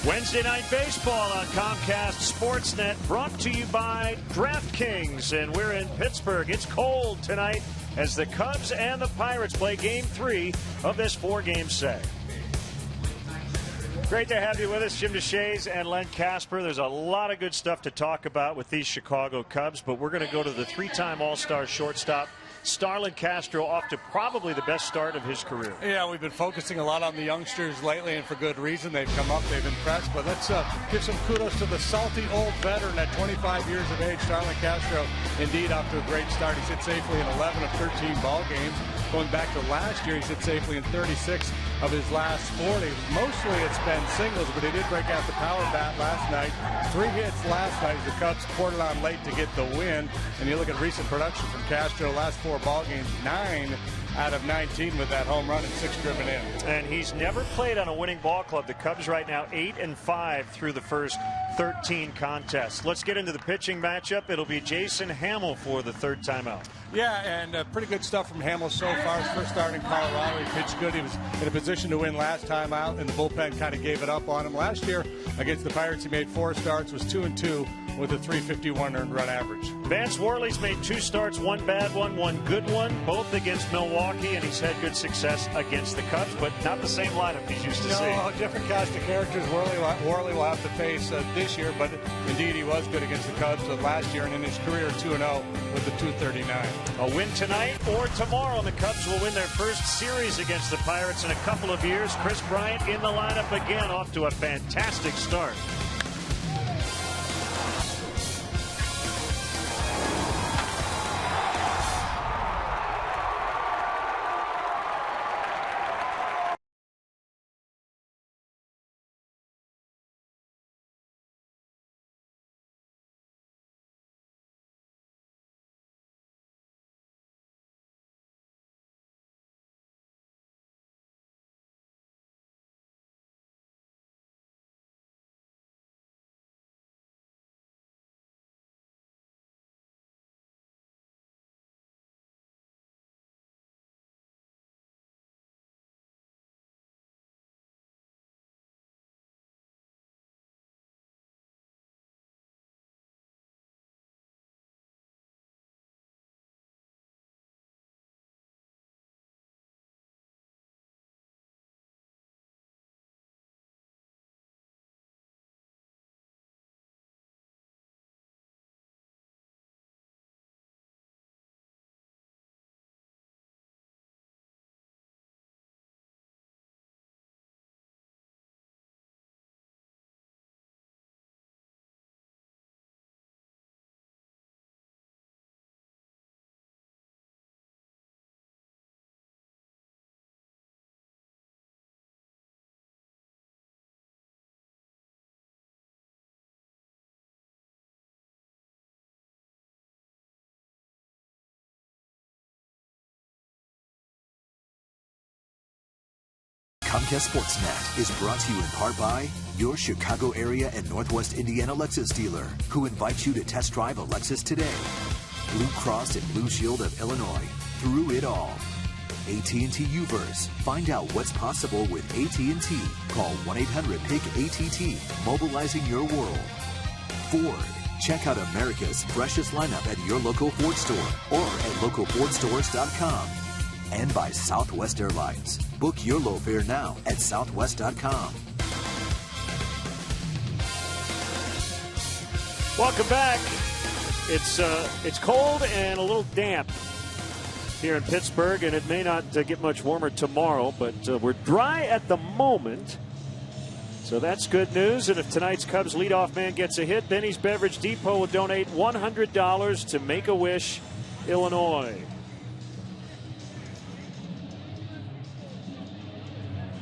Wednesday Night Baseball on Comcast Sportsnet, brought to you by DraftKings. And we're in Pittsburgh. It's cold tonight as the Cubs and the Pirates play Game 3 of this 4-game set. Great to have you with us, Jim DeShays and Len Casper. There's a lot of good stuff to talk about with these Chicago Cubs, but we're going to go to the 3-time All-Star shortstop, Starlin Castro, off to probably the best start of his career. Yeah, we've been focusing a lot on the youngsters lately, and for good reason. They've come up, they've impressed. But let's give some kudos to the salty old veteran at 25 years of age, Starlin Castro. Indeed, off to a great start. He's hit safely in 11 of 13 ball games. Going back to last year, he's hit safely in 36 of his last 40. Mostly it's been singles, but he did break out the power bat last night. 3 hits last night as the Cubs poured it on late to get the win. And you look at recent production from Castro, last 4 ball games, 9 out of 19 with that home run and 6 driven in. And he's never played on a winning ball club. The Cubs right now 8-5 through the first 13 contests. Let's get into the pitching matchup. It'll be Jason Hamill for the 3rd time out. Yeah, and pretty good stuff from Hamill so far. His first start in Colorado, he pitched good. He was in a position to win last time out, and the bullpen kind of gave it up on him. Last year against the Pirates, he made 4 starts, was 2-2 with a .351 earned run average. Vance Worley's made 2 starts, 1 bad one, 1 good one, both against Milwaukee, and he's had good success against the Cubs, but not the same lineup he's used to seeing. No, different cast of characters Worley will have to face this year, but indeed he was good against the Cubs last year, and in his career 2-0 with the .239. A win tonight or tomorrow, and the Cubs will win their first series against the Pirates in a couple of years. Chris Bryant in the lineup again, off to a fantastic start. Comcast Sportsnet is brought to you in part by your Chicago area and Northwest Indiana Lexus dealer, who invites you to test drive a Lexus today. Blue Cross and Blue Shield of Illinois, through it all. AT&T Uverse. Find out what's possible with AT&T. Call 1-800-PIC-ATT, mobilizing your world. Ford. Check out America's freshest lineup at your local Ford store or at localfordstores.com. And by Southwest Airlines. Book your low fare now at southwest.com. Welcome back. It's cold and a little damp here in Pittsburgh, and it may not get much warmer tomorrow, but we're dry at the moment. So that's good news. And if tonight's Cubs leadoff man gets a hit, Benny's Beverage Depot will donate $100 to Make-A-Wish, Illinois.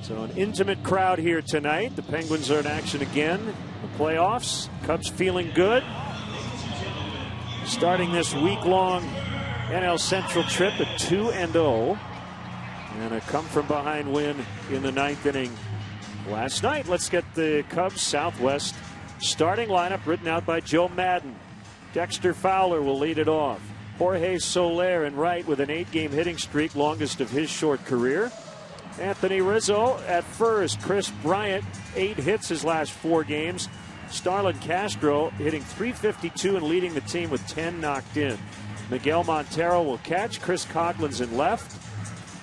So an intimate crowd here tonight. The Penguins are in action again. The playoffs. Cubs feeling good. Starting this week-long NL Central trip at 2-0. And a come-from-behind win in the 9th inning last night. Let's get the Cubs Southwest starting lineup written out by Joe Madden. Dexter Fowler will lead it off. Jorge Soler in right with an 8-game hitting streak, longest of his short career. Anthony Rizzo at first. Chris Bryant, 8 hits his last 4 games. Starlin Castro hitting .352 and leading the team with 10 knocked in. Miguel Montero will catch. Chris Coughlin's in left.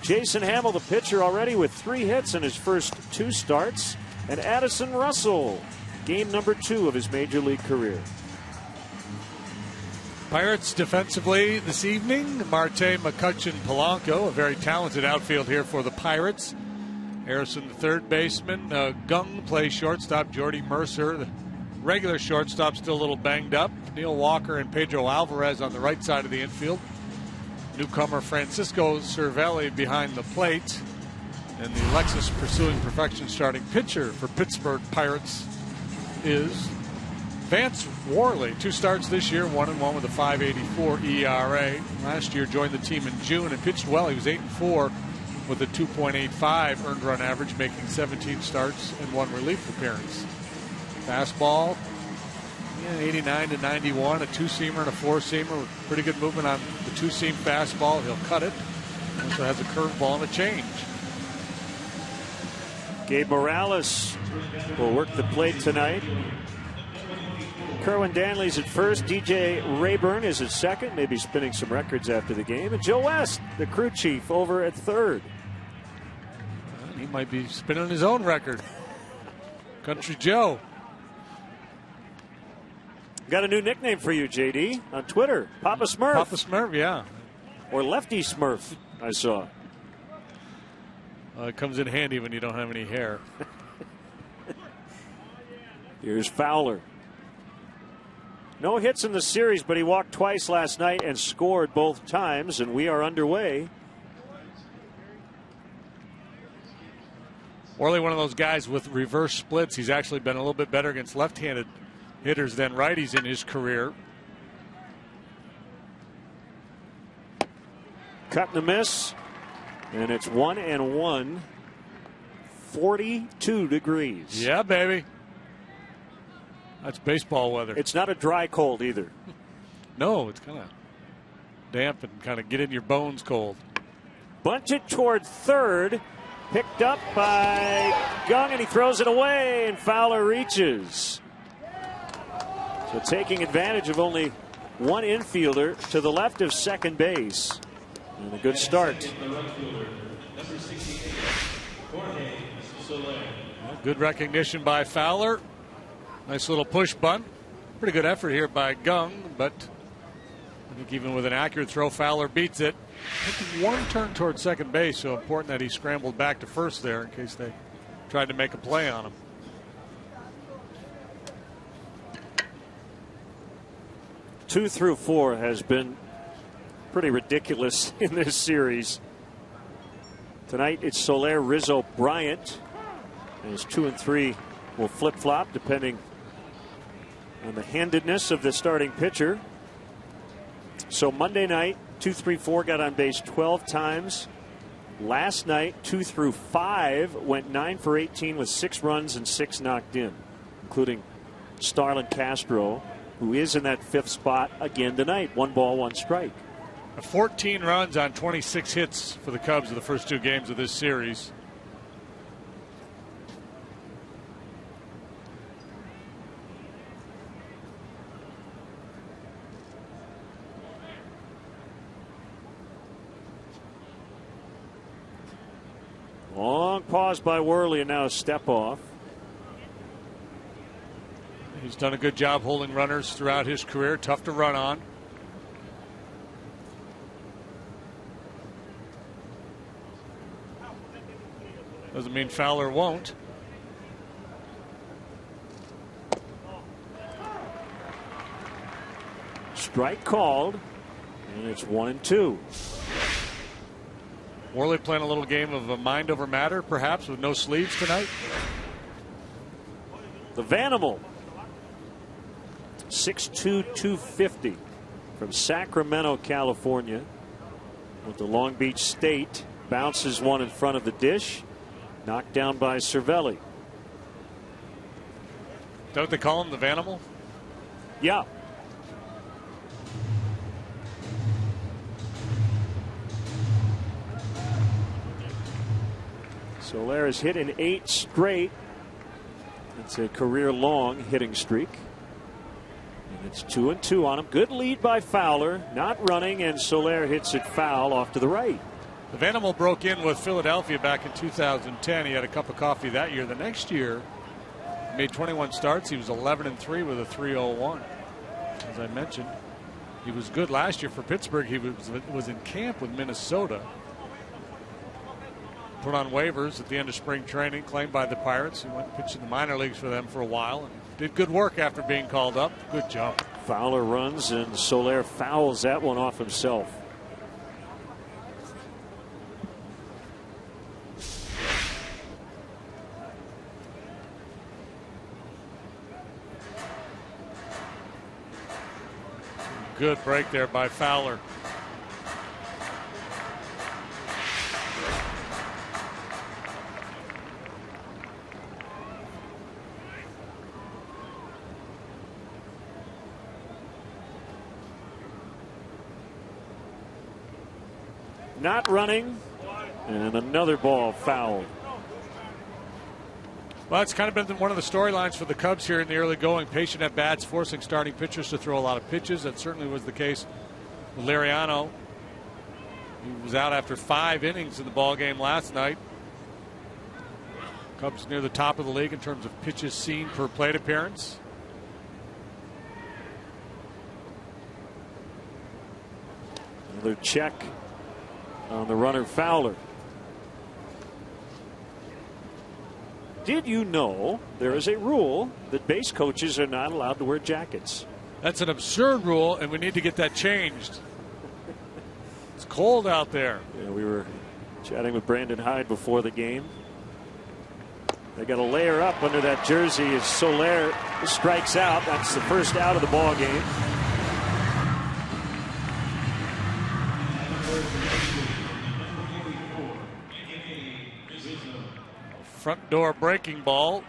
Jason Hamill, the pitcher, already with 3 hits in his first 2 starts. And Addison Russell, game number 2 of his major league career. Pirates defensively this evening. Marte, McCutchen, Polanco, a very talented outfield here for the Pirates. Harrison, the third baseman. Gung plays shortstop. Jordy Mercer, the regular shortstop, still a little banged up. Neil Walker and Pedro Alvarez on the right side of the infield. Newcomer Francisco Cervelli behind the plate. And the Lexus Pursuing Perfection starting pitcher for Pittsburgh Pirates is Vance Worley. 2 starts this year, 1-1 with a .584 ERA. Last year joined the team in June and pitched well. He was 8-4 with a 2.85 earned run average, making 17 starts and 1 relief appearance. Fastball, 89 to 91, a 2-seamer and a 4-seamer with pretty good movement on the 2-seam fastball. He'll cut it. Also has a curveball and a change. Gabe Morales will work the plate tonight. Kerwin Danley's at first. DJ Rayburn is at second, maybe spinning some records after the game. And Joe West, the crew chief, over at third. He might be spinning his own record. Country Joe. Got a new nickname for you, JD, on Twitter. Papa Smurf. Papa Smurf, yeah. Or Lefty Smurf, I saw. It comes in handy when you don't have any hair. Here's Fowler. No hits in the series, but he walked twice last night and scored both times, and we are underway. Worley, one of those guys with reverse splits. He's actually been a little bit better against left-handed hitters than righties in his career. Cut and a miss, and it's 1-1. 42 degrees. Yeah, baby. That's baseball weather. It's not a dry cold either. No, it's kind of damp and kind of get in your bones cold. Bunted toward third. Picked up by Gung, and he throws it away, and Fowler reaches. So taking advantage of only one infielder to the left of second base. And a good start. Good recognition by Fowler. Nice little push bunt. Pretty good effort here by Gung, but I think even with an accurate throw, Fowler beats it. Taking one turn towards second base, so important that he scrambled back to first there in case they tried to make a play on him. Two through four has been pretty ridiculous in this series. Tonight it's Soler, Rizzo, Bryant. And his 2 and 3 will flip-flop depending on the handedness of the starting pitcher. So Monday night, 2, 3, 4 got on base 12 times. Last night, 2 through 5 went 9 for 18 with 6 runs and 6 knocked in, including Starlin Castro, who is in that 5th spot again tonight. 1 ball, 1 strike. 14 runs on 26 hits for the Cubs in the first 2 games of this series. Long pause by Worley, and now a step off. He's done a good job holding runners throughout his career. Tough to run on. Doesn't mean Fowler won't. Strike called, and it's 1-2. Worley playing a little game of a mind over matter, perhaps, with no sleeves tonight. The Vanimal, 6'2", 250 from Sacramento, California, with the Long Beach State. Bounces one in front of the dish. Knocked down by Cervelli. Don't they call him the Vanimal? Yeah. Soler has hit in 8 straight. It's a career-long hitting streak. And it's 2-2 on him. Good lead by Fowler. Not running, and Soler hits it foul off to the right. The Vanimal broke in with Philadelphia back in 2010. He had a cup of coffee that year. The next year, he made 21 starts. He was 11-3 with a 3.01. As I mentioned, he was good last year for Pittsburgh. He was in camp with Minnesota. Put on waivers at the end of spring training, claimed by the Pirates. He went and pitched in the minor leagues for them for a while and did good work after being called up. Good jump. Fowler runs, and Soler fouls that one off himself. Good break there by Fowler. Not running, and another ball fouled. Well, it's kind of been one of the storylines for the Cubs here in the early going. Patient at bats, forcing starting pitchers to throw a lot of pitches. That certainly was the case with Liriano. He was out after 5 innings in the ball game last night. Cubs near the top of the league in terms of pitches seen per plate appearance. Another check on the runner Fowler. Did you know there is a rule that base coaches are not allowed to wear jackets? That's an absurd rule, and we need to get that changed. It's cold out there. Yeah, we were chatting with Brandon Hyde before the game. They got to layer up under that jersey as Soler strikes out. That's the first out of the ball game. Front door breaking ball.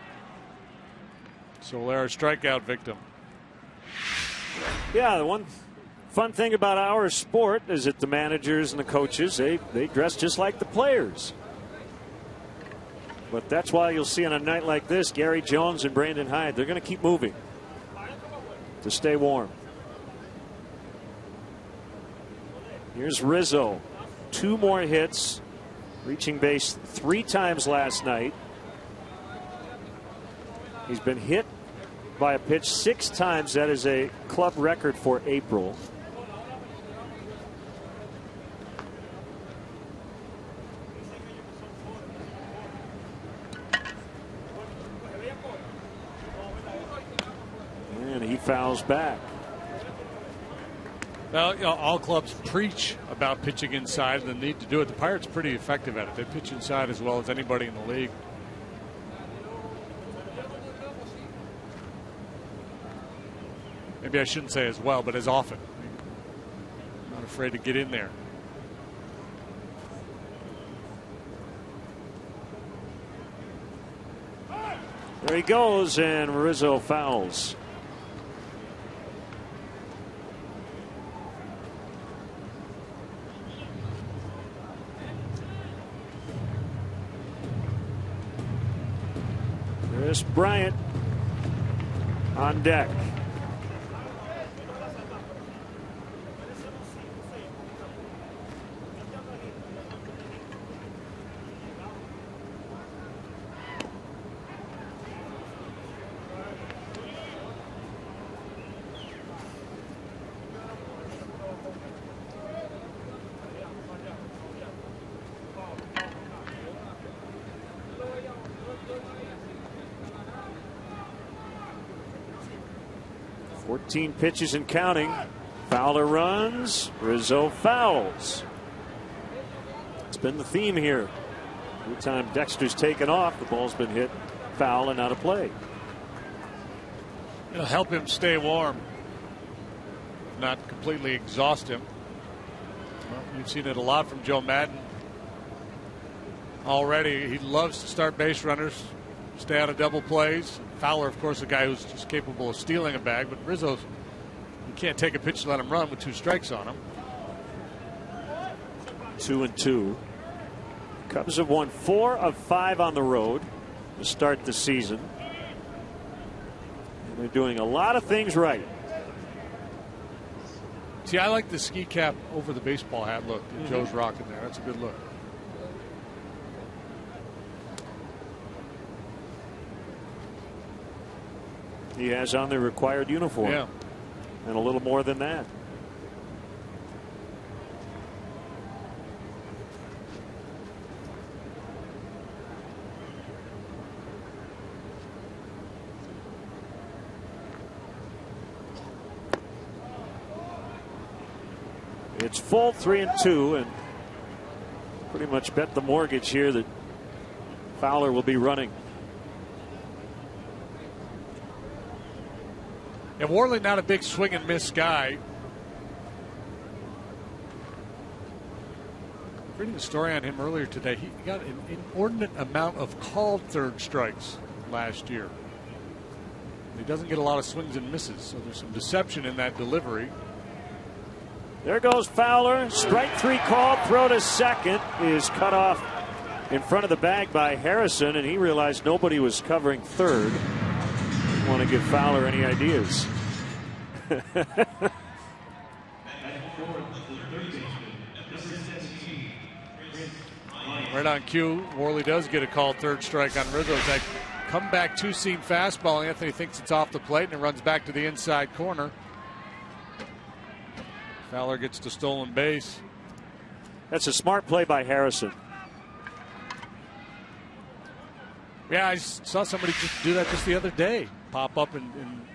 Soler, strikeout victim. Yeah, the one fun thing about our sport is that the managers and the coaches, they dress just like the players. But that's why you'll see on a night like this, Gary Jones and Brandon Hyde, they're going to keep moving to stay warm. Here's Rizzo. 2 more hits, reaching base 3 times last night. He's been hit by a pitch 6 times. That is a club record for April. And he fouls back. Well, you know, all clubs preach about pitching inside and the need to do it. The Pirates are pretty effective at it. They pitch inside as well as anybody in the league. Maybe I shouldn't say as well, but as often. I'm not afraid to get in there. There he goes, and Rizzo fouls. Chris Bryant on deck. Pitches and counting. Fowler runs. Rizzo fouls. It's been the theme here. Every time Dexter's taken off, the ball's been hit foul and out of play. It'll help him stay warm, not completely exhaust him. Well, you've seen it a lot from Joe Madden already. He loves to start base runners, stay out of double plays. Fowler, of course, a guy who's just capable of stealing a bag, but Rizzo's, you can't take a pitch and let him run with 2 strikes on him. 2-2. Cubs have won 4 of 5 on the road to start the season. And they're doing a lot of things right. See, I like the ski cap over the baseball hat look that Joe's rocking there. That's a good look. He has on the required uniform. Yeah. And a little more than that. It's full 3-2, and pretty much bet the mortgage here that Fowler will be running. And Worley not a big swing and miss guy. Reading a story on him earlier today, he got an inordinate amount of called third strikes last year. He doesn't get a lot of swings and misses, so there's some deception in that delivery. There goes Fowler. Strike 3 called. Throw to second is cut off in front of the bag by Harrison, and he realized nobody was covering third. Didn't want to give Fowler any ideas. Right on cue, Worley does get a called third strike on Rizzo's. That comeback two-seam fastball. Anthony thinks it's off the plate, and it runs back to the inside corner. Fowler gets to stolen base. That's a smart play by Harrison. Yeah, I saw somebody just do that just the other day. Pop up and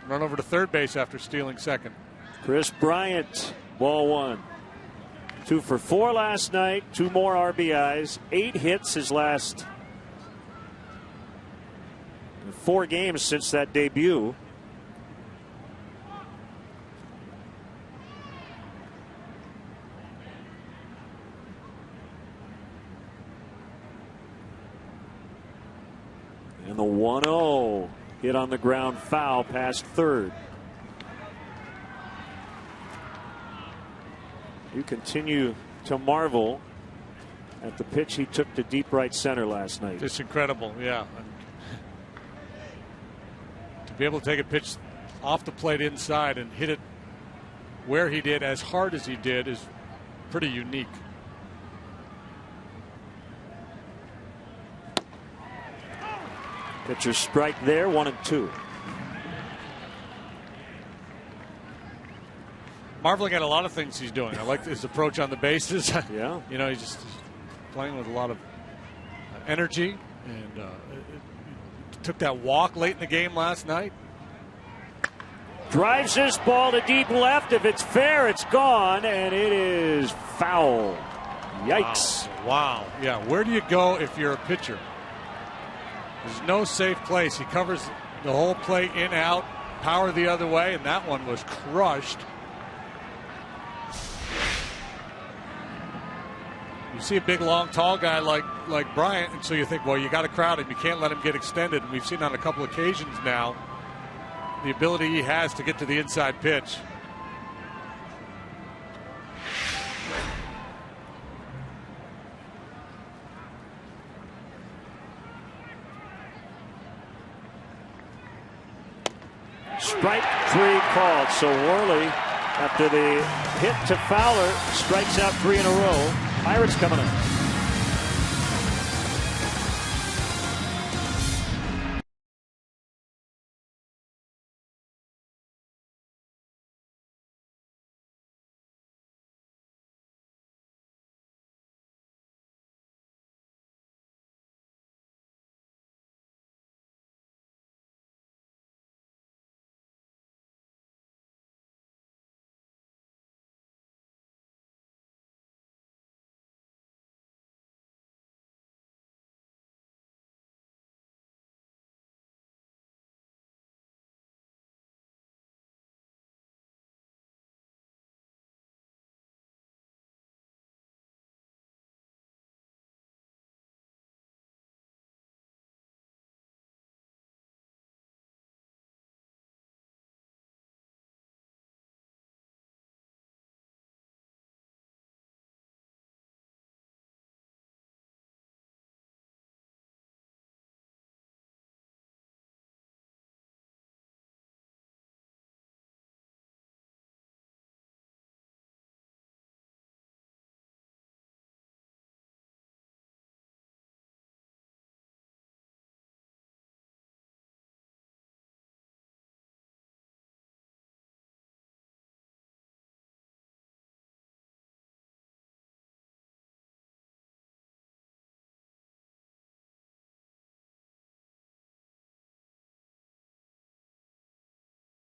run over to third base after stealing second. Chris Bryant, ball 1. 2 for 4 last night. 2 more RBIs. 8 hits his last 4 games since that debut. And the 1-0 hit on the ground foul past third. You continue to marvel at the pitch he took to deep right center last night. Just incredible, yeah. To be able to take a pitch off the plate inside and hit it where he did as hard as he did is pretty unique. Pitcher strike there, 1-2. Marveling at a lot of things he's doing. I like his approach on the bases. Yeah. You know, he's playing with a lot of energy, and took that walk late in the game last night. Drives this ball to deep left. If it's fair, it's gone, and it is foul. Yikes. Wow. Yeah, where do you go if you're a pitcher? There's no safe place. He covers the whole plate in, out, power the other way, and that one was crushed. You see a big, long, tall guy like Bryant, and so you think, well, you got to crowd him. You can't let him get extended. And we've seen on a couple occasions now the ability he has to get to the inside pitch. Strike 3 called. So Worley, after the hit to Fowler, strikes out 3 in a row. Pirates coming up.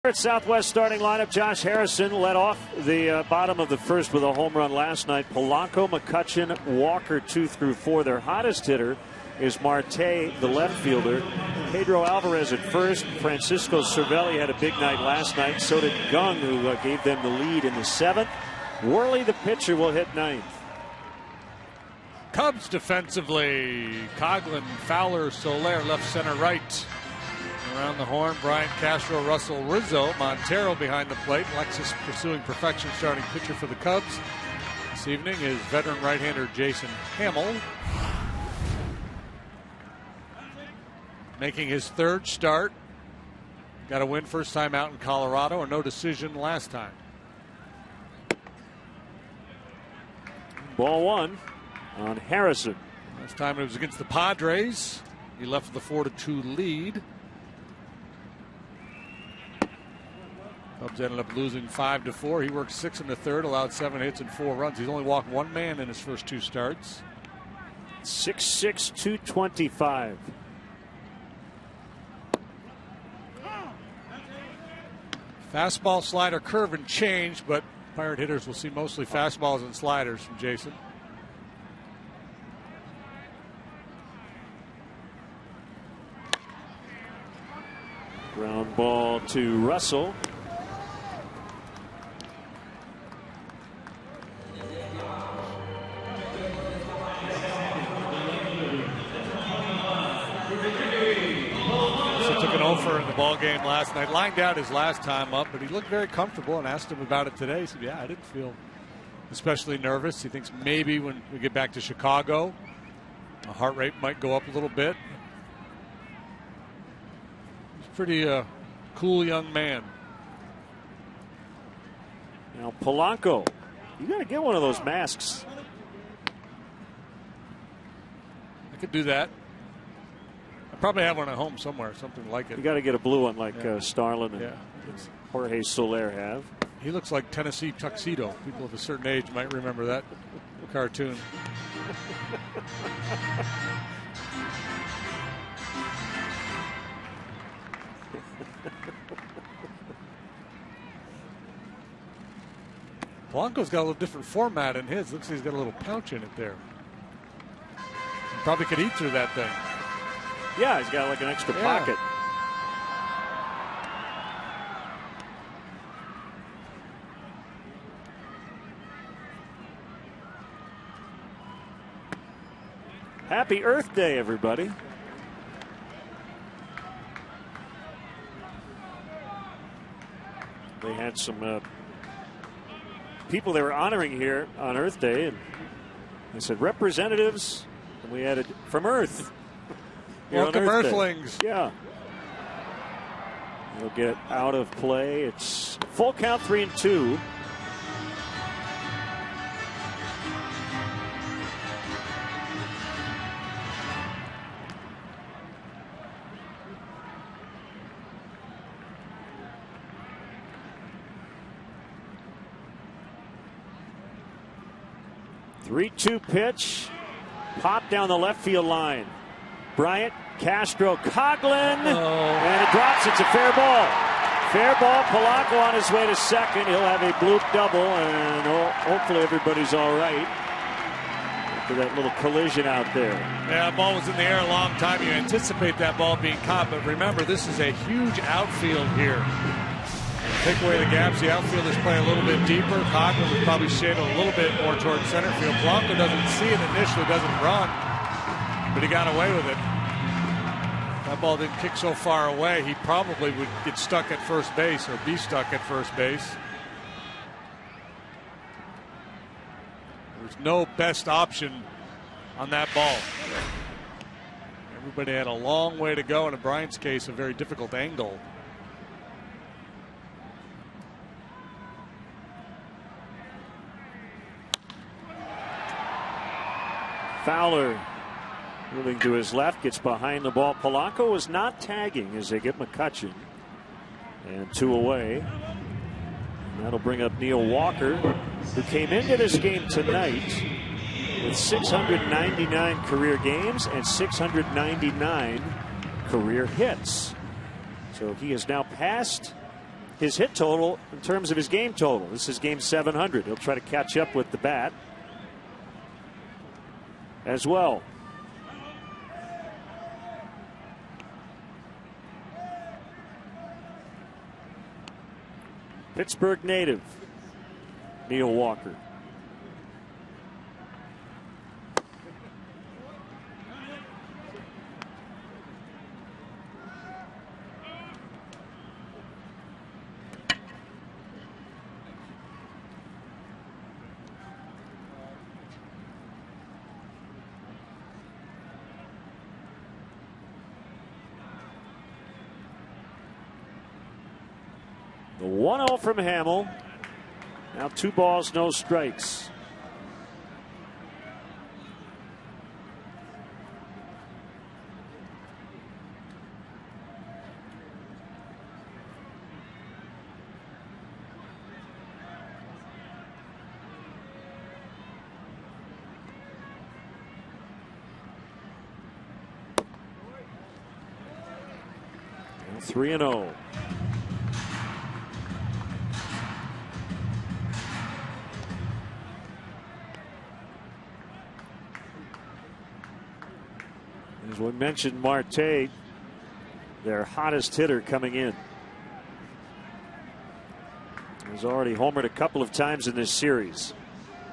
favorite Southwest starting lineup. Josh Harrison led off the bottom of the first with a home run last night. Polanco, McCutchen, Walker 2 through 4. Their hottest hitter is Marte, the left fielder. Pedro Alvarez at first. Francisco Cervelli had a big night last night. So did Gung, who gave them the lead in the 7th. Worley, the pitcher, will hit 9th. Cubs defensively. Coghlan, Fowler, Soler, left, center, right. Around the horn, Brian Castro, Russell Rizzo, Montero behind the plate. Lexus pursuing perfection, starting pitcher for the Cubs this evening is veteran right-hander Jason Hamill. Making his 3rd start. Got a win first time out in Colorado, and no decision last time. Ball 1 on Harrison. Last time it was against the Padres. He left with a 4-2 lead. Cubs ended up losing 5-4. He worked 6 in the 3rd, allowed 7 hits and 4 runs. He's only walked 1 man in his first 2 starts. 6'6", 225. Fastball, slider, curve, and change, but Pirate hitters will see mostly fastballs and sliders from Jason. Ground ball to Russell. Took an offer in the ball game last night. Lined out his last time up, but he looked very comfortable, and asked him about it today. He said, yeah, I didn't feel especially nervous. He thinks maybe when we get back to Chicago, the heart rate might go up a little bit. He's a pretty cool young man. Now Polanco, you got to get one of those masks. I could do that. Probably have one at home somewhere, something like it. You got to get a blue one like Starlin and yeah. Jorge Soler have. He looks like Tennessee Tuxedo. People of a certain age might remember that cartoon. Polanco's got a little different format in his. Looks like he's got a little pouch in it there. Probably could eat through that thing. Yeah, he's got like an extra pocket. Happy Earth Day, everybody. They had some people they were honoring here on Earth Day, and they said representatives, and we added from Earth. Welcome, Earthlings. Yeah. He'll get out of play. It's full count, 3-2. Three-two pitch. Pop down the left field line. Bryant, Castro, Coghlan, and it drops. It's a fair ball. Fair ball. Polanco on his way to second. He'll have a bloop double, and hopefully everybody's all right after that little collision out there. Yeah, the ball was in the air a long time. You anticipate that ball being caught, but remember, this is a huge outfield here. Take away the gaps. The outfielders play a little bit deeper. Coghlan was probably shaded a little bit more towards center field. Polanco doesn't see it initially, doesn't run, but he got away with it. That ball didn't kick so far away, he probably would get stuck at first base or be stuck at first base. There's no best option on that ball. Everybody had a long way to go, and in Bryant's case, a very difficult angle. Fowler moving to his left, gets behind the ball. Polanco is not tagging as they get McCutchen. And 2 away. And that'll bring up Neil Walker, who came into this game tonight with 699 career games and 699 career hits. So he has now passed his hit total in terms of his game total. This is game 700. He'll try to catch up with the bat as well. Pittsburgh native Neil Walker. The 1-0 from Hamill. Now 2 balls, no strikes. And 3-0. As we mentioned, Marte, their hottest hitter coming in. He's already homered a couple of times in this series.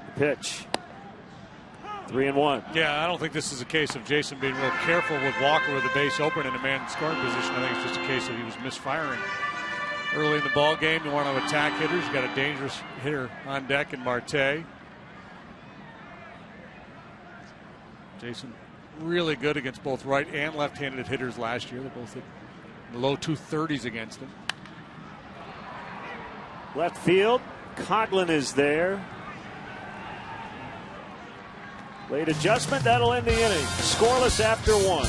The pitch. 3-1. Yeah, I don't think this is a case of Jason being real careful with Walker with the base open and a man in scoring position. I think it's just a case of he was misfiring early in the ball game. You want to attack hitters. You got a dangerous hitter on deck in Marte. Jason really good against both right and left-handed hitters last year. They both hit the low 230s against him. Left field. Coughlin is there. Late adjustment. That'll end the inning. Scoreless after 1.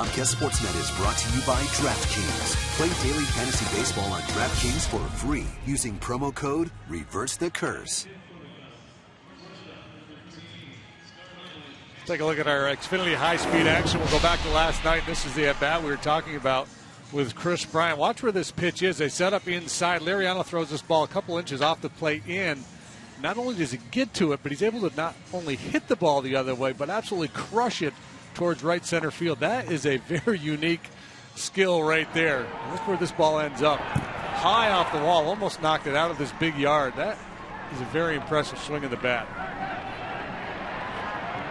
Comcast Sportsnet is brought to you by DraftKings. Play daily fantasy baseball on DraftKings for free using promo code ReverseTheCurse. Take a look at our Xfinity high-speed action. We'll go back to last night. This is the at-bat we were talking about with Chris Bryant. Watch where this pitch is. They set up inside. Liriano throws this ball a couple inches off the plate in. Not only does he get to it, but he's able to not only hit the ball the other way, but absolutely crush it towards right center field. That is a very unique skill right there. And look where this ball ends up. High off the wall, almost knocked it out of this big yard. That is a very impressive swing of the bat.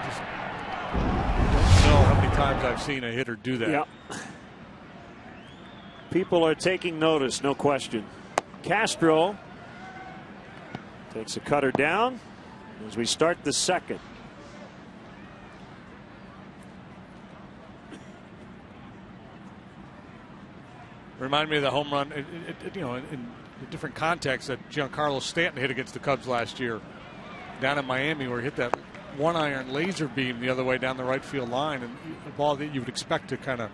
Just don't know how many times I've seen a hitter do that. Yeah. People are taking notice, no question. Castro takes a cutter down as we start the second. Remind me of the home run, in a different context that Giancarlo Stanton hit against the Cubs last year down in Miami, where he hit that 1-iron laser beam the other way down the right field line, and a ball that you would expect to kind of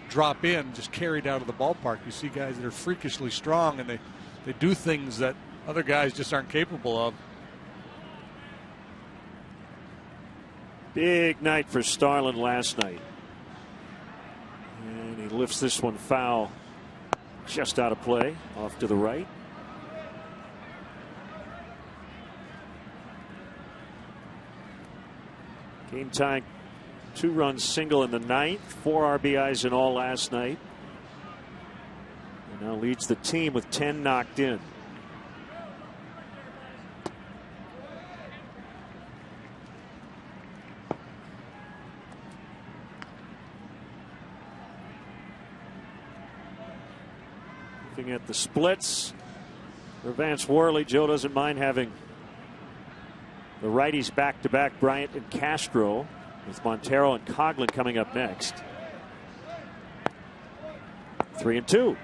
drop in, just carried out of the ballpark. You see guys that are freakishly strong, and they do things that other guys just aren't capable of. Big night for Starlin last night. And he lifts this one foul just out of play, off to the right. Game tying 2-run single in the ninth, 4 RBIs in all last night. And now leads the team with 10 knocked in. Looking at the splits for Vance Worley, Joe doesn't mind having the righties back-to-back, Bryant and Castro, with Montero and Coghlan coming up next. 3-2.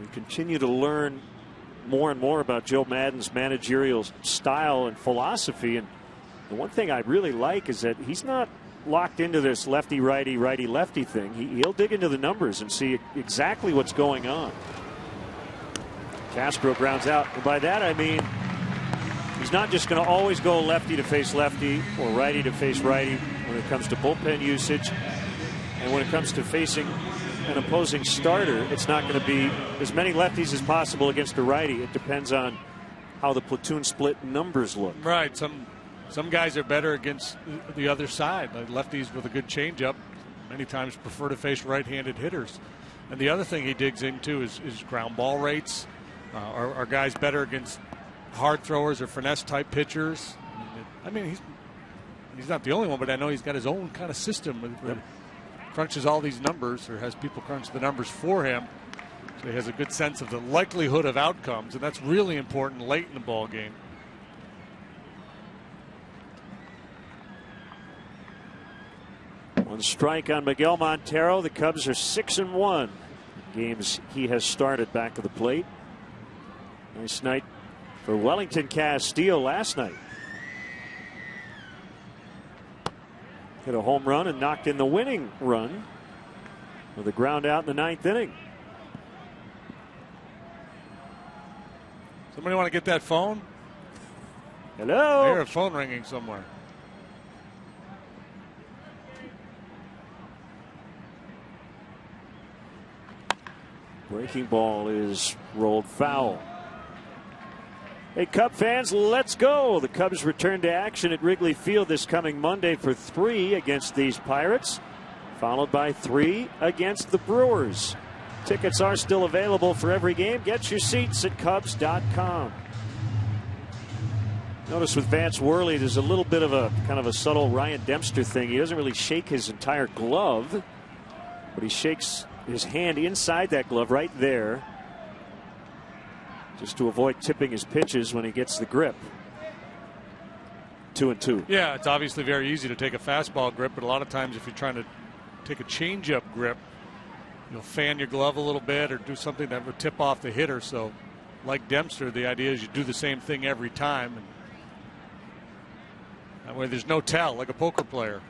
We continue to learn more and more about Joe Maddon's managerial style and philosophy, and the one thing I really like is that he's not locked into this lefty-righty, righty-lefty thing. He'll dig into the numbers and see exactly what's going on. Castro grounds out. And by that I mean he's not just going to always go lefty to face lefty or righty to face righty when it comes to bullpen usage. And when it comes to facing an opposing starter, it's not going to be as many lefties as possible against a righty. It depends on how the platoon split numbers look. Right. Some guys are better against the other side. Like lefties with a good changeup many times prefer to face right-handed hitters. And the other thing he digs into is ground ball rates. Are guys better against hard throwers or finesse-type pitchers? I mean, he's not the only one, but I know he's got his own kind of system that crunches all these numbers, or has people crunch the numbers for him. So he has a good sense of the likelihood of outcomes, and that's really important late in the ball game. One strike on Miguel Montero. The Cubs are 6-1 games he has started back of the plate. Nice night for Wellington Castillo last night. Hit a home run and knocked in the winning run with a ground out in the ninth inning. Somebody want to get that phone? Hello? I hear a phone ringing somewhere. Breaking ball is rolled foul. Hey, Cub fans, let's go. The Cubs return to action at Wrigley Field this coming Monday for 3 against these Pirates, followed by 3 against the Brewers. Tickets are still available for every game. Get your seats at Cubs.com. Notice with Vance Worley, there's a little bit of a kind of a subtle Ryan Dempster thing. He doesn't really shake his entire glove, but he shakes his hand inside that glove right there, just to avoid tipping his pitches when he gets the grip. 2-2. Yeah, it's obviously very easy to take a fastball grip, but a lot of times if you're trying to take a changeup grip, you'll fan your glove a little bit or do something that would tip off the hitter. So like Dempster, the idea is you do the same thing every time, and that way there's no tell, like a poker player.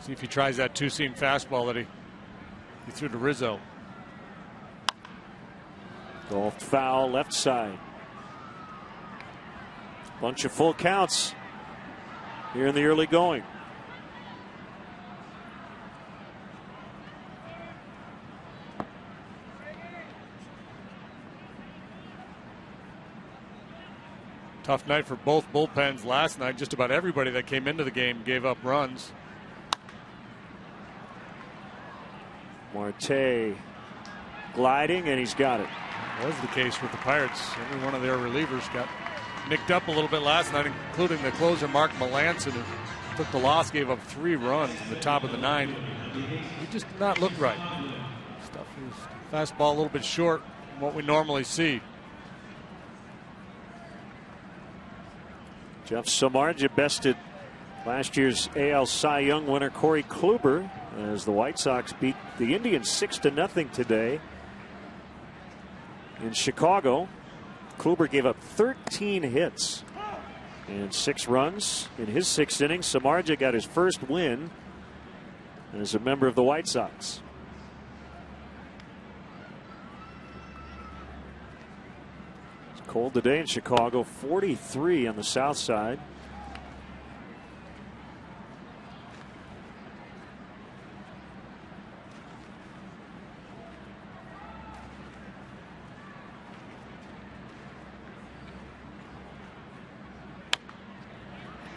See if he tries that two-seam fastball that he threw to Rizzo. Golfed foul left side. Bunch of full counts here in the early going. Tough night for both bullpens last night. Just about everybody that came into the game gave up runs. Marte gliding, and he's got it. That was the case with the Pirates. Every one of their relievers got nicked up a little bit last night, including the closer Mark Melanson, who took the loss, gave up 3 runs in the top of the 9th. He just did not look right. Stuff is fastball a little bit short from what we normally see. Jeff Samardzija bested last year's AL Cy Young winner Corey Kluber as the White Sox beat the Indians 6-0 today in Chicago. Kluber gave up 13 hits and 6 runs in his 6th inning. Samardzija got his first win as a member of the White Sox. It's cold today in Chicago, 43 on the south side.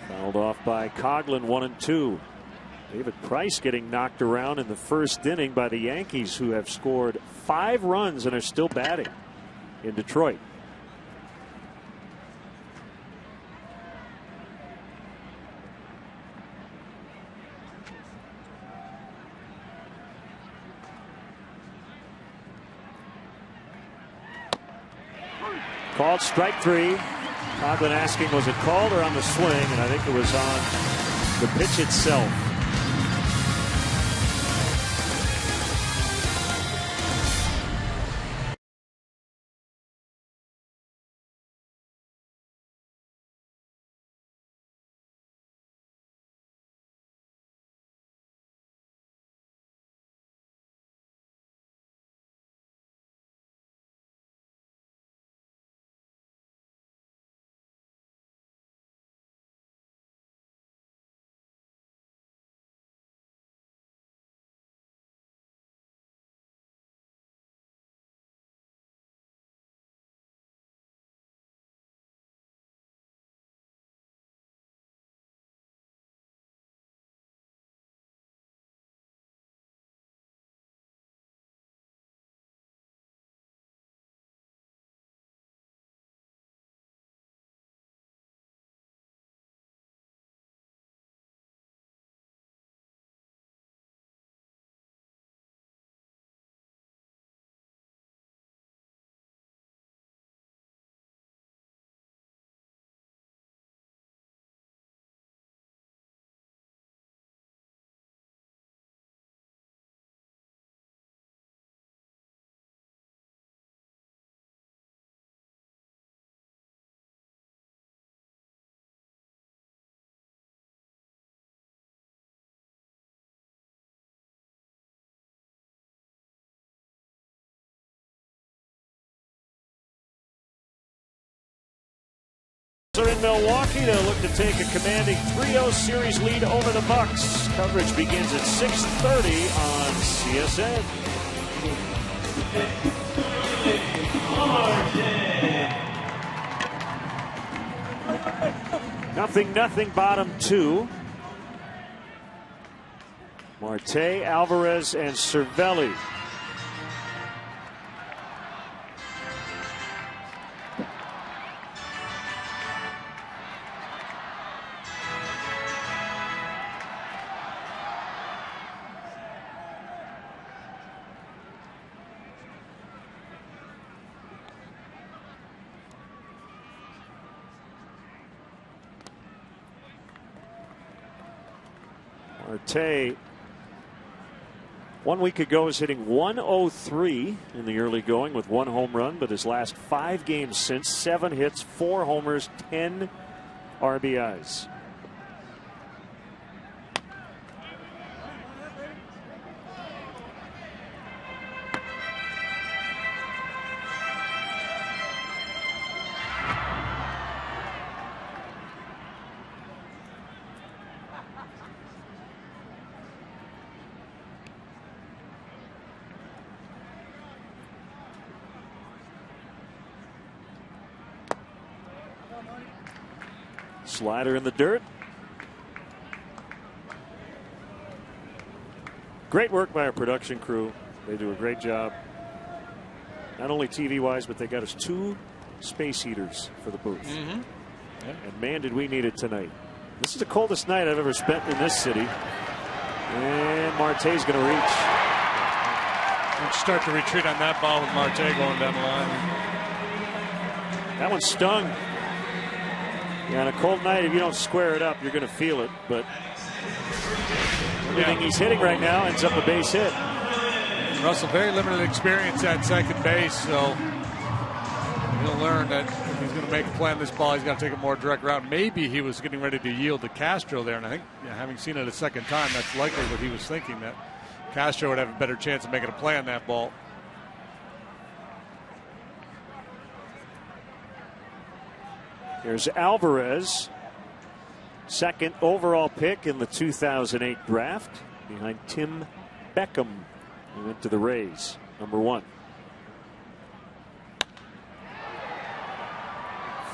Fouled off by Coghlan, 1-2. David Price getting knocked around in the first inning by the Yankees, who have scored 5 runs and are still batting in Detroit. Called strike 3. Coghlan asking, was it called or on the swing? And I think it was on the pitch itself. Are in Milwaukee. They'll look to take a commanding 3-0 series lead over the Bucks. Coverage begins at 6:30 on CSN. 0-0, bottom 2. Marte, Alvarez, and Cervelli. Marte, 1 week ago, was hitting .103 in the early going with 1 home run, but his last 5 games since, 7 hits, 4 homers, 10 RBIs. Slider in the dirt. Great work by our production crew. They do a great job. Not only TV-wise, but they got us 2 space heaters for the booth. Mm-hmm. Yeah. And man, did we need it tonight. This is the coldest night I've ever spent in this city. And Marte's going to reach. Let's start to retreat on that ball with Marte going down the line. That one stung. Yeah, on a cold night, if you don't square it up, you're going to feel it. But everything he's hitting right now ends up a base hit. Russell, very limited experience at second base, so he'll learn that if he's going to make a play on this ball, he's got to take a more direct route. Maybe he was getting ready to yield to Castro there, and I think, having seen it a second time, that's likely what he was thinking, that Castro would have a better chance of making a play on that ball. Here's Alvarez, second overall pick in the 2008 draft, behind Tim Beckham, who went to the Rays, number 1.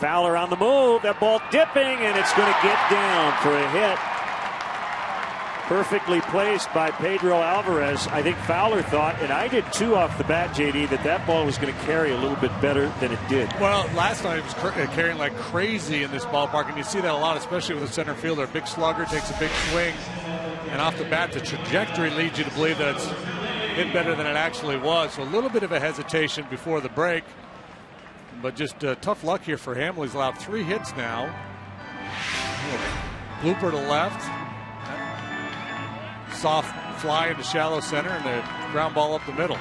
Fowler on the move, that ball dipping, and it's going to get down for a hit. Perfectly placed by Pedro Alvarez. I think Fowler thought, and I did too off the bat, JD, that ball was going to carry a little bit better than it did. Well, last night it was carrying like crazy in this ballpark, and you see that a lot, especially with the center fielder. Big slugger takes a big swing, and off the bat, the trajectory leads you to believe that it's hit better than it actually was. So a little bit of a hesitation before the break, but just tough luck here for him. He's allowed 3 hits now. Blooper to left. Soft fly into shallow center and the ground ball up the middle.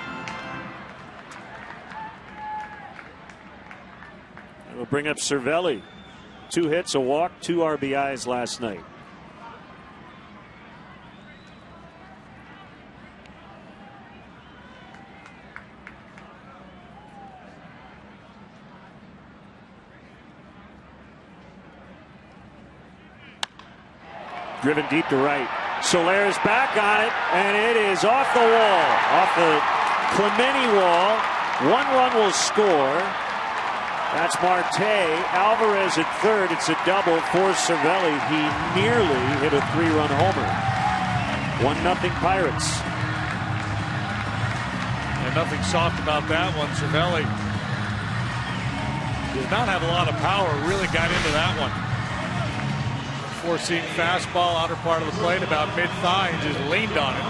We'll bring up Cervelli. 2 hits, a walk, 2 RBIs last night. Driven deep to right. Soler's back on it, and it is off the wall, off the Clemente wall. 1 run will score. That's Marte. Alvarez at third. It's a double for Cervelli. He nearly hit a 3-run homer. 1-0 Pirates. And nothing soft about that one. Cervelli does not have a lot of power. Really got into that one. Four-seam fastball, outer part of the plate, about mid-thigh, and just leaned on it.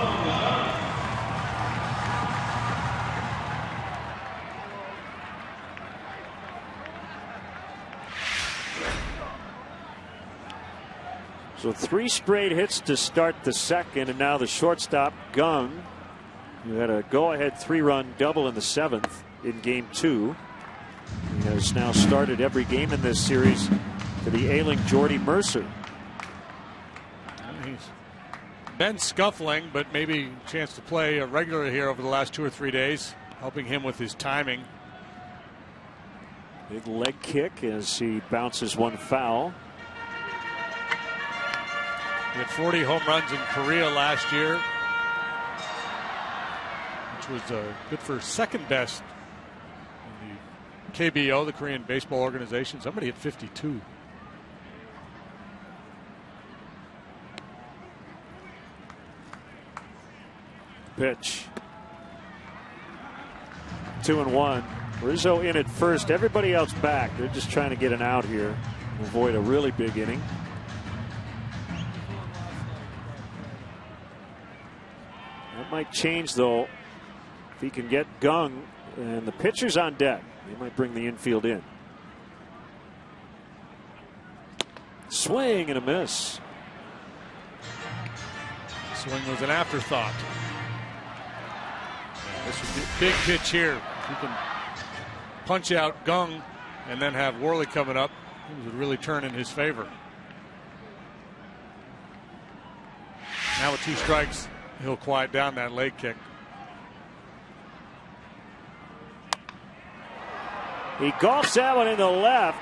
So 3 straight hits to start the second, and now the shortstop, Gung, who had a go-ahead 3-run double in the 7th in Game 2. He has now started every game in this series for the ailing Jordy Mercer. Been scuffling, but maybe a chance to play regularly here over the last 2 or 3 days, helping him with his timing. Big leg kick as he bounces one foul. He had 40 home runs in Korea last year, which was good for second best in the KBO, the Korean Baseball Organization. Somebody hit 52. Pitch. 2-1. Rizzo in at first. Everybody else back. They're just trying to get an out here. Avoid a really big inning. That might change though if he can get Gung and the pitcher's on deck. He might bring the infield in. Swing and a miss. Swing was an afterthought. This would be a big pitch here. If you can punch out Gung and then have Worley coming up, it would really turn in his favor. Now with 2 strikes, he'll quiet down that leg kick. He golfs that one in the left.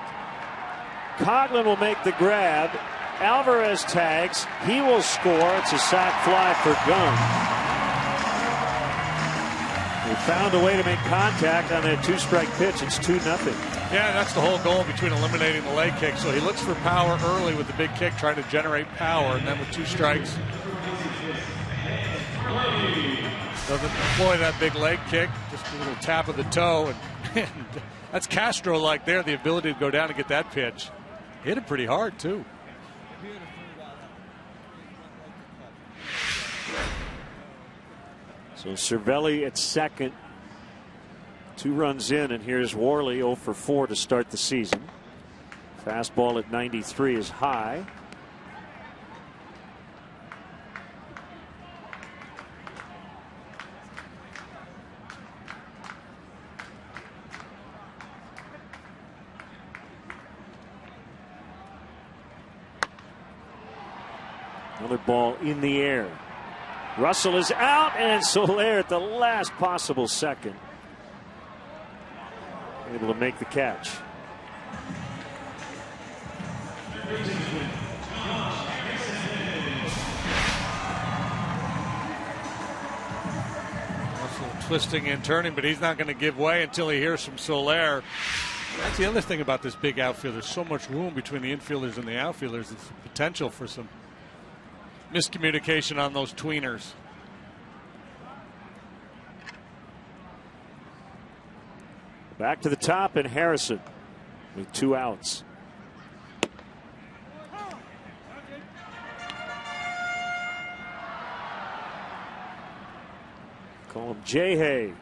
Coughlin will make the grab. Alvarez tags. He will score. It's a sac fly for Gung. He found a way to make contact on that 2-strike pitch. It's 2-0. Yeah, that's the whole goal between eliminating the leg kick. So he looks for power early with the big kick, trying to generate power, and then with 2 strikes, doesn't employ that big leg kick, just a little tap of the toe, and that's Castro-like there, the ability to go down and get that pitch. Hit it pretty hard too. So Cervelli at second. 2 runs in, and here's Worley 0 for 4 to start the season. Fastball at 93 is high. Another ball in the air. Russell is out, and Soler at the last possible second able to make the catch. Russell twisting and turning, but he's not going to give way until he hears from Soler. That's the other thing about this big outfield. There's so much room between the infielders and the outfielders. It's potential for some miscommunication on those tweeners. Back to the top, and Harrison with 2 outs. Call him J-Hay.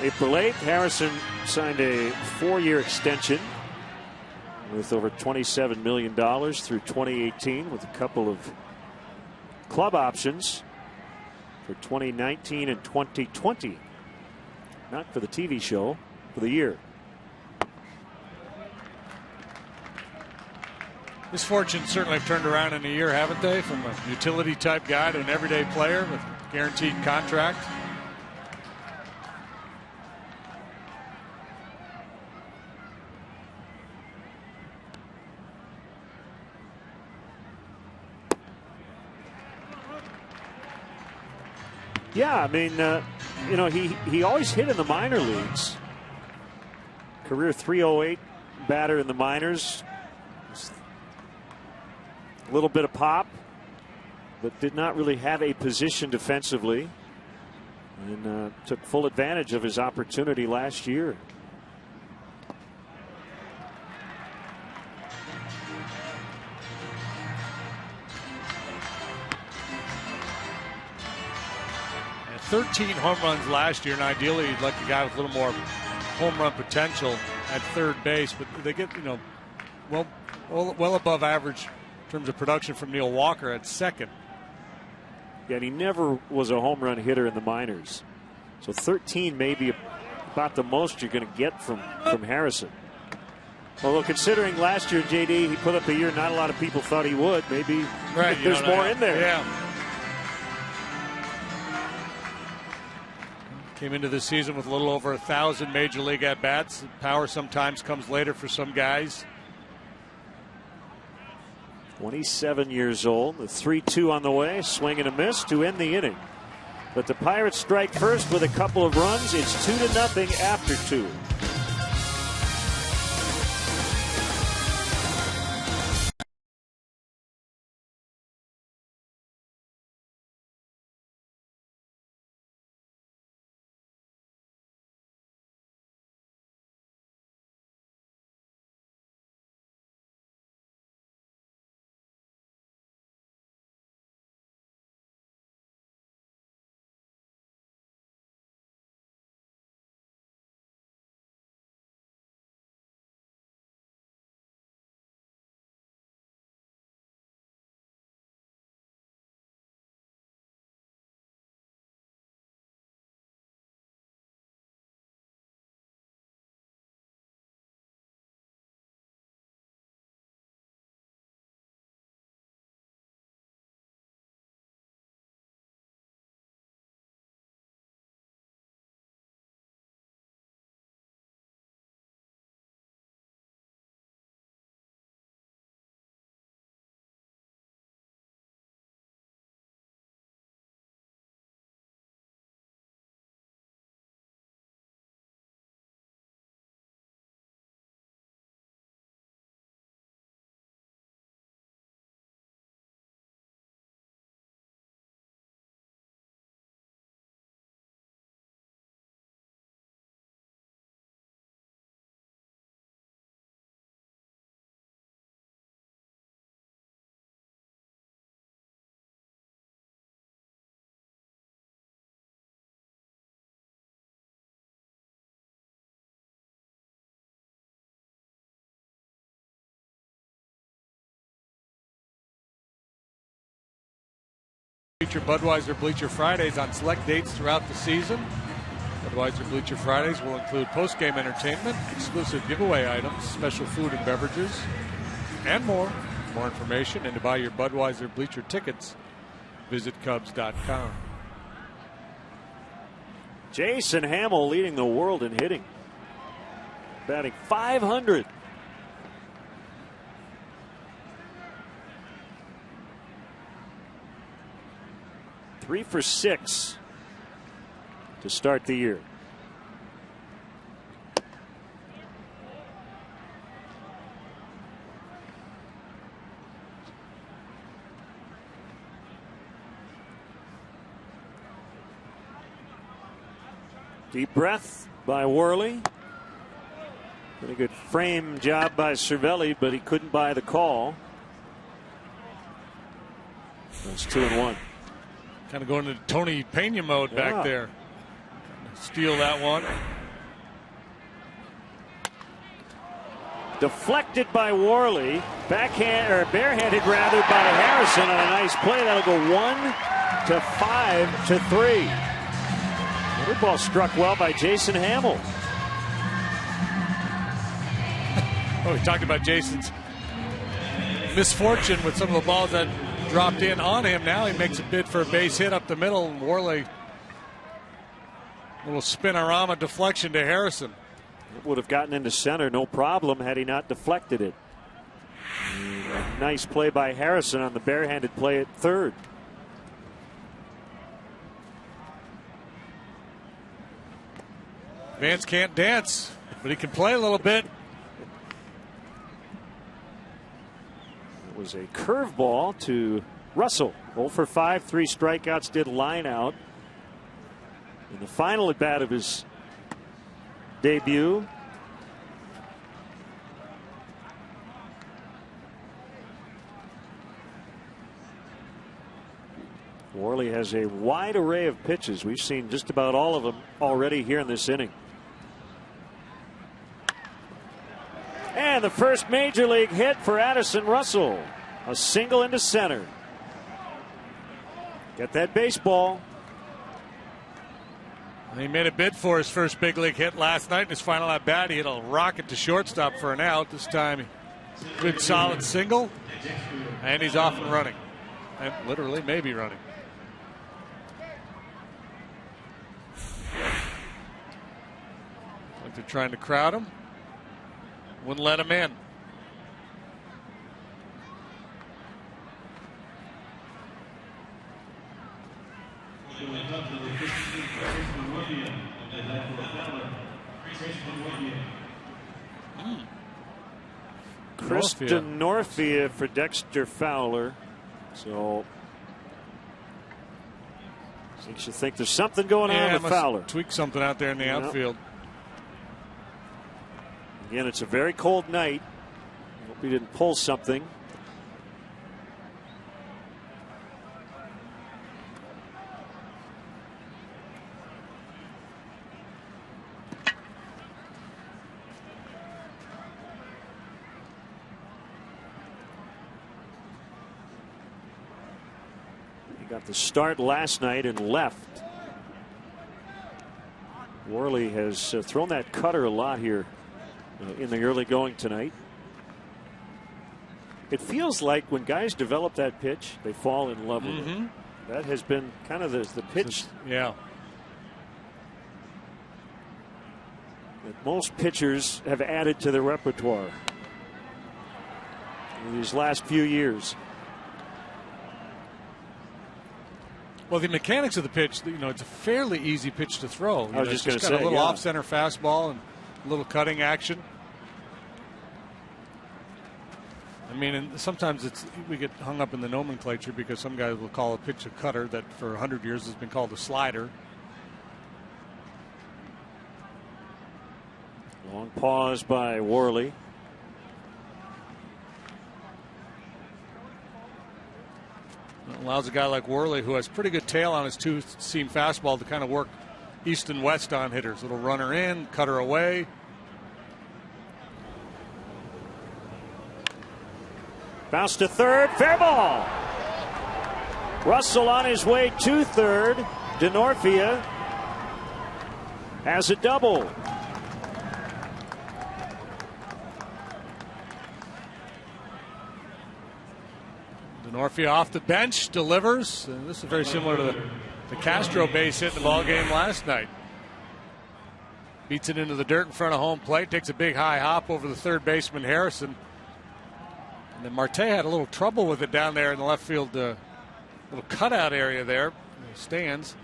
April 8th, Harrison signed a 4-year extension with over $27 million through 2018 with a couple of club options for 2019 and 2020. Not for the TV show, for the year. His fortunes certainly have turned around in a year, haven't they? From a utility type guy to an everyday player with a guaranteed contract. Yeah, I mean, you know, he always hit in the minor leagues. Career .308 batter in the minors. A little bit of pop, but did not really have a position defensively. And took full advantage of his opportunity last year. And 13 home runs last year, and ideally you'd like a guy with a little more home run potential at third base, but they get, you know, well above average in terms of production from Neil Walker at second. Yeah, and he never was a home run hitter in the minors. So 13 may be about the most you're going to get from Harrison. Although considering last year, JD, he put up a year not a lot of people thought he would. Maybe there's more in there. Yeah. Came into the season with a little over 1,000 major league at-bats. Power sometimes comes later for some guys. 27 years old. The 3-2 on the way. Swing and a miss to end the inning. But the Pirates strike first with a couple of runs. It's 2-0 after 2. Bleacher Budweiser Bleacher Fridays on select dates throughout the season. Budweiser Bleacher Fridays will include post-game entertainment, exclusive giveaway items, special food and beverages, and more. For more information and to buy your Budweiser Bleacher tickets, visit Cubs.com. Jason Hamill leading the world in hitting. Batting .500. Three for 6 to start the year. Deep breath by Worley. Pretty good frame job by Cervelli, but he couldn't buy the call. That's 2-1. Kind of going into Tony Pena mode back there. Steal that one. Deflected by Worley. Backhand or barehanded rather by Harrison on a nice play. That'll go 1-5-3. The ball struck well by Jason Hamill. Oh, we talked about Jason's misfortune with some of the balls that dropped in on him. Now he makes a bid for a base hit up the middle, and Worley, a little spinorama deflection to Harrison. It would have gotten into center, no problem, had he not deflected it. Nice play by Harrison on the barehanded play at third. Vance can't dance, but he can play a little bit. It was a curveball to Russell. 0 for 5, 3 strikeouts, did line out. In the final at bat of his debut. Worley has a wide array of pitches. We've seen just about all of them already here in this inning. And the first major league hit for Addison Russell. A single into center. Get that baseball. He made a bid for his first big league hit last night in his final at bat. He hit a rocket to shortstop for an out. This time, good solid single. And he's off and running. And literally, maybe running. Like they're trying to crowd him. Wouldn't let him in. Kristen Northia for Dexter Fowler. So makes you think there's something going on with Fowler. Tweak something out there in the outfield. Again, it's a very cold night. Hope he didn't pull something. He got the start last night and left. Worley has thrown that cutter a lot here in the early going tonight. It feels like when guys develop that pitch, they fall in love with it. That has been kind of the pitch. Yeah. That most pitchers have added to their repertoire in these last few years. Well, the mechanics of the pitch, it's a fairly easy pitch to throw. I was just going to say, a little off-center fastball and a little cutting action. I mean, and sometimes we get hung up in the nomenclature because some guys will call a pitch a cutter that for 100 years has been called a slider. Long pause by Worley. It allows a guy like Worley, who has pretty good tail on his two-seam fastball, to kind of work east and west on hitters. Little runner in, cutter away. Bounce to third, fair ball. Russell on his way to third. DeNorfia has a double. DeNorfia off the bench delivers. And this is very similar to the Castro base hit in the ball game last night. Beats it into the dirt in front of home plate. Takes a big high hop over the third baseman Harrison. And then Marte had a little trouble with it down there in the left field little cutout area there in the stands.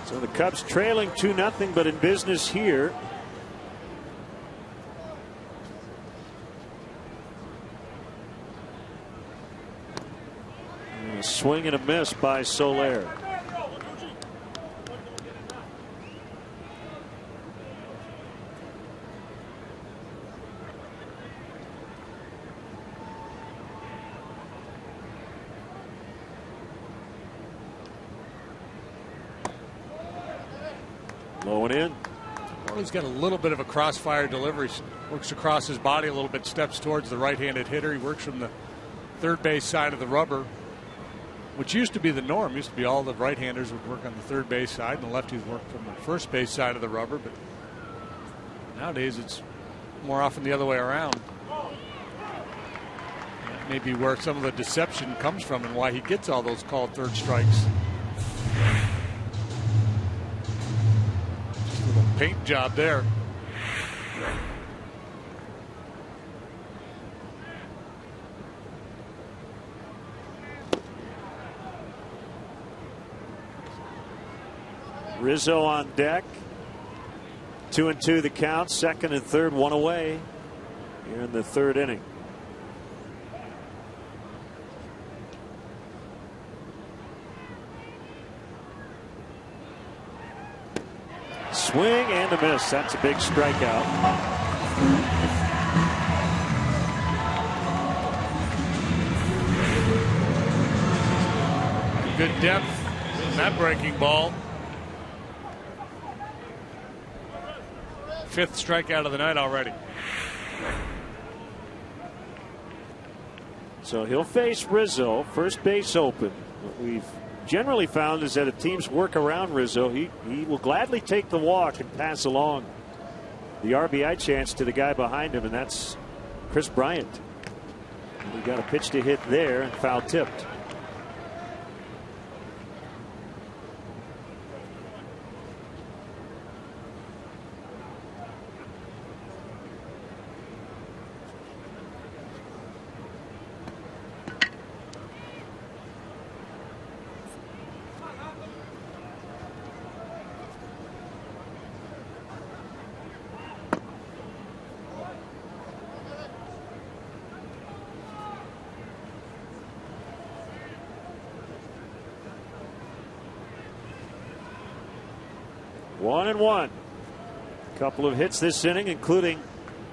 So the Cubs trailing 2-0, but in business here. And a swing and a miss by Soler. Low and in. Well, he's got a little bit of a crossfire delivery. Works across his body a little bit, steps towards the right-handed hitter. He works from the third base side of the rubber, which used to be the norm. Used to be all the right-handers would work on the third base side and the lefties work from the first base side of the rubber. But nowadays it's more often the other way around. That may be where some of the deception comes from and why he gets all those called third strikes. Paint job there. Rizzo on deck. 2-2 the count. Second and third, one away here in the third inning. Swing and a miss. That's a big strikeout. Good depth in that breaking ball. Fifth strikeout of the night already. So he'll face Rizzo, first base open. What we've generally found is that if teams work around Rizzo, he will gladly take the walk and pass along the RBI chance to the guy behind him, and that's Chris Bryant. We got a pitch to hit there and foul tipped. One and one. Couple of hits this inning, including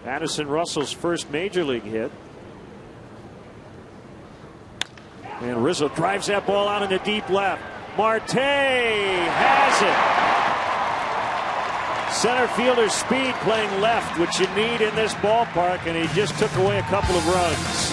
Addison Russell's first major league hit. And Rizzo drives that ball out in the deep left. Marte has it. Center fielder's speed playing left, which you need in this ballpark, and he just took away a couple of runs.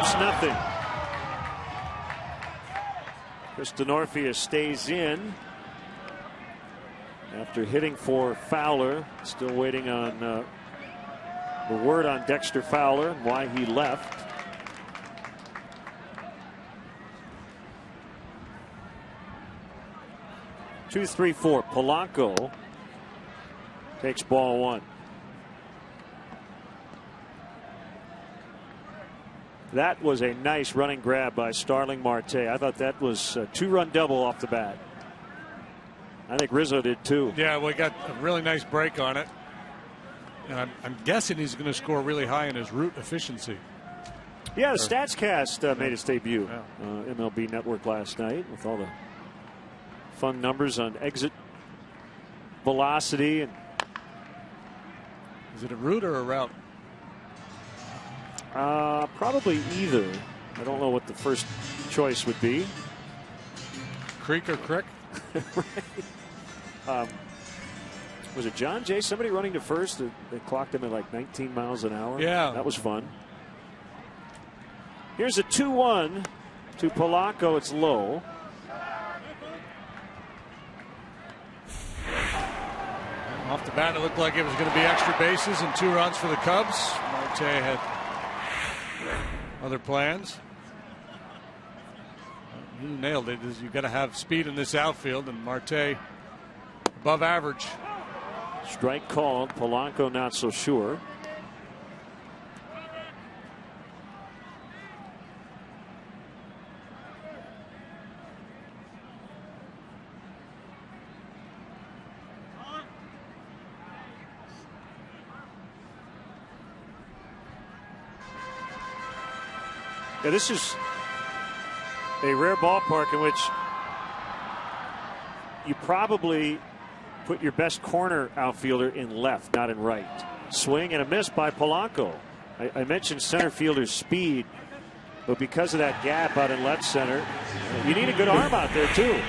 Cubs, nothing. Chris Denorfia stays in after hitting for Fowler. Still waiting on the word on Dexter Fowler and why he left. Two, 3, 4. Polanco takes ball one. That was a nice running grab by Starling Marte. I thought that was a 2-run double off the bat. I think Rizzo did too. Yeah, we got a really nice break on it. And I'm guessing he's going to score really high in his route efficiency. Yeah, the StatsCast made its debut. MLB Network last night with all the fun numbers on exit velocity. And is it a route or a route? Probably either. I don't know what the first choice would be. Creek or crick? Right. Was it John Jay? Somebody running to first. They clocked him at like 19 miles an hour. Yeah. That was fun. Here's a 2-1 to Polanco. It's low. Off the bat, it looked like it was going to be extra bases and 2 runs for the Cubs. Marte had other plans. He nailed it. You've got to have speed in this outfield, and Marte above average. Strike called. Polanco not so sure. Yeah, this is a rare ballpark in which you probably put your best corner outfielder in left, not in right. Swing and a miss by Polanco. I mentioned center fielder's speed, but because of that gap out in left center, you need a good arm out there too.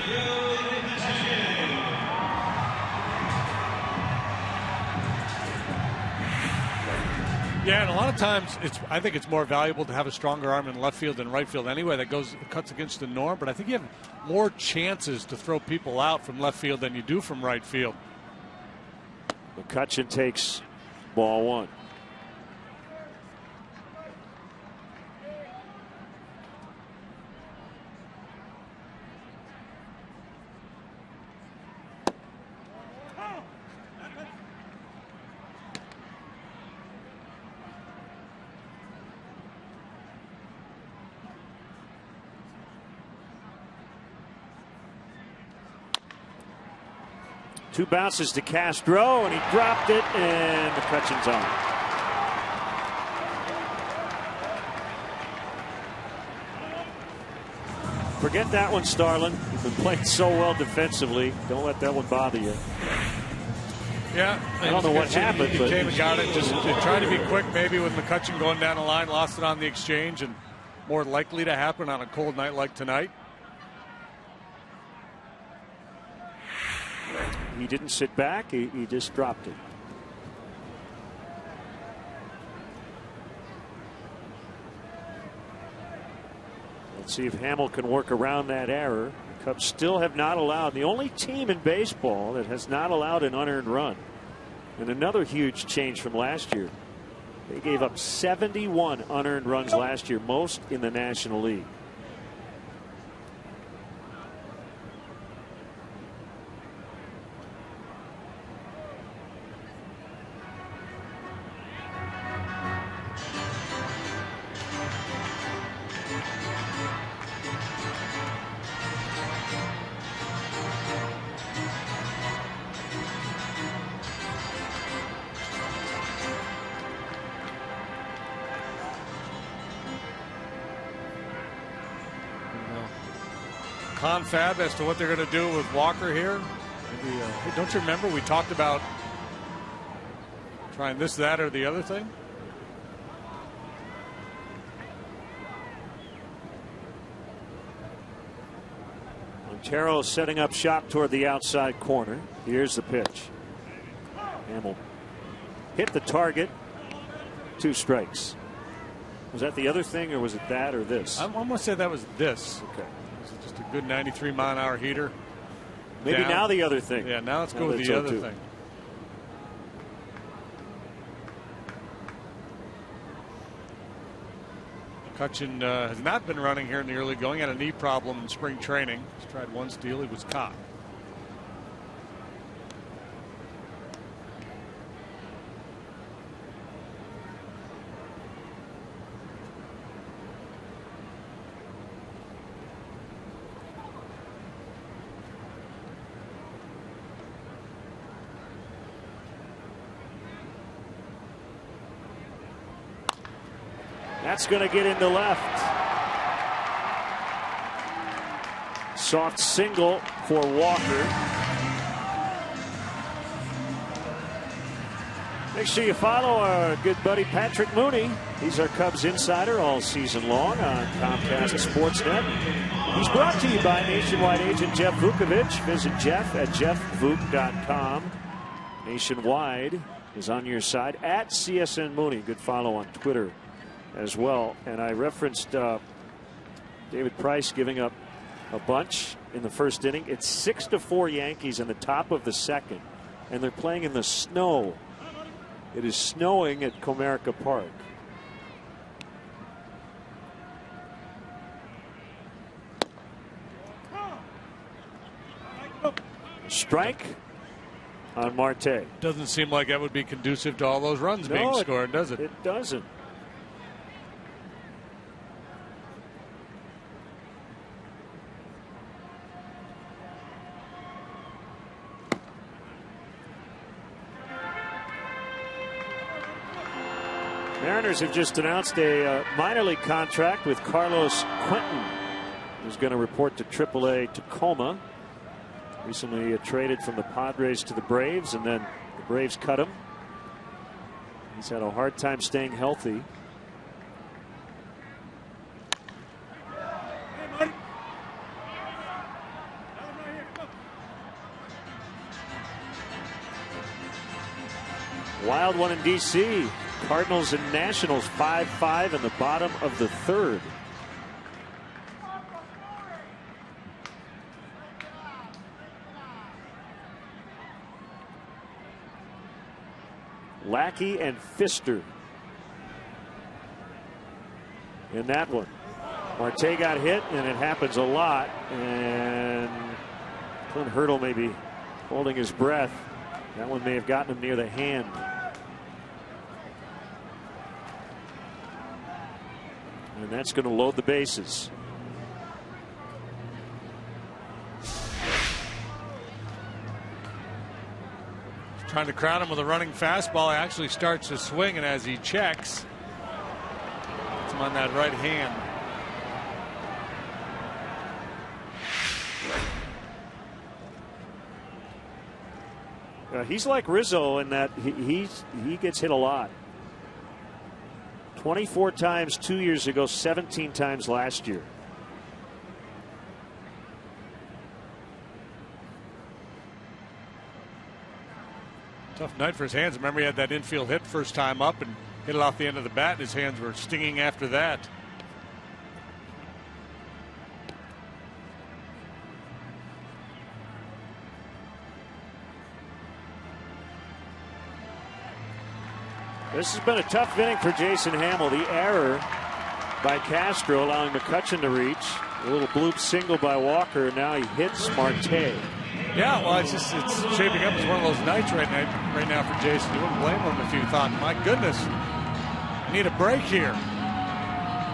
Yeah, and a lot of times I think it's more valuable to have a stronger arm in left field than right field anyway. That cuts against the norm, but I think you have more chances to throw people out from left field than you do from right field. McCutchen takes ball one. Two bounces to Castro, and he dropped it, and McCutchen's on. Forget that one, Starlin. You've been playing so well defensively. Don't let that one bother you. Yeah, I don't know what happened, he but came and got it. Just trying to be quick, maybe with McCutchen going down the line, lost it on the exchange, and more likely to happen on a cold night like tonight. He didn't sit back. He just dropped it. Let's see if Hamill can work around that error. The Cubs still have not allowed, the only team in baseball that has not allowed an unearned run. And another huge change from last year. They gave up 71 unearned runs last year, most in the National League. Confab as to what they're going to do with Walker here. Maybe, hey, don't you remember we talked about trying this, that, or the other thing? Montero setting up shop toward the outside corner. Here's the pitch. Hamill hit the target. 2 strikes. Was that the other thing, or was it that or this? I'm going to say that was this. Okay. This is just a good 93-mile-an-hour heater. Maybe down. Now the other thing. Yeah, now let's go with the other thing. McCutchen has not been running here in the early going. Had a knee problem in spring training. He's tried one steal. He was caught. That's going to get into left. Soft single for Walker. Make sure you follow our good buddy Patrick Mooney. He's our Cubs insider all season long on Comcast Sportsnet. He's brought to you by nationwide agent Jeff Vukovich. Visit Jeff at jeffvuk.com. Nationwide is on your side at CSN Mooney. Good follow on Twitter as well. And I referenced David Price giving up a bunch in the first inning. It's 6-4 Yankees in the top of the second, and they're playing in the snow. It is snowing at Comerica Park. Strike on Marte. Doesn't seem like that would be conducive to all those runs being scored, does it? It doesn't. Mariners have just announced a minor league contract with Carlos Quentin, who's going to report to AAA Tacoma. Recently traded from the Padres to the Braves, and then the Braves cut him. He's had a hard time staying healthy. Wild one in D.C. Cardinals and Nationals 5-5 in the bottom of the third. Lackey and Pfister in that one. Marte got hit, and it happens a lot. And Clint Hurdle may be holding his breath. That one may have gotten him near the hand. And that's going to load the bases. Trying to crowd him with a running fastball. He actually starts to swing, and as he checks, it's him on that right hand. He's like Rizzo in that he gets hit a lot. 24 times 2 years ago, 17 times last year. Tough night for his hands. Remember, he had that infield hit first time up and hit it off the end of the bat, and his hands were stinging after that. This has been a tough inning for Jason Hamill. The error by Castro allowing McCutchen to reach. A little bloop single by Walker. Now he hits Marte. Yeah, well, it's shaping up as one of those nights right now for Jason. You wouldn't blame him if you thought, my goodness, I need a break here.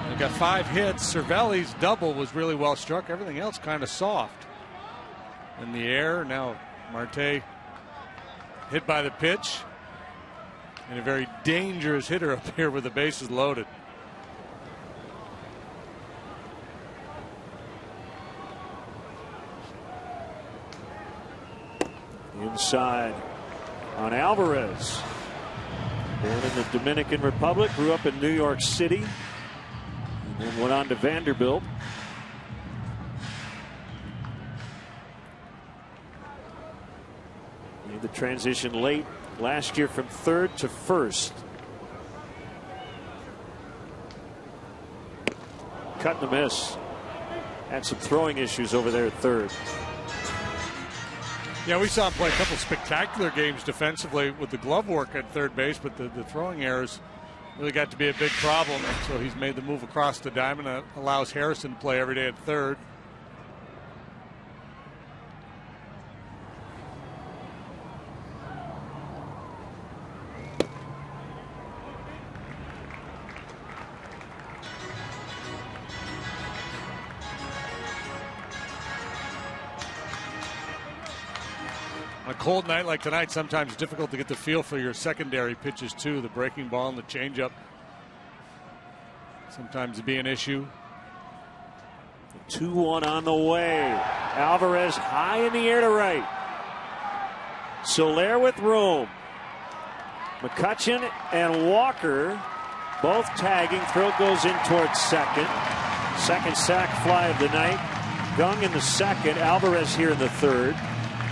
They got 5 hits. Cervelli's double was really well struck. Everything else kind of soft. In the air, now Marte hit by the pitch. And a very dangerous hitter up here with the bases loaded. Inside on Alvarez. Born in the Dominican Republic, grew up in New York City, and then went on to Vanderbilt. Made the transition late last year from third to first. cut and a miss. Had some throwing issues over there at third. Yeah, we saw him play a couple spectacular games defensively with the glove work at third base, but the throwing errors really got to be a big problem. And so he's made the move across the diamond that allows Harrison to play every day at third. A cold night like tonight, sometimes difficult to get the feel for your secondary pitches too. The breaking ball and the changeup sometimes be an issue. 2-1 on the way. Alvarez high in the air to right. Soler with room. McCutchen and Walker both tagging. Throw goes in towards second. Second sac fly of the night. Gung in the second. Alvarez here in the third.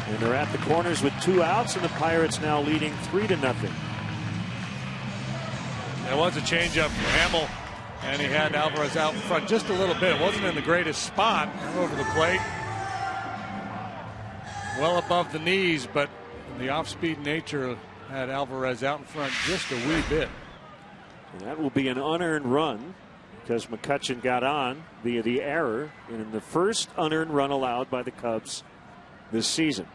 And they're at the corners with 2 outs, and the Pirates now leading 3-0. There was a changeup for Hamill, and he had Alvarez out in front just a little bit. It wasn't in the greatest spot over the plate. Well above the knees, but the off-speed nature had Alvarez out in front just a wee bit. And that will be an unearned run because McCutchen got on via the error in the first unearned run allowed by the Cubs this season.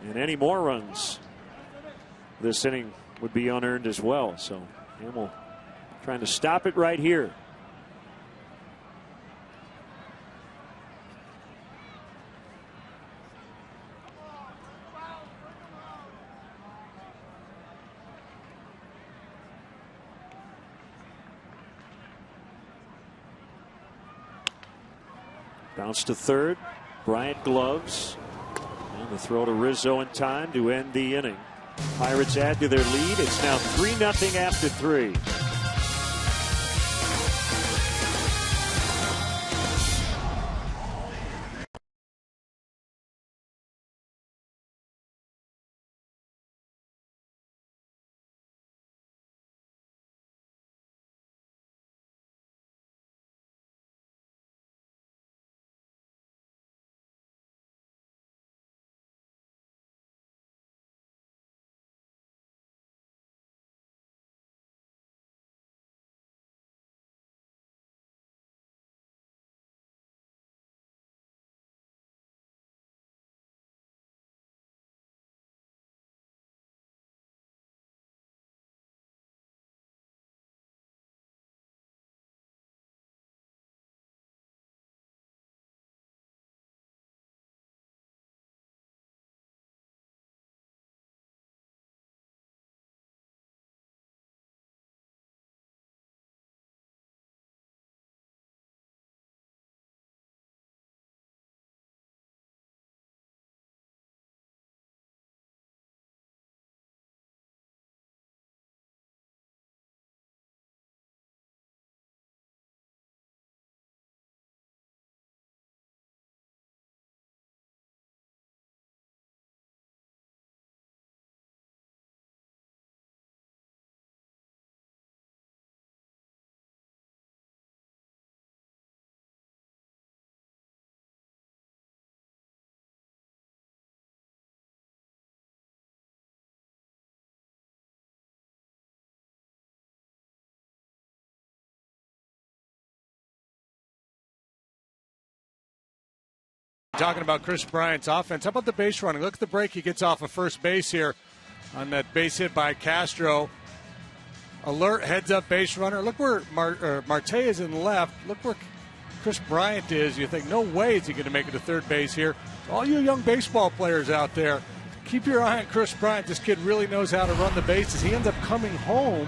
And any more runs this inning would be unearned as well. So Hamill trying to stop it right here. Bounce to third. Bryant gloves. And the throw to Rizzo in time to end the inning. Pirates add to their lead. It's now 3-0 after 3. Talking about Chris Bryant's offense. How about the base running? Look at the break he gets off of first base here on that base hit by Castro. Alert, heads up base runner. Look where Marte is in left. Look where Chris Bryant is. You think, no way is he going to make it to third base here. All you young baseball players out there, keep your eye on Chris Bryant. This kid really knows how to run the bases. He ends up coming home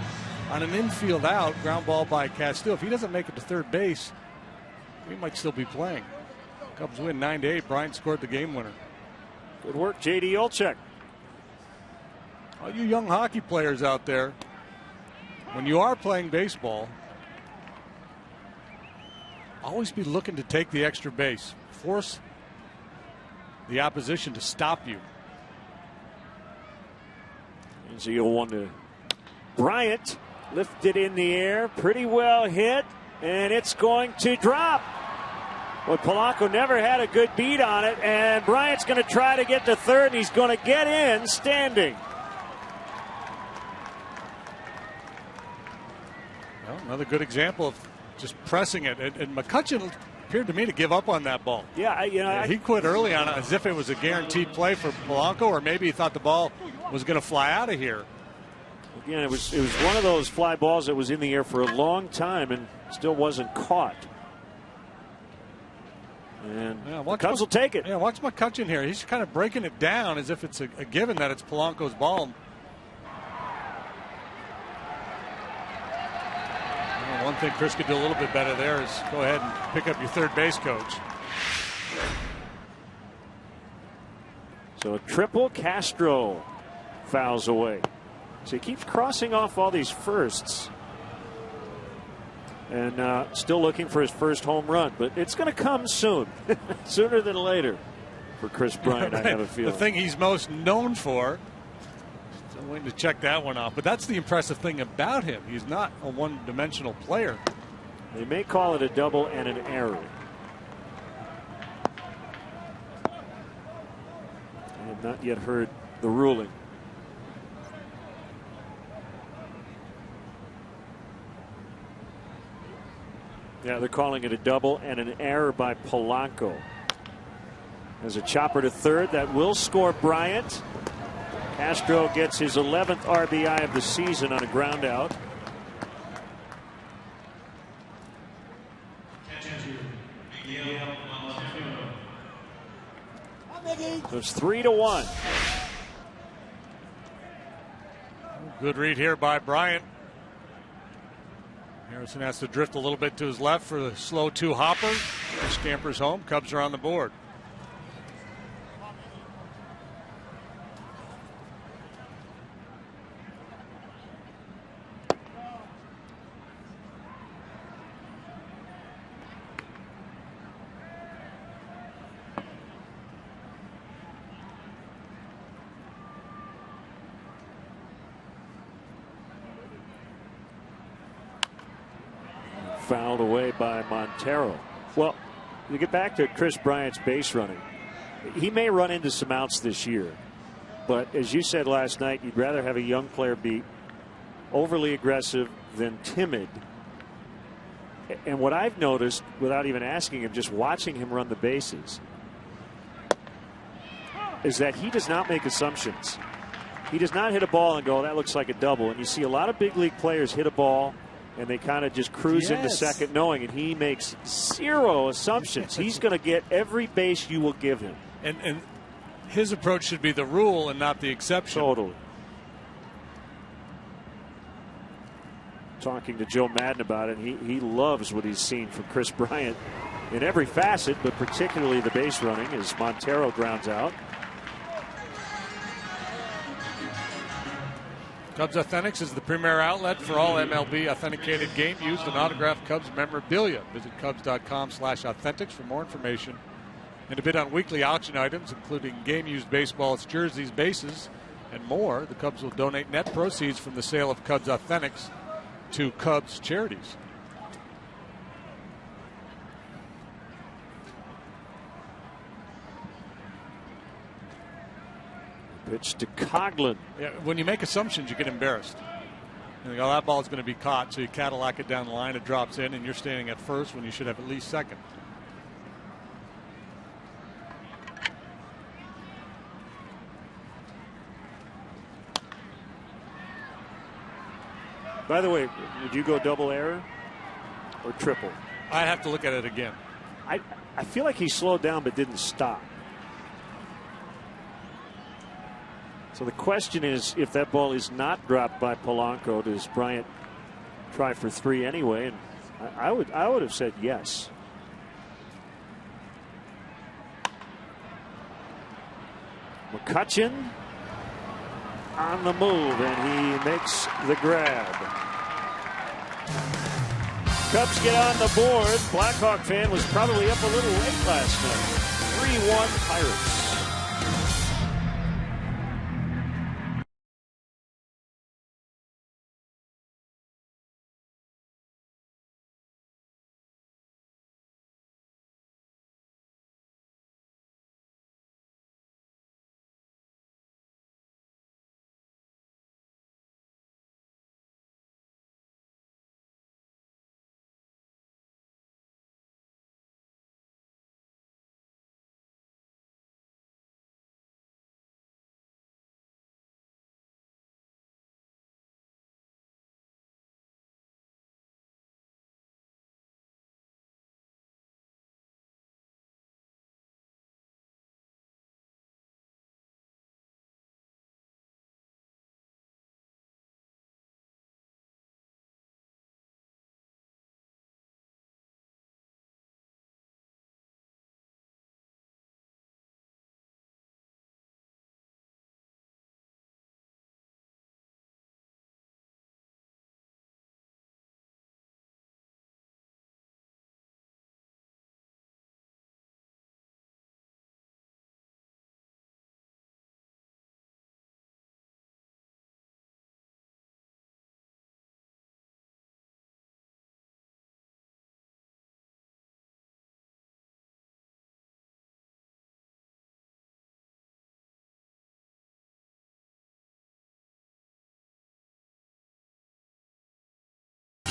on an infield out, ground ball by Castillo. If he doesn't make it to third base, he might still be playing. Cubs win 9-8. Bryant scored the game winner. Good work, J.D. Olczyk. All you young hockey players out there, when you are playing baseball, always be looking to take the extra base. Force the opposition to stop you. 0-1 to Bryant. Lifted in the air, pretty well hit, and it's going to drop. Well, Polanco never had a good beat on it, and Bryant's going to try to get to third, and he's going to get in standing. Well, another good example of just pressing it, and McCutchen appeared to me to give up on that ball. Yeah, he quit early on it as if it was a guaranteed play for Polanco, or maybe he thought the ball was going to fly out of here. Again, it was one of those fly balls that was in the air for a long time and still wasn't caught. And the Cubs will take it. Yeah, watch McCutchen here. He's kind of breaking it down as if it's a given that it's Polanco's ball. One thing Chris could do a little bit better there is go ahead and pick up your third base coach. So a triple. Castro fouls away. So he keeps crossing off all these firsts. And still looking for his first home run. But it's going to come soon. Sooner than later for Chris Bryant, I have a feeling. The thing he's most known for. I'm waiting to check that one off. But that's the impressive thing about him. He's not a one-dimensional player. They may call it a double and an error. I have not yet heard the ruling. Yeah, they're calling it a double and an error by Polanco. There's a chopper to third that will score Bryant. Castro gets his 11th RBI of the season on a ground out. So it's 3-1. Good read here by Bryant. Harrison has to drift a little bit to his left for the slow 2 hopper. He scampers home. Cubs are on the board. Fouled away by Montero. Well, to get back to Chris Bryant's base running, he may run into some outs this year, but as you said last night, you'd rather have a young player be overly aggressive than timid. And what I've noticed, without even asking him, just watching him run the bases, is that he does not make assumptions. He does not hit a ball and go, that looks like a double. And you see a lot of big league players hit a ball and they kind of just cruise into second knowing, and he makes zero assumptions. He's going to get every base you will give him. And his approach should be the rule and not the exception. Totally. Talking to Joe Madden about it, he loves what he's seen from Chris Bryant in every facet, but particularly the base running as Montero grounds out. Cubs Authentics is the premier outlet for all MLB authenticated game used and autographed Cubs memorabilia. Visit Cubs.com/authentics for more information and to bid on weekly auction items, including game-used baseballs, jerseys, bases, and more. The Cubs will donate net proceeds from the sale of Cubs Authentics to Cubs charities. Pitch to Coughlin. Yeah, when you make assumptions, you get embarrassed. You go, that ball's going to be caught, so you Cadillac it down the line, it drops in, and you're standing at first when you should have at least second. By the way, would you go double error or triple? I'd have to look at it again. I feel like he slowed down but didn't stop. So the question is, if that ball is not dropped by Polanco, does Bryant try for 3 anyway? And I would have said yes. McCutchen on the move, and he makes the grab. Cubs get on the board. Blackhawk fan was probably up a little late last night. 3-1 Pirates.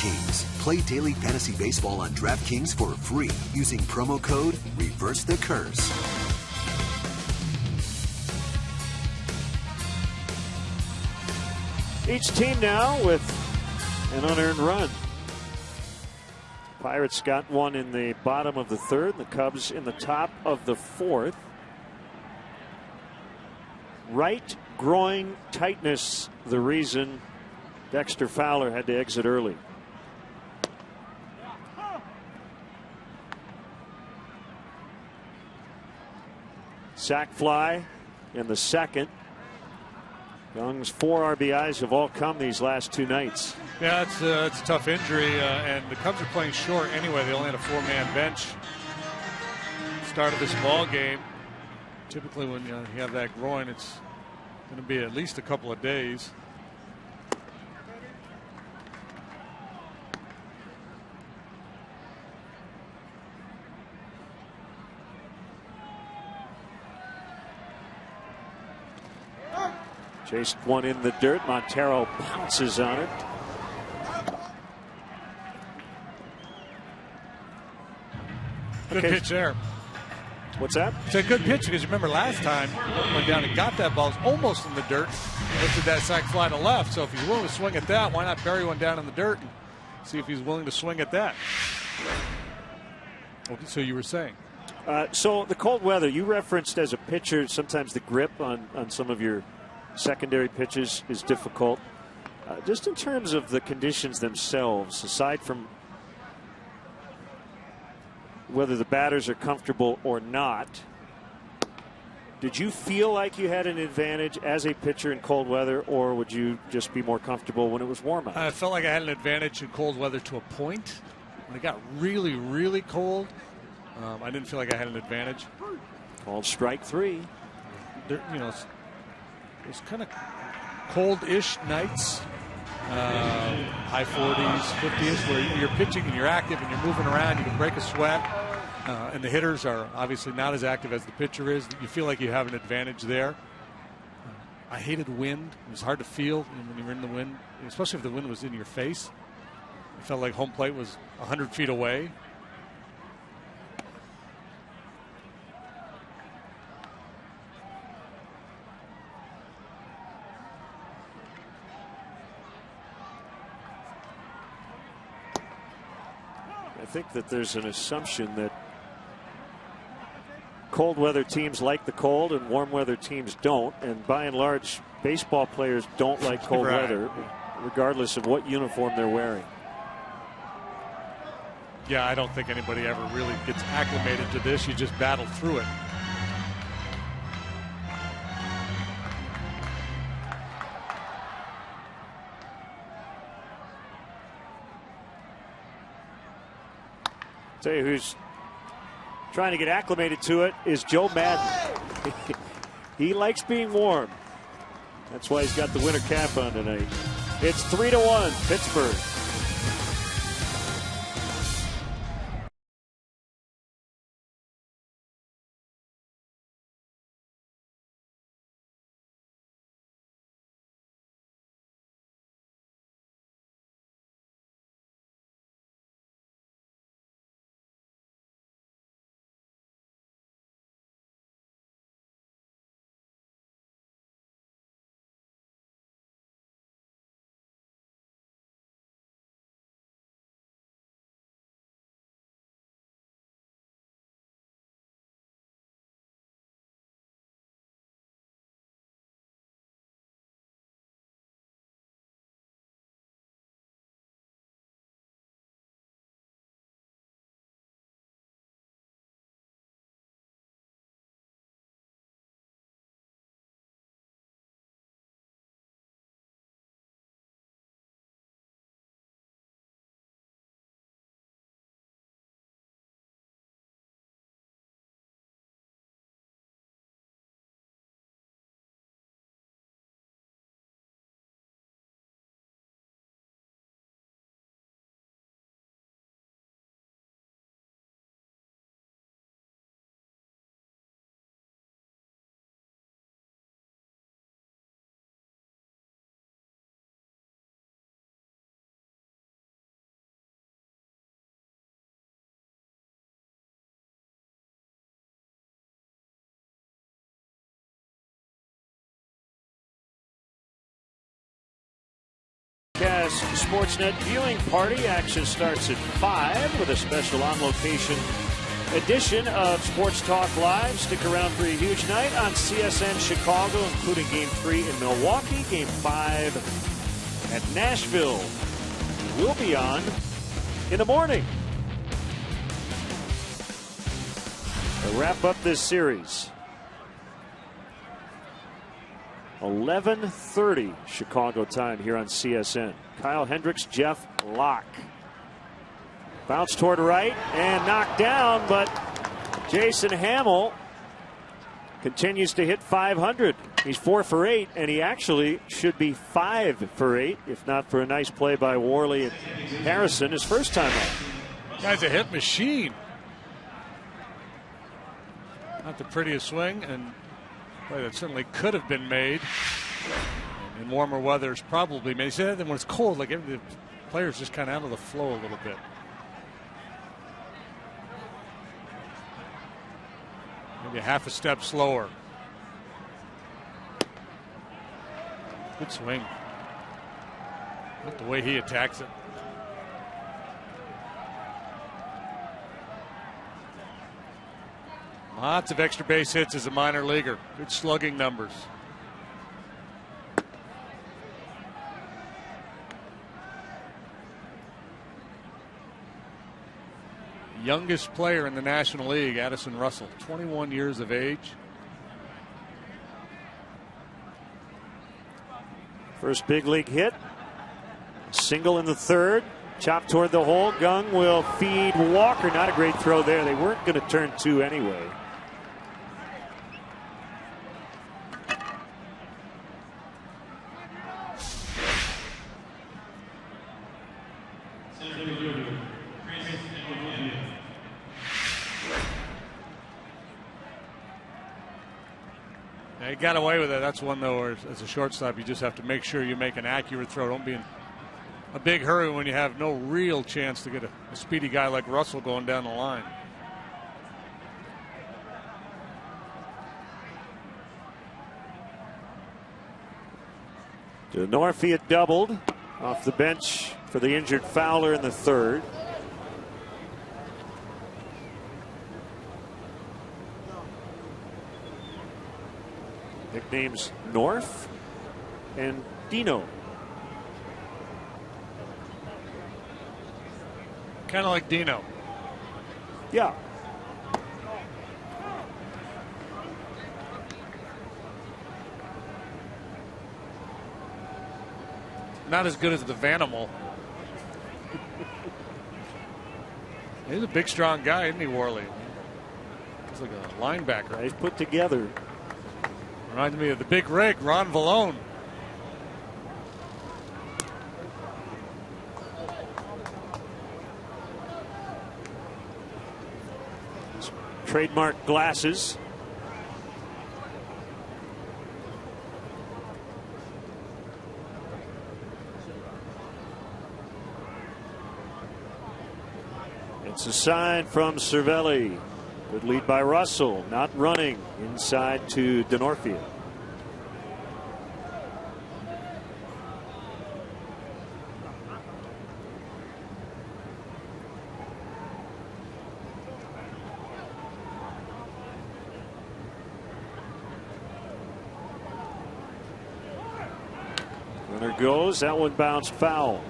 DraftKings. Play daily fantasy baseball on DraftKings for free using promo code REVERSETHECURSE. Each team now with an unearned run. Pirates got one in the bottom of the third, the Cubs in the top of the fourth. Right groin tightness, the reason Dexter Fowler had to exit early. Sac fly in the second. Young's 4 RBIs have all come these last 2 nights. Yeah, it's a tough injury, and the Cubs are playing short anyway. They only had a 4-man bench start of this ball game. Typically, when you have that groin, it's going to be at least a couple of days. Chased one in the dirt. Montero pounces on it. Good pitch there. What's that? It's a good pitch because you remember last time he went down and got that ball. It was almost in the dirt. Lifted that sac fly to left. So if he's willing to swing at that, why not bury one down in the dirt and see if he's willing to swing at that? So you were saying? So the cold weather, you referenced as a pitcher, sometimes the grip on some of your secondary pitches is difficult. Just in terms of the conditions themselves, aside from whether the batters are comfortable or not, did you feel like you had an advantage as a pitcher in cold weather, or would you just be more comfortable when it was warm out? I felt like I had an advantage in cold weather to a point. When it got really, really cold, I didn't feel like I had an advantage. Called strike 3. There, it was kind of cold-ish nights, high 40s, 50s, where you're pitching and you're active and you're moving around. You can break a sweat, and the hitters are obviously not as active as the pitcher is. You feel like you have an advantage there. I hated wind. It was hard to feel when you were in the wind, especially if the wind was in your face. It felt like home plate was 100 feet away. I think that there's an assumption that cold weather teams like the cold and warm weather teams don't, and by and large baseball players don't like cold Right. weather regardless of what uniform they're wearing. Yeah, I don't think anybody ever really gets acclimated to this. You just battle through it. Tell you who's trying to get acclimated to it is Joe Madden. He likes being warm. That's why he's got the winter cap on tonight. It's 3-1 Pittsburgh. Comcast Sportsnet viewing party. Action starts at 5 with a special on-location edition of Sports Talk Live. Stick around for a huge night on CSN Chicago, including Game 3 in Milwaukee, Game 5 at Nashville. We'll be on in the morning to wrap up this series. 11:30 Chicago time here on CSN. Kyle Hendricks, Jeff Locke. Bounce toward right and knocked down, but Jason Hamill continues to hit .500. He's 4 for 8, and he actually should be 5 for 8, if not for a nice play by Worley and Harrison his first time out. Guy's a hit machine. Not the prettiest swing, and play that certainly could have been made. And in warmer weather, it's probably made. See that? Then when it's cold, like the players just kind of out of the flow a little bit. Maybe a half a step slower. Good swing. Look the way he attacks it. Lots of extra base hits as a minor leaguer. Good slugging numbers. Youngest player in the National League, Addison Russell, 21 years of age. First big league hit. Single in the third. Chop toward the hole. Gung will feed Walker. Not a great throw there. They weren't going to turn 2 anyway. He got away with it. That's one, though, where as a shortstop, you just have to make sure you make an accurate throw. Don't be in a big hurry when you have no real chance to get a speedy guy like Russell going down the line. Denorfia doubled off the bench for the injured Fowler in the third. Nicknames North and Dino. Kind of like Dino. Yeah. Not as good as the Vanimal. He's a big, strong guy, isn't he, Worley? He's like a linebacker. He's put together. Reminds me of the big rig, Ron Vallone. Trademark glasses. It's a sign from Cervelli. Good lead by Russell. Not running inside to Denorfia. Runner goes. That one bounced foul.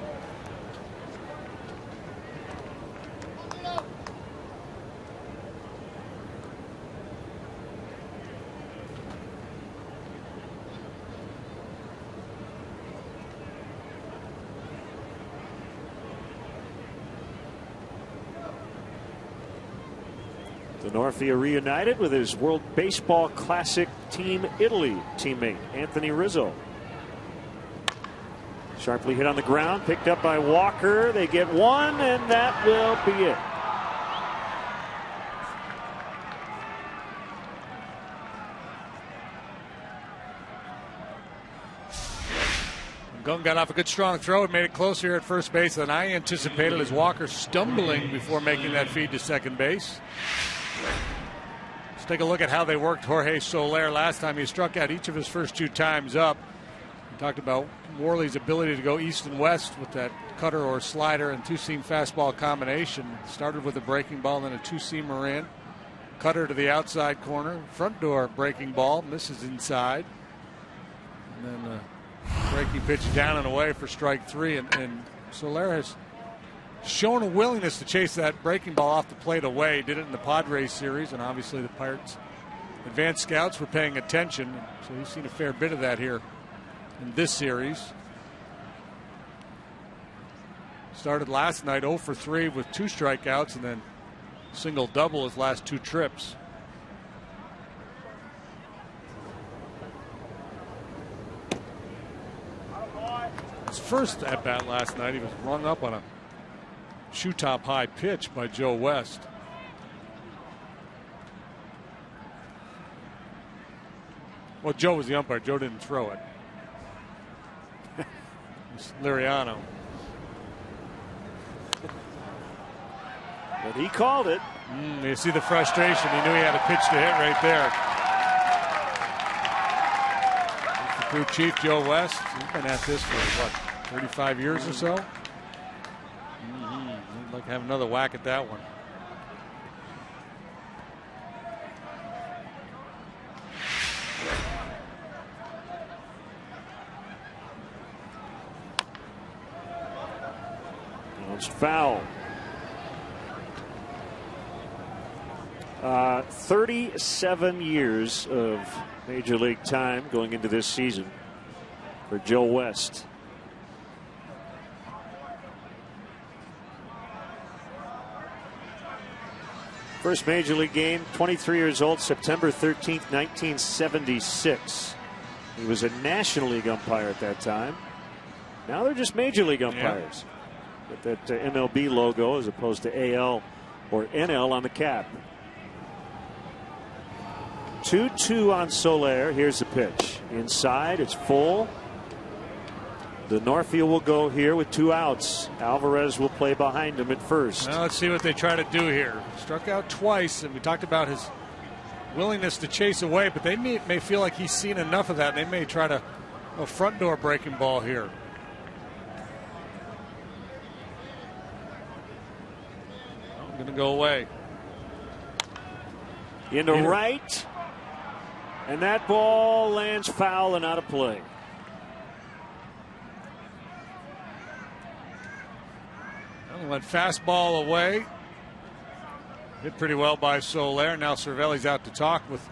Denorfia reunited with his World Baseball Classic Team Italy teammate Anthony Rizzo. Sharply hit on the ground, picked up by Walker. They get one, and that will be it. Gung got off a good strong throw and made it closer here at first base than I anticipated, as Walker stumbling before making that feed to second base. Let's take a look at how they worked Jorge Soler last time. He struck out each of his first 2 times up. Talked about Worley's ability to go east and west with that cutter or slider and two-seam fastball combination. Started with a breaking ball, then a two-seamer in. Cutter to the outside corner. Front door breaking ball. Misses inside. And then a breaking pitch down and away for strike 3. And Soler has shown a willingness to chase that breaking ball off the plate away. Did it in the Padres series, and obviously the Pirates' advanced scouts were paying attention. So he's seen a fair bit of that here in this series. Started last night 0 for 3 with 2 strikeouts and then single double his last 2 trips. His first at bat last night, he was rung up on a shoe top high pitch by Joe West. Well, Joe was the umpire. Joe didn't throw it. It's Liriano. But he called it. You see the frustration. He knew he had a pitch to hit right there. The crew chief, Joe West. He's been at this for, what, 35 years or so? He'd like to have another whack at that one. It's foul. 37 years of Major League time going into this season for Joe West. First Major League game, 23 years old, September 13th, 1976. He was a National League umpire at that time. Now they're just Major League umpires. With that MLB logo as opposed to AL or NL on the cap. 2-2 on Soler. Here's the pitch. Inside, it's full. The Northfield will go here with 2 outs. Alvarez will play behind him at first. Now let's see what they try to do here. Struck out twice, and we talked about his willingness to chase away, but they may feel like he's seen enough of that. They may try to a front door breaking ball here. I'm going to go away. Into right. And that ball lands foul and out of play. Went fastball away. Hit pretty well by Soler. Now Cervelli's out to talk with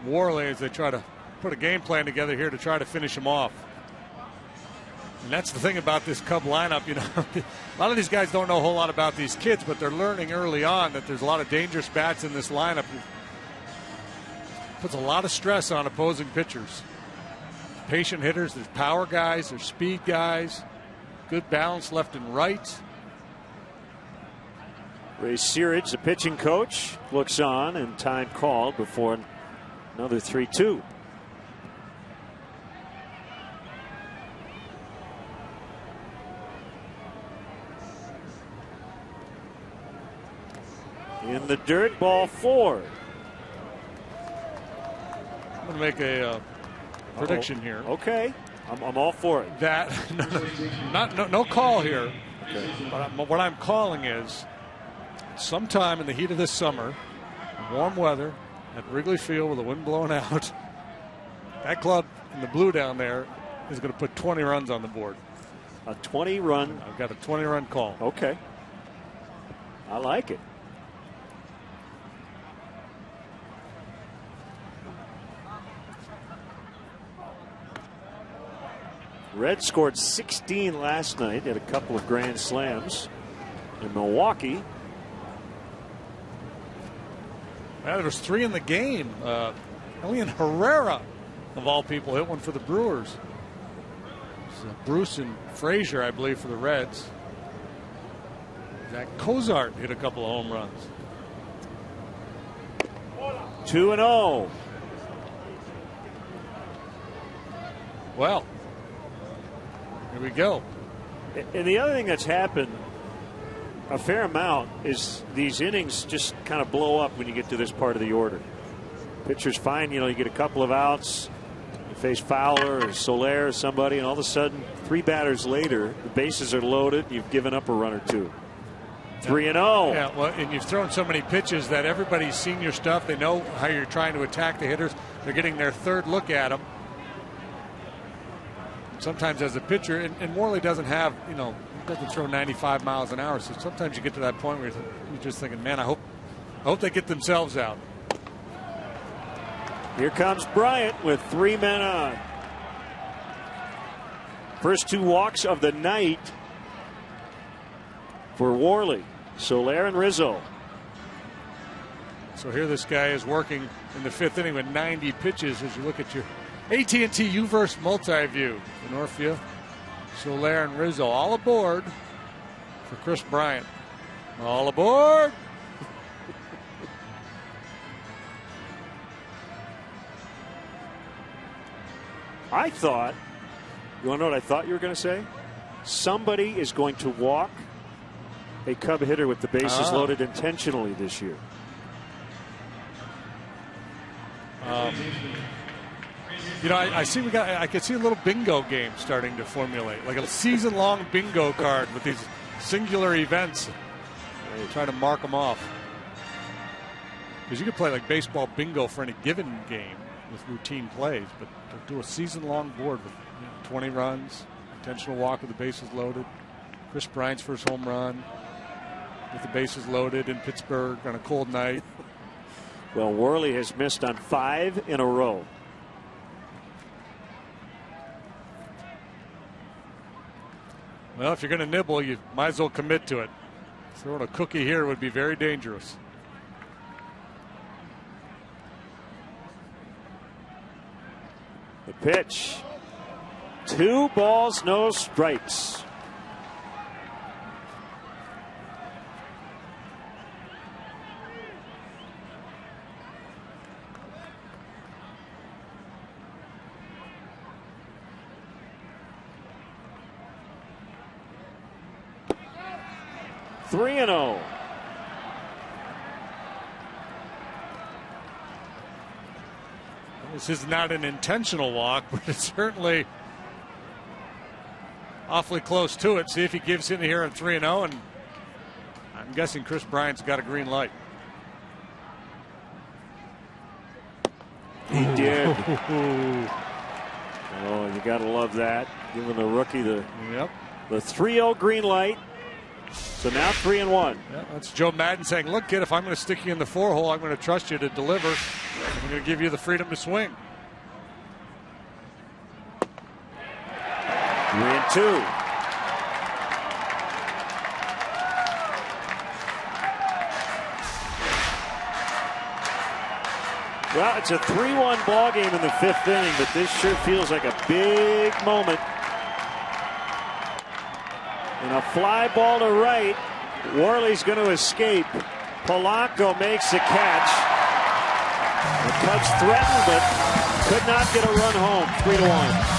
Worley as they try to put a game plan together here to try to finish him off. And that's the thing about this Cub lineup. You know, a lot of these guys don't know a whole lot about these kids, but they're learning early on that there's a lot of dangerous bats in this lineup. Puts a lot of stress on opposing pitchers. Patient hitters, there's power guys, there's speed guys, good balance left and right. Ray Searage, the pitching coach, looks on, and time called before another 3-2. In the dirt, ball 4. I'm going to make a prediction here. Okay, I'm all for it. That no call here. Okay. But what I'm calling is sometime in the heat of this summer, warm weather at Wrigley Field with the wind blowing out, that club in the blue down there is going to put 20 runs on the board. A 20-run. I've got a 20-run call. Okay, I like it. Reds scored 16 last night, had a couple of grand slams in Milwaukee. Well, there was 3 in the game. Elian Herrera, of all people, hit one for the Brewers. Bruce and Frazier, I believe, for the Reds. Zach Cozart hit a couple of home runs. 2-0. Well, here we go. And the other thing that's happened a fair amount is these innings just kind of blow up when you get to this part of the order. Pitchers find, you get a couple of outs, you face Fowler or Soler or somebody, and all of a sudden, 3 batters later, the bases are loaded. You've given up a run or 2. 3-0. Yeah, well, and you've thrown so many pitches that everybody's seen your stuff. They know how you're trying to attack the hitters. They're getting their third look at them. Sometimes as a pitcher, and Morley doesn't have, he doesn't throw 95 miles an hour. So sometimes you get to that point where you're just thinking, man, I hope they get themselves out. Here comes Bryant with 3 men on. First 2 walks of the night for Worley. Soler and Rizzo. So here this guy is working in the 5th inning with 90 pitches as you look at your AT&T U-verse multi-view. Northview, Soler and Rizzo all aboard for Chris Bryant. All aboard. I thought, you want to know what I thought you were going to say? Somebody is going to walk a Cub hitter with the bases loaded intentionally this year. I could see a little bingo game starting to formulate, like a season-long bingo card with these singular events. Try to mark them off. Because you could play like baseball bingo for any given game with routine plays, but to do a season-long board with 20 runs, intentional walk with the bases loaded, Chris Bryant's first home run with the bases loaded in Pittsburgh on a cold night. Well, Worley has missed on 5 in a row. Well, if you're going to nibble, you might as well commit to it. Throwing a cookie here would be very dangerous. The pitch. 2 balls, no strikes. Three and 0. This is not an intentional walk, but it's certainly awfully close to it. See if he gives in here at 3-0, and I'm guessing Chris Bryant's got a green light. He did. Oh, you got to love that. Giving the rookie the 3-0 green light. So now 3-1. Yeah, that's Joe Madden saying, look, kid, if I'm going to stick you in the 4-hole, I'm going to trust you to deliver. I'm going to give you the freedom to swing. 3-2. Well, it's a 3-1 ball game in the 5th inning, but this sure feels like a big moment. And a fly ball to right. Worley's going to escape. Polanco makes the catch. The Cubs threatened, but could not get a run home. 3-1.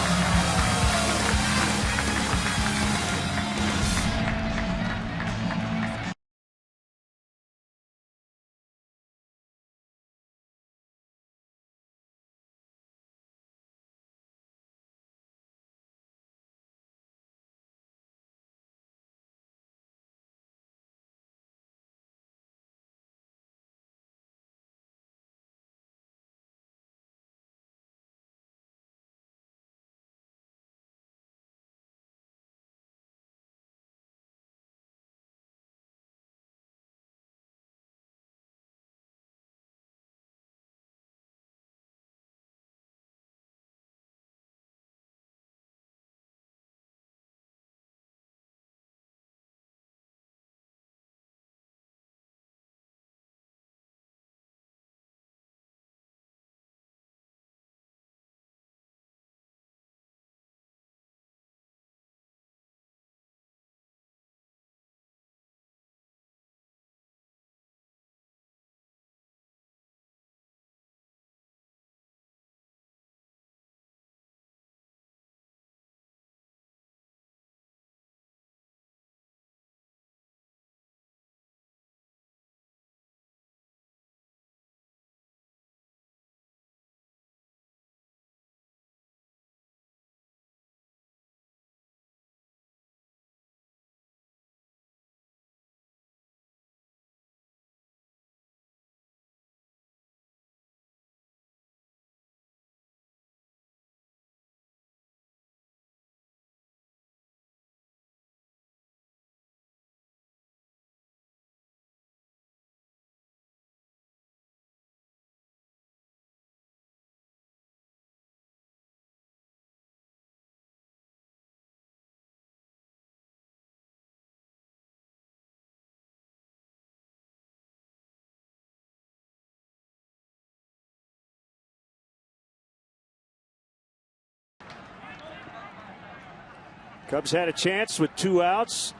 Cubs had a chance with 2 outs.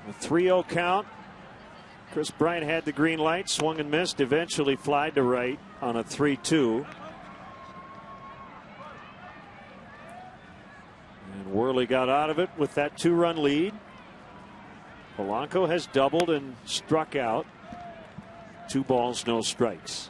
A 3-0 count. Chris Bryant had the green light, swung and missed, eventually flied to right on a 3-2. And Worley got out of it with that 2-run lead. Polanco has doubled and struck out. 2 balls, no strikes.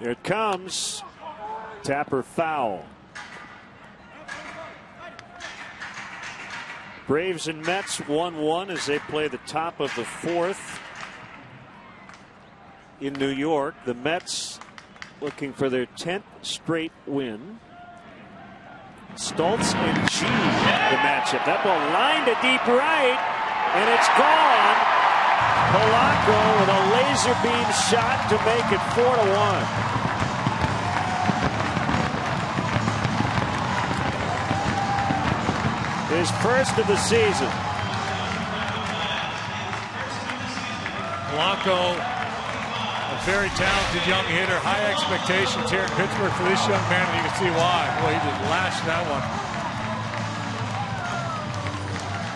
Here it comes. Tapper foul. Braves and Mets 1-1 as they play the top of the 4th in New York. The Mets looking for their 10th straight win. Stoltz and G the matchup. That ball lined to deep right, and it's gone. Polanco with a laser beam shot to make it 4-1. His first of the season. Polanco, a very talented young hitter. High expectations here in Pittsburgh for this young man, and you can see why. Boy, he just lashed that one.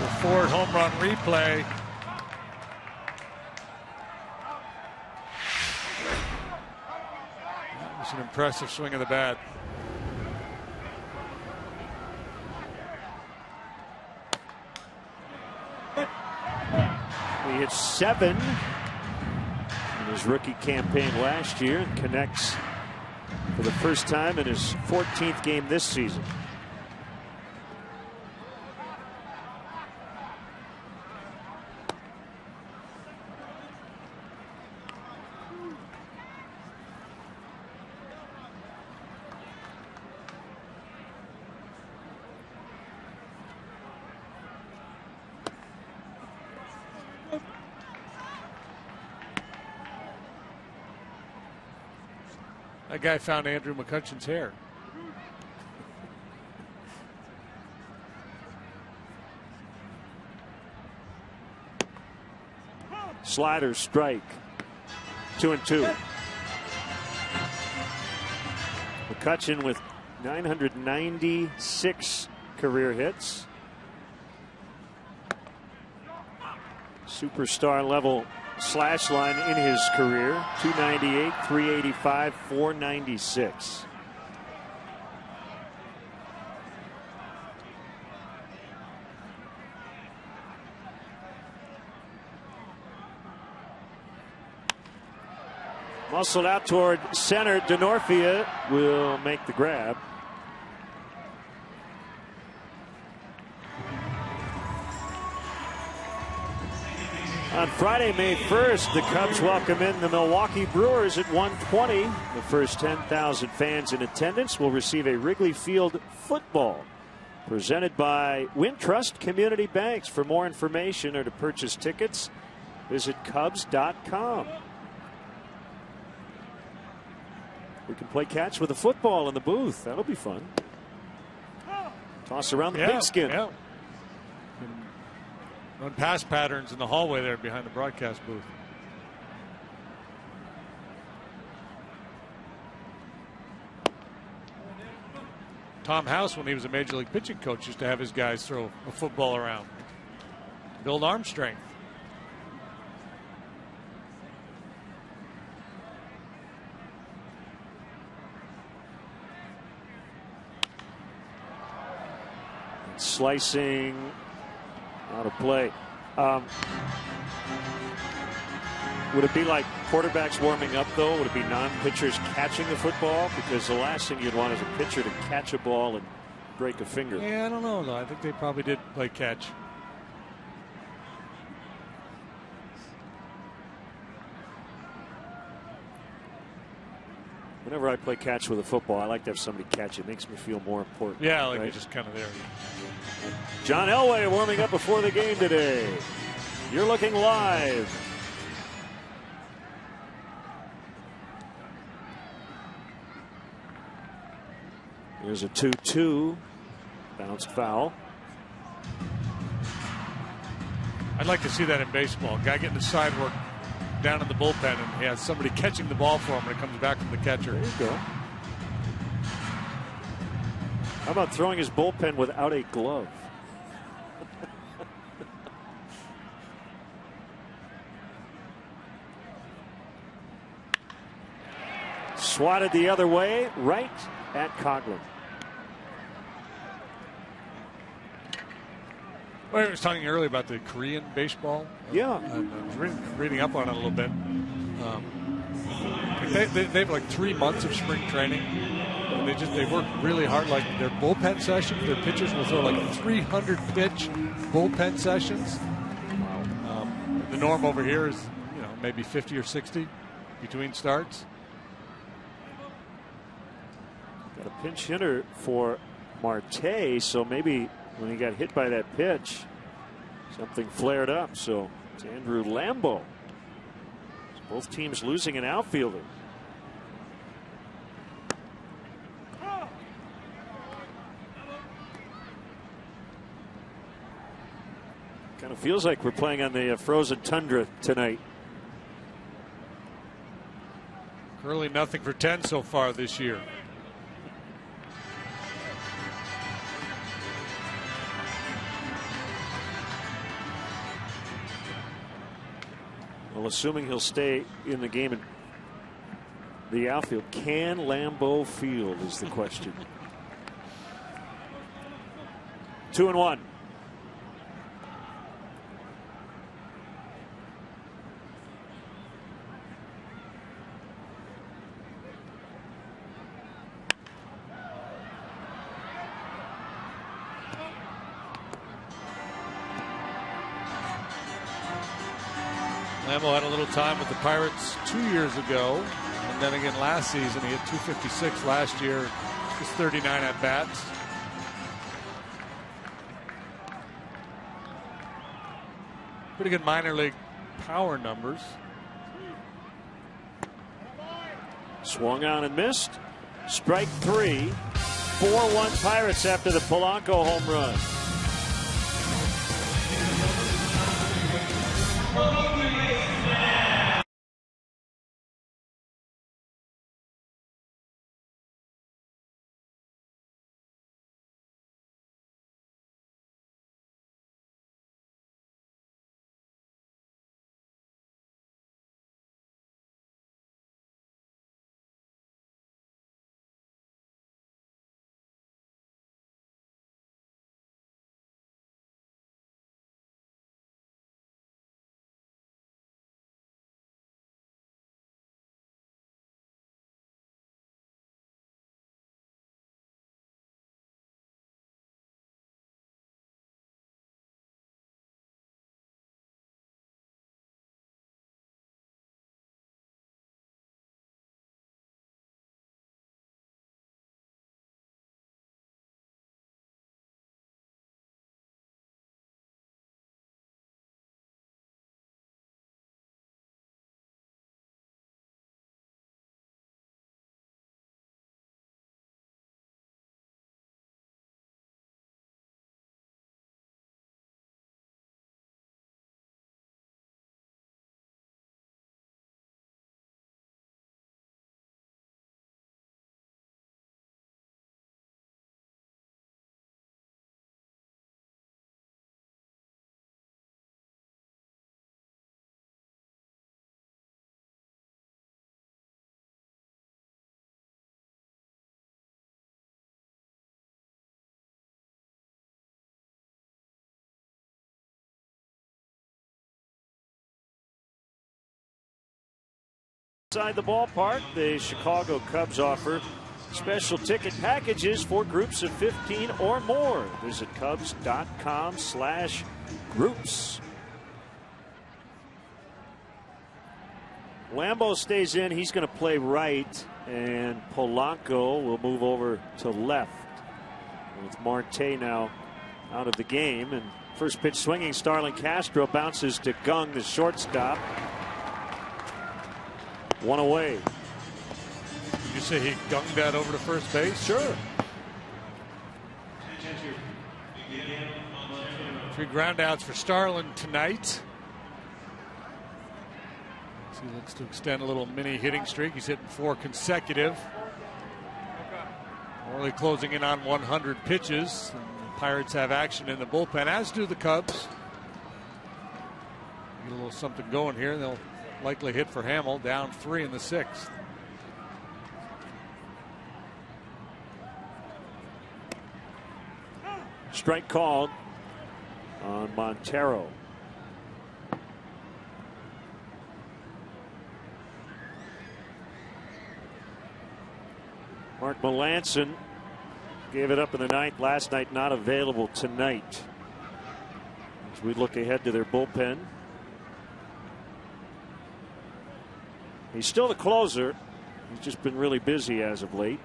The Ford home run replay. That was an impressive swing of the bat. He hit 7 in his rookie campaign last year and connects for the first time in his 14th game this season. That guy found Andrew McCutcheon's hair. Slider strike. 2-2. McCutcheon with 996 career hits. Superstar level slash line in his career. 298, 385, 496. Muscled out toward center. Denorfia will make the grab. On Friday, May 1st, the Cubs welcome in the Milwaukee Brewers at 1:20. The first 10,000 fans in attendance will receive a Wrigley Field football presented by Wintrust Community Banks. For more information or to purchase tickets, visit Cubs.com. We can play catch with a football in the booth. That'll be fun. Toss around the pigskin. Yeah. Run pass patterns in the hallway there behind the broadcast booth. Tom House, when he was a major league pitching coach, used to have his guys throw a football around. Build arm strength. Slicing out of play. Would it be like quarterbacks warming up, though? Would it be non-pitchers catching the football? Because the last thing you'd want is a pitcher to catch a ball and break a finger. Yeah, I don't know, though. I think they probably did play catch. Whenever I play catch with a football, I like to have somebody catch it. It makes me feel more important. Yeah, like right? you're just kind of there. John Elway warming up before the game today. You're looking live. Here's a 2-2. Bounced foul. I'd like to see that in baseball. Guy getting the side work down in the bullpen, and he has somebody catching the ball for him when it comes back from the catcher. There you go. How about throwing his bullpen without a glove? Swatted the other way, right at Coughlin. Well, I was talking earlier about the Korean baseball. Yeah. I was reading up on it a little bit. They have like 3 months of spring training. And they work really hard. Like their bullpen sessions, their pitchers will throw like 300 pitch bullpen sessions. The norm over here is, maybe 50 or 60 between starts. Got a pinch hitter for Marte, so maybe when he got hit by that pitch, something flared up. So it's Andrew Lambeau. So both teams losing an outfielder. Kind of feels like we're playing on the frozen tundra tonight. Currently nothing for 10 so far this year. Well, assuming he'll stay in the game in the outfield, can Lambeau field is the question. 2-1. Lambeau had a little time with the Pirates 2 years ago, and then again last season. He had 256 last year, just 39 at bats. Pretty good minor league power numbers. Swung on and missed. Strike 3. 4-1 Pirates after the Polanco home run. Inside the ballpark, the Chicago Cubs offer special ticket packages for groups of 15 or more. Visit Cubs.com/groups. Lambeau stays in. He's going to play right, and Polanco will move over to left. With Marte now out of the game, and first pitch swinging, Starlin Castro bounces to Gung, the shortstop. One away. Did you say he gunged that over to first base? Sure. 3 groundouts for Starlin tonight. So he looks to extend a little mini hitting streak. He's hitting 4 consecutive. Only closing in on 100 pitches. And the Pirates have action in the bullpen, as do the Cubs. Get a little something going here. They'll likely hit for Hamill, down 3 in the 6th. Strike called on Montero. Mark Melanson gave it up in the 9th last night, not available tonight. As we look ahead to their bullpen. He's still the closer. He's just been really busy as of late.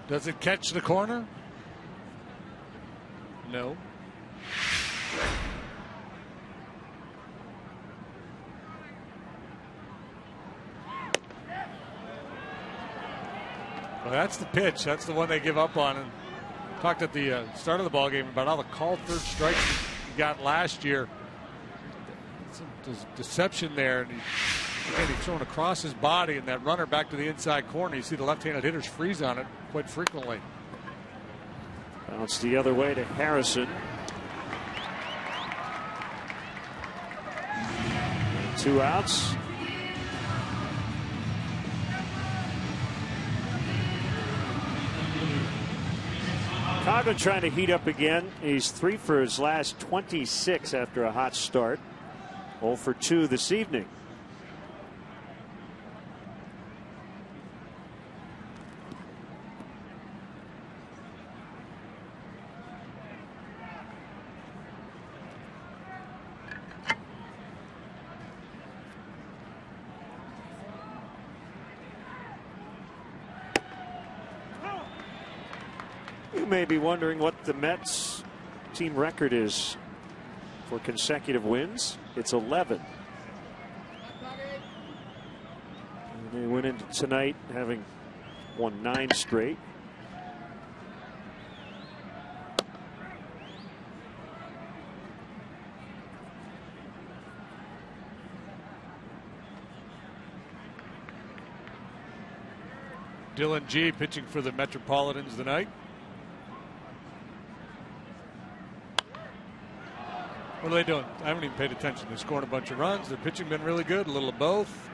Does it catch the corner? No. Well, that's the pitch. That's the one they give up on. And talked at the start of the ball game about all the called third strikes he got last year. Some deception there, and he's thrown across his body, and that runner back to the inside corner. You see the left-handed hitters freeze on it quite frequently. Bounce the other way to Harrison. And 2 outs. Coghlan trying to heat up again. He's 3 for his last 26 after a hot start. 0 for 2 this evening. You may be wondering what the Mets team record is for consecutive wins. It's 11. And they went into tonight having won 9 straight. Dylan G pitching for the Metropolitans tonight. What are they doing? I haven't even paid attention. They're scoring a bunch of runs. Their pitching been really good. A little of both.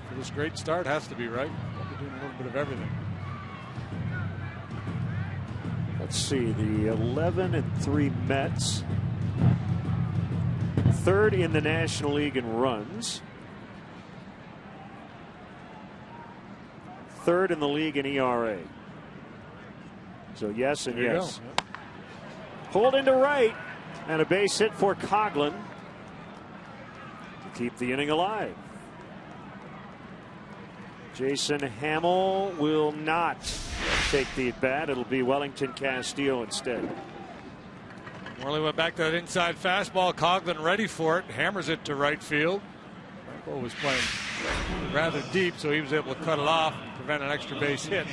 For this great start, has to be, right? They're doing a little bit of everything. Let's see. The 11-3 Mets. 3rd in the National League in runs. 3rd in the league in ERA. So yes and yes. Yep. Pulled into right. And a base hit for Coghlan to keep the inning alive. Jason Hamill will not take the at bat. It'll be Wellington Castillo instead. Morley went back to that inside fastball. Coghlan ready for it. Hammers it to right field. Franco was playing rather deep, so he was able to cut it off and prevent an extra base hit.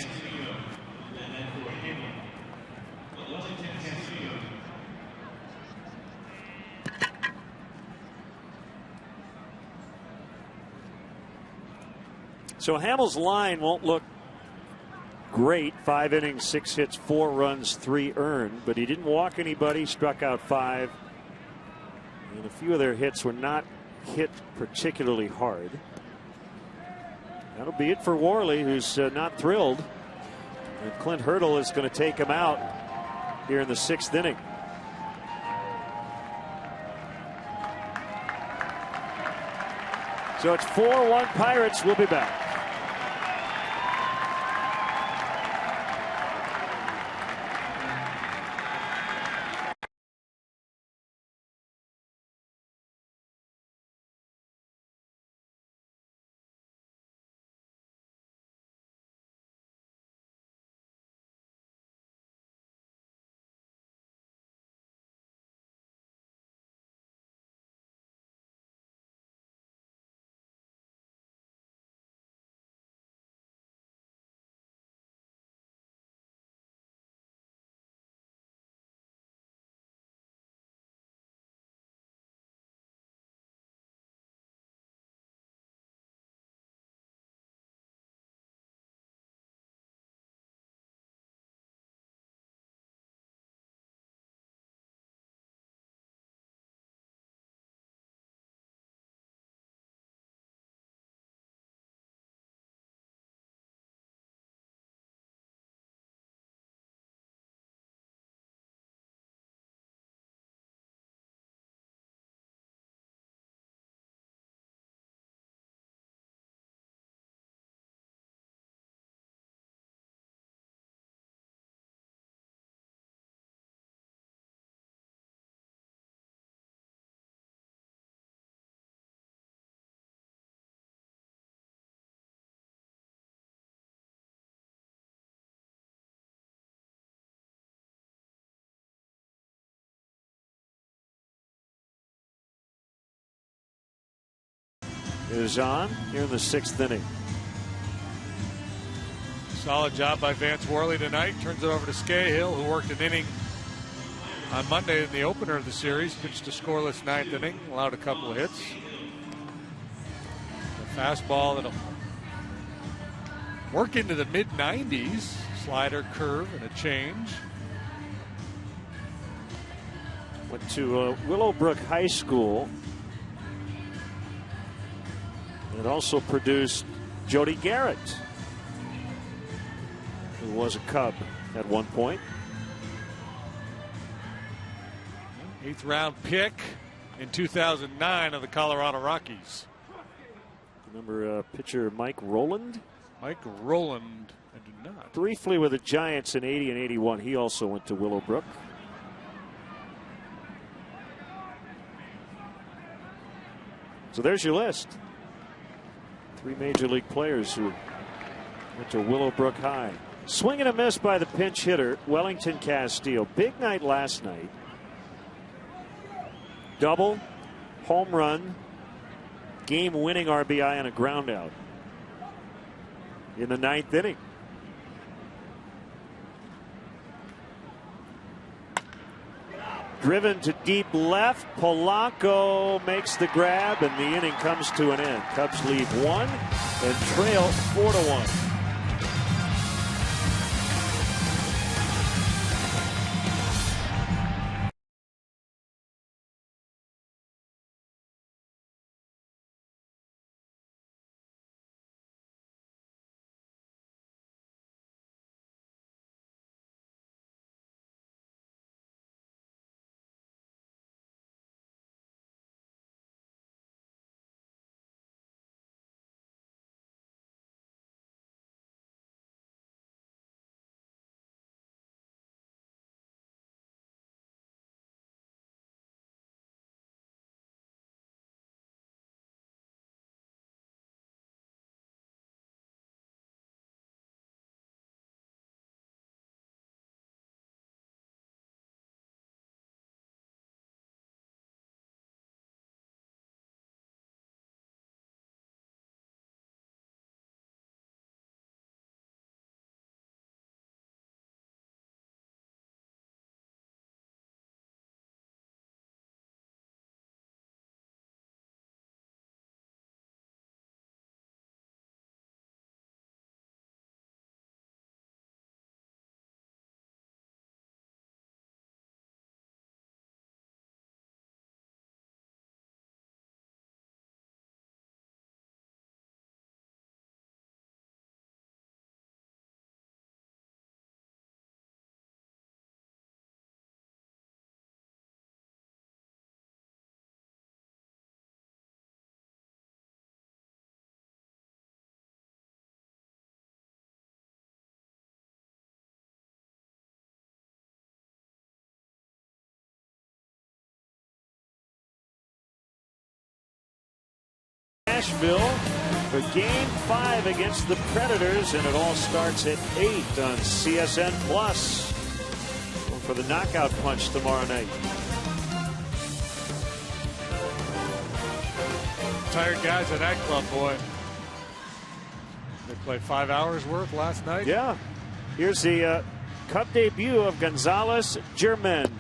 So Hamill's line won't look great. 5 innings, 6 hits, 4 runs, 3 earned. But he didn't walk anybody, struck out 5. And a few of their hits were not hit particularly hard. That'll be it for Worley, who's not thrilled. And Clint Hurdle is going to take him out here in the 6th inning. So it's 4-1 Pirates. We'll be back. is on here in the 6th inning. Solid job by Vance Worley tonight. Turns it over to Scahill, who worked an inning on Monday in the opener of the series. Pitched a scoreless 9th inning, allowed a couple of hits. A fastball that'll work into the mid-90s. Slider, curve, and a change. Went to Willowbrook High School. It also produced Jody Garrett, who was a Cub at one point. 8th round pick in 2009 of the Colorado Rockies. Remember pitcher Mike Rowland? Mike Rowland, I do not. Briefly with the Giants in 80 and 81. He also went to Willowbrook. So there's your list. 3 major league players who went to Willowbrook High. Swing and a miss by the pinch hitter, Wellington Castillo. Big night last night. Double, home run, game-winning RBI and a ground out in the 9th inning. Driven to deep left. Polanco makes the grab, and the inning comes to an end. Cubs lead 1 and trail 4-1. Nashville for Game 5 against the Predators, and it all starts at 8 on CSN Plus. For the knockout punch tomorrow night. Tired guys at that club, boy. They played 5 hours worth last night. Yeah. Here's the Cub debut of Gonzalez German.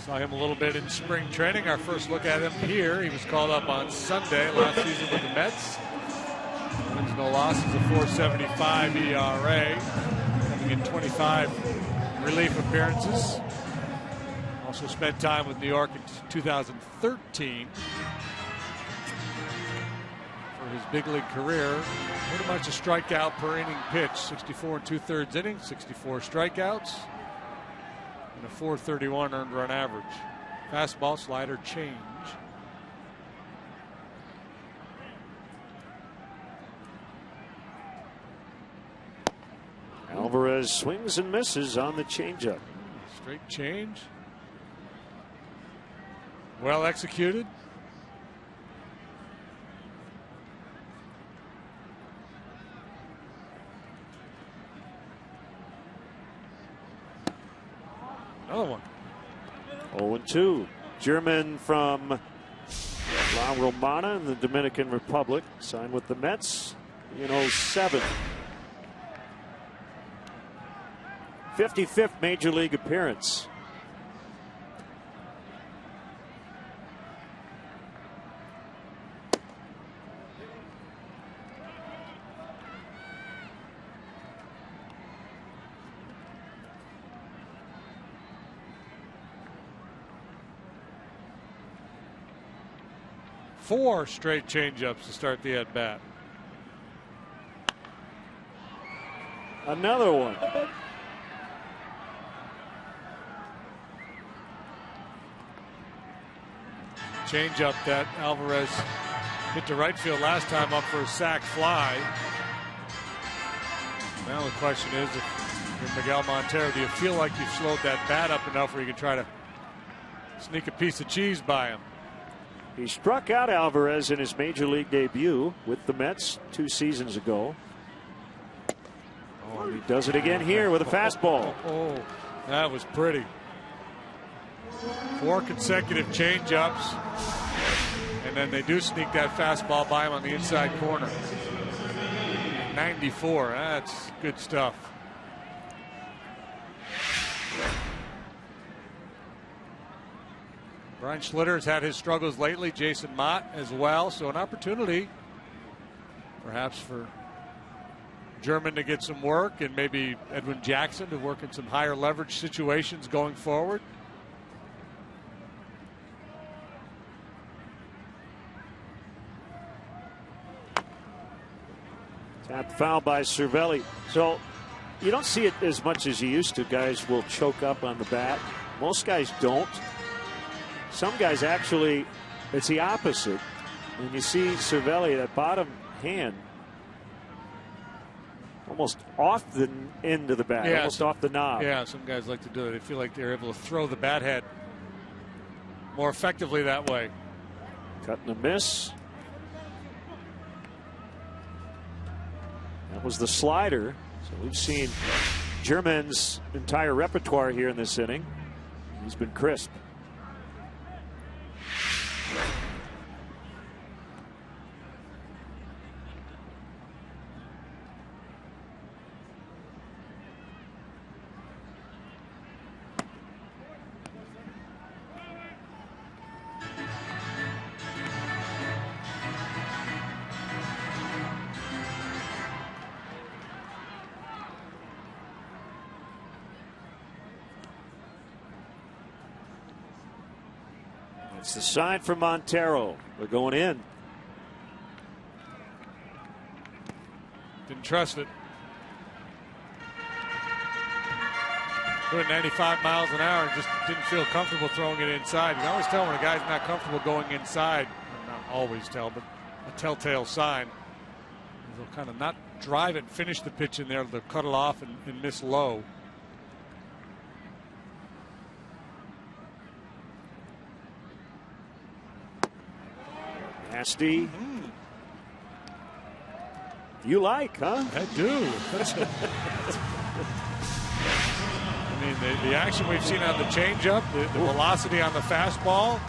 Saw him a little bit in spring training. Our first look at him here. He was called up on Sunday last season with the Mets. Wins no losses, a 4.75 ERA. Coming in 25 relief appearances. Also spent time with New York in 2013. For his big league career, pretty much a strikeout per inning pitch. 64 2/3 innings, 64 strikeouts. And a 4.31 earned run average. Fastball, slider, change. Alvarez swings and misses on the changeup. Straight change. Well executed. Another one. 0-2. German from La Romana in the Dominican Republic, signed with the Mets in 07. 55th Major League appearance. Four straight changeups to start the at-bat. Another one. Changeup that Alvarez hit to right field last time up for a sac fly. Now the question is, if you're Miguel Montero, do you feel like you've slowed that bat up enough where you can try to sneak a piece of cheese by him? He struck out Alvarez in his Major League debut with the Mets 2 seasons ago. Oh, and he does it again here with a fastball. Oh, that was pretty. 4 consecutive changeups, and then they do sneak that fastball by him on the inside corner. 94, that's good stuff. Brian Schlitter's had his struggles lately, Jason Mott as well, so an opportunity perhaps for German to get some work, and maybe Edwin Jackson to work in some higher leverage situations going forward. Tap foul by Cervelli. So you don't see it as much as you used to. Guys will choke up on the bat. Most guys don't. Some guys actually, it's the opposite. And you see Cervelli, that bottom hand, almost off the end of the bat, almost off the knob. Yeah, some guys like to do it. They feel like they're able to throw the bat head more effectively that way. Cut and a miss. That was the slider. So we've seen German's entire repertoire here in this inning. He's been crisp. It's the sign for Montero. They're going in. Didn't trust it. Doing 95 miles an hour, just didn't feel comfortable throwing it inside. You can always tell when a guy's not comfortable going inside. Not always tell, but a telltale sign. They'll kind of not drive it and finish the pitch in there. They'll cut it off and miss low. Nasty. You like, huh? I do. I mean, the action we've seen on the changeup, the velocity on the fastball.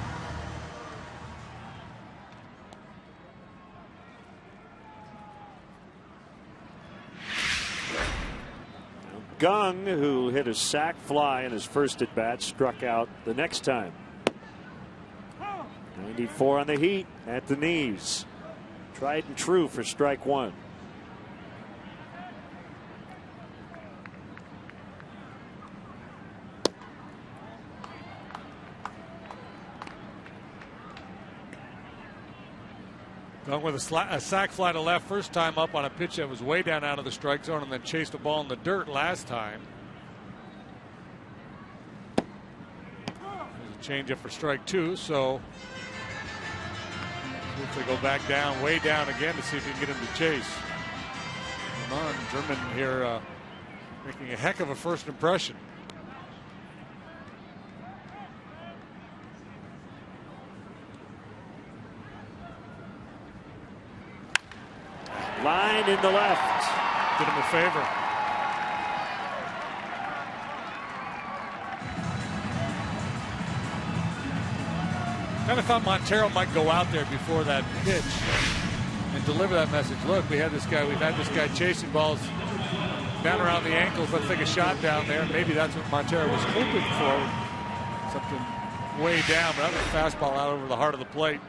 Gung, who hit a sac fly in his first at bat, struck out the next time. 94 on the heat at the knees. Tried and true for strike one. Gung with a sac fly to left first time up on a pitch that was way down out of the strike zone, and then chased a ball in the dirt last time. There's a changeup for strike two, so if they go back down, way down again to see if he can get him to chase. Come on, German here making a heck of a first impression. Line in the left. Did him a favor. Kind of thought Montero might go out there before that pitch and deliver that message. Look, we've had this guy chasing balls down around the ankles. Let's take a shot down there. Maybe that's what Montero was hoping for. Something way down, but that was a fastball out over the heart of the plate.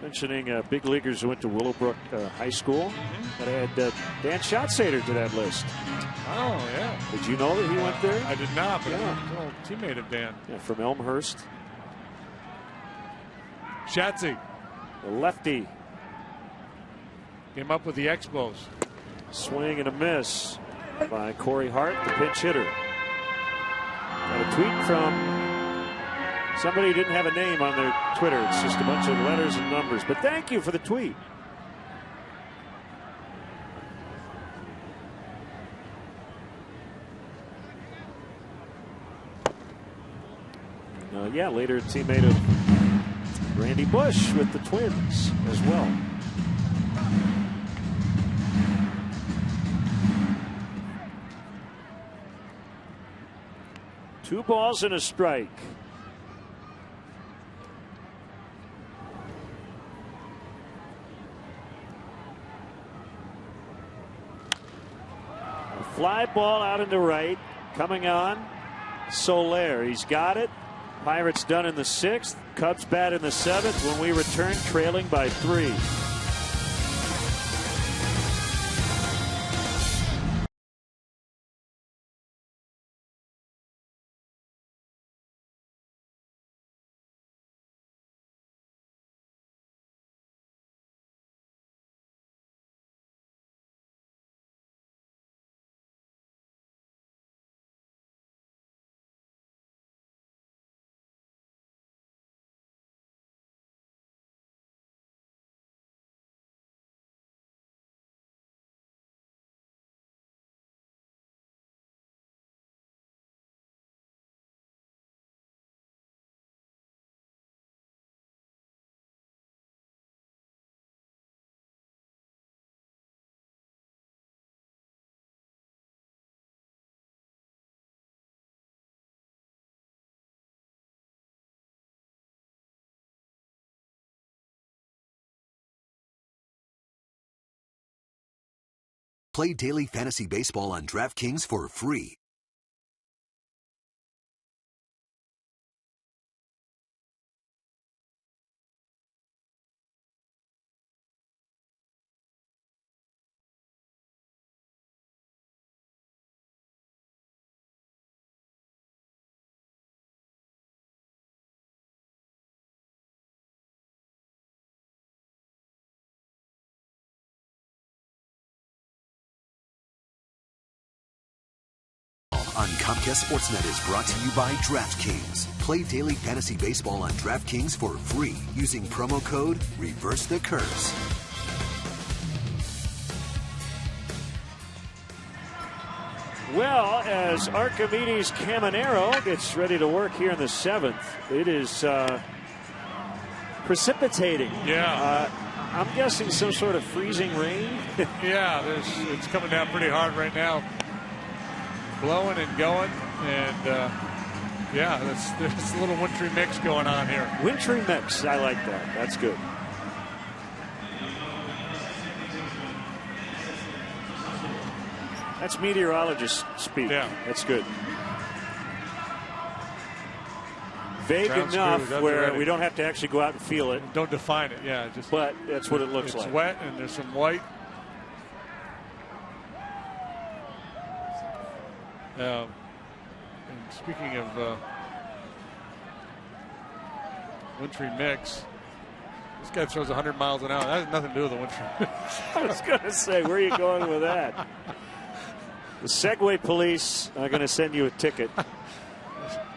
Mentioning big leaguers who went to Willowbrook High School. But I had Dan Schatzeder to that list. Oh, yeah. Did you know that he went there? I did not, but I'm an old teammate of Dan. Yeah, from Elmhurst. Schatzy. The lefty. Came up with the Expos. Swing and a miss by Corey Hart, the pinch hitter. Got a tweet from somebody who didn't have a name on their Twitter. It's just a bunch of letters and numbers. But thank you for the tweet. Yeah, later a teammate of Randy Bush with the Twins as well. Two balls and a strike. A fly ball out into right. Coming on. Soler. He's got it. Pirates done in the 6th. Cubs bat in the 7th when we return trailing by 3. Play daily fantasy baseball on DraftKings for free. On Comcast Sportsnet is brought to you by DraftKings. Play daily fantasy baseball on DraftKings for free using promo code Reverse the Curse. Well, as Archimedes Caminero gets ready to work here in the 7th, it is precipitating. Yeah. I'm guessing some sort of freezing rain. Yeah, it's coming down pretty hard right now. Blowing and going, and yeah, there's a little wintry mix going on here. Wintry mix, I like that. That's good. That's meteorologist speak. Yeah. That's good. Vague Sounds enough good. where we don't have to actually go out and feel it. Don't define it, yeah. But that's what it looks like. It's wet, and there's some white. And speaking of wintry mix, this guy throws 100 miles an hour. That has nothing to do with the wintry mix. I was going to say, where are you going with that? The Segway police are going to send you a ticket. I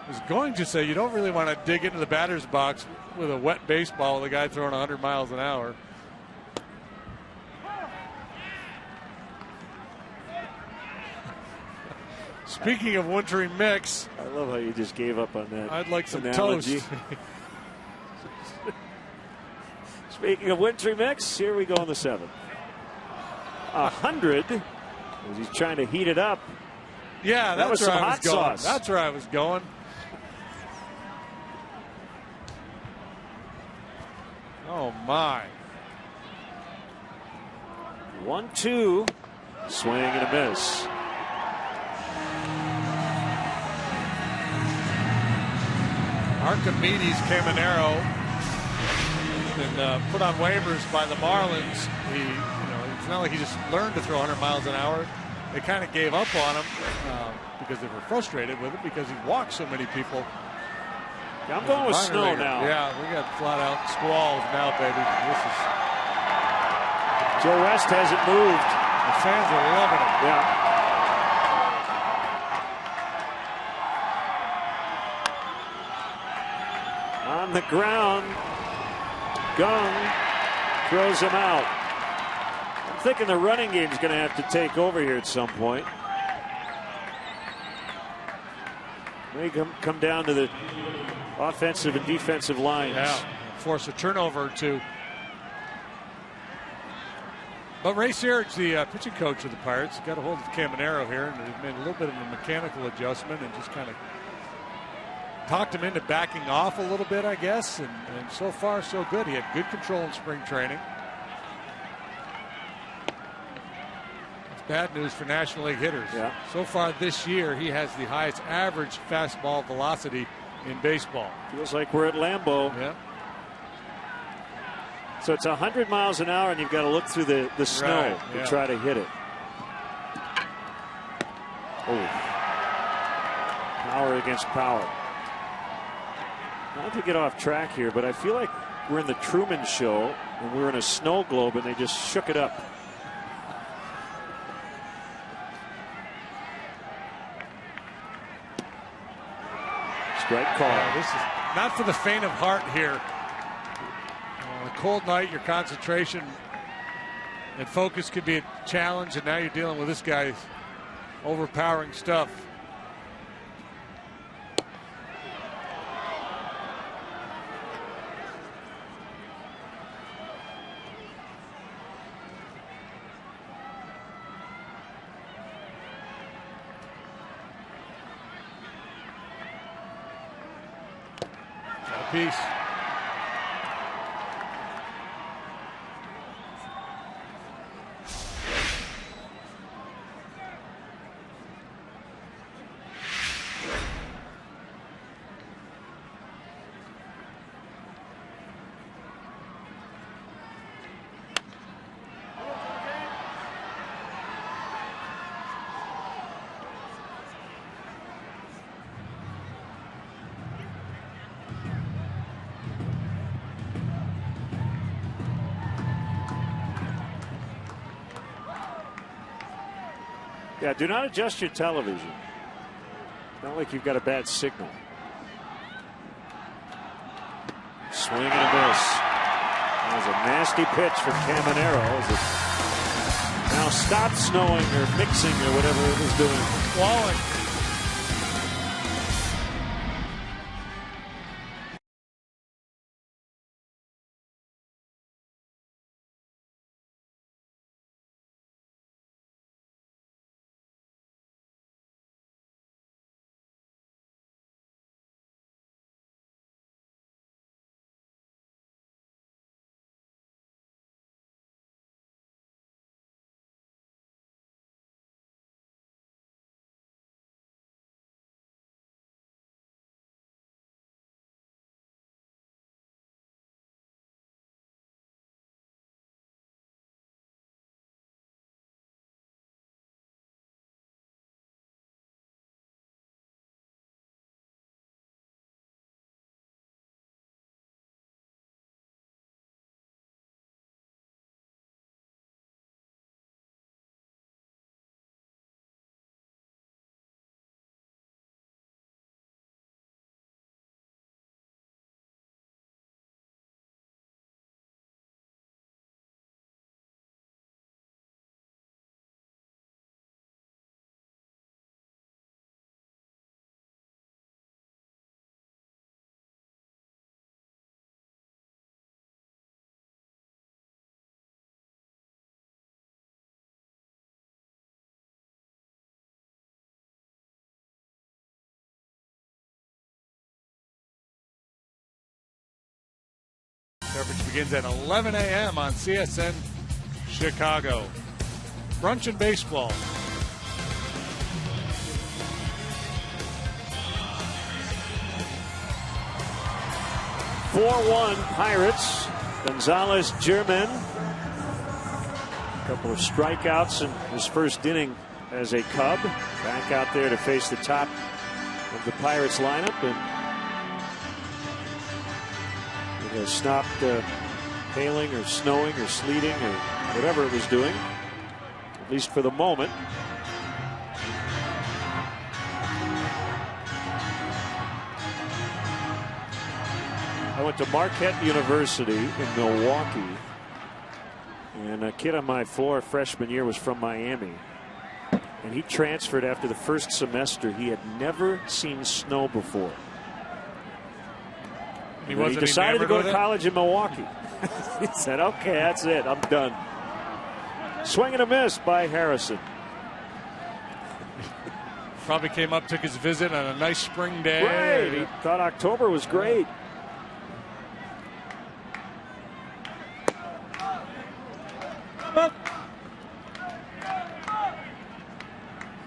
was going to say, you don't really want to dig into the batter's box with a wet baseball with a guy throwing 100 miles an hour. Speaking of wintry mix, I love how you just gave up on that. I'd like some analogy. toast. Speaking of wintry mix, here we go in the 7th. 100 as he's trying to heat it up. Yeah, that was where some I was hot going. sauce. That's where I was going. Oh, my. 1-2. Swing and a miss. Archimedes Caminero been put on waivers by the Marlins. It's not like he just learned to throw 100 miles an hour. They kind of gave up on him because they were frustrated with him because he walked so many people. Yeah, I'm going with snow now. Yeah, we got flat out squalls now, baby. Joe West hasn't moved. The fans are loving it. Yeah. On the ground, Gung throws him out. I'm thinking the running game is going to have to take over here at some point. May come down to the offensive and defensive lines. Yeah, force a turnover or two. But Ray Searage, the pitching coach of the Pirates, got a hold of Caminero here and made a little bit of a mechanical adjustment and just kind of talked him into backing off a little bit, I guess. And so far, so good. He had good control in spring training. It's bad news for National League hitters. Yeah. So far this year, he has the highest average fastball velocity in baseball. Feels like we're at Lambeau. Yeah. So it's 100 miles an hour, and you've got to look through the snow to try to hit it. Oh. Power against power. Not to get off track here, but I feel like we're in the Truman Show, and we're in a snow globe, and they just shook it up. Strike call. Yeah, this is not for the faint of heart here. On a cold night, your concentration and focus could be a challenge, and now you're dealing with this guy's overpowering stuff. Piece. Yeah, do not adjust your television. Not like you've got a bad signal. Swing and a miss. That was a nasty pitch from Caminero as it now stopped snowing or mixing or whatever it was doing. Flowing. coverage begins at 11 a.m. on CSN Chicago. Brunch and baseball. (4-1) Pirates. Gonzalez German. A couple of strikeouts in his first inning as a Cub. Back out there to face the top of the Pirates lineup, and it has stopped hailing or snowing or sleeting or whatever it was doing, at least for the moment. I went to Marquette University in Milwaukee, and a kid on my floor freshman year was from Miami, and he transferred after the first semester. He had never seen snow before. He decided to go to college in Milwaukee. He said, okay, that's it, I'm done. Swing and a miss by Harrison. Probably came up, took his visit on a nice spring day. Right, he thought October was great.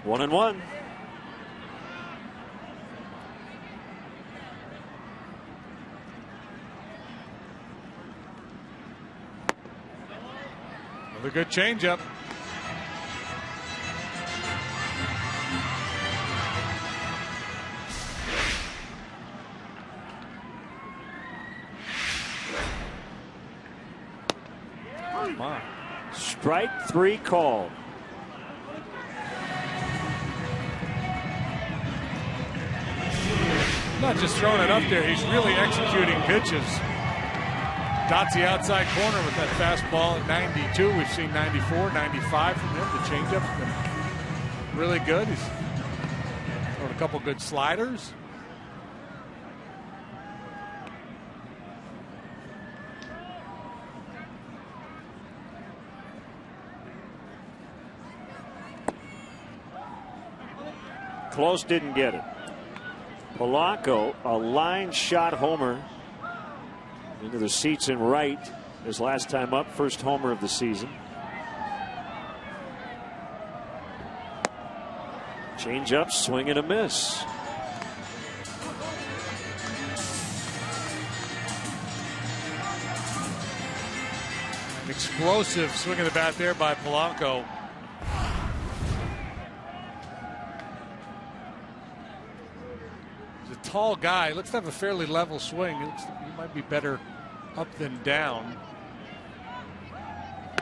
One and one. Another good changeup. Come on. Strike three called. Not just throwing it up there, he's really executing pitches. Dots the outside corner with that fastball at 92. We've seen 94, 95 from him. The changeup's been really good. He's thrown a couple good sliders. Close, didn't get it. Polanco, a line shot homer into the seats in right his last time up, first homer of the season. Change up, swing and a miss. An explosive swing of the bat there by Polanco. Tall guy, looks to have a fairly level swing. He might be better up than down,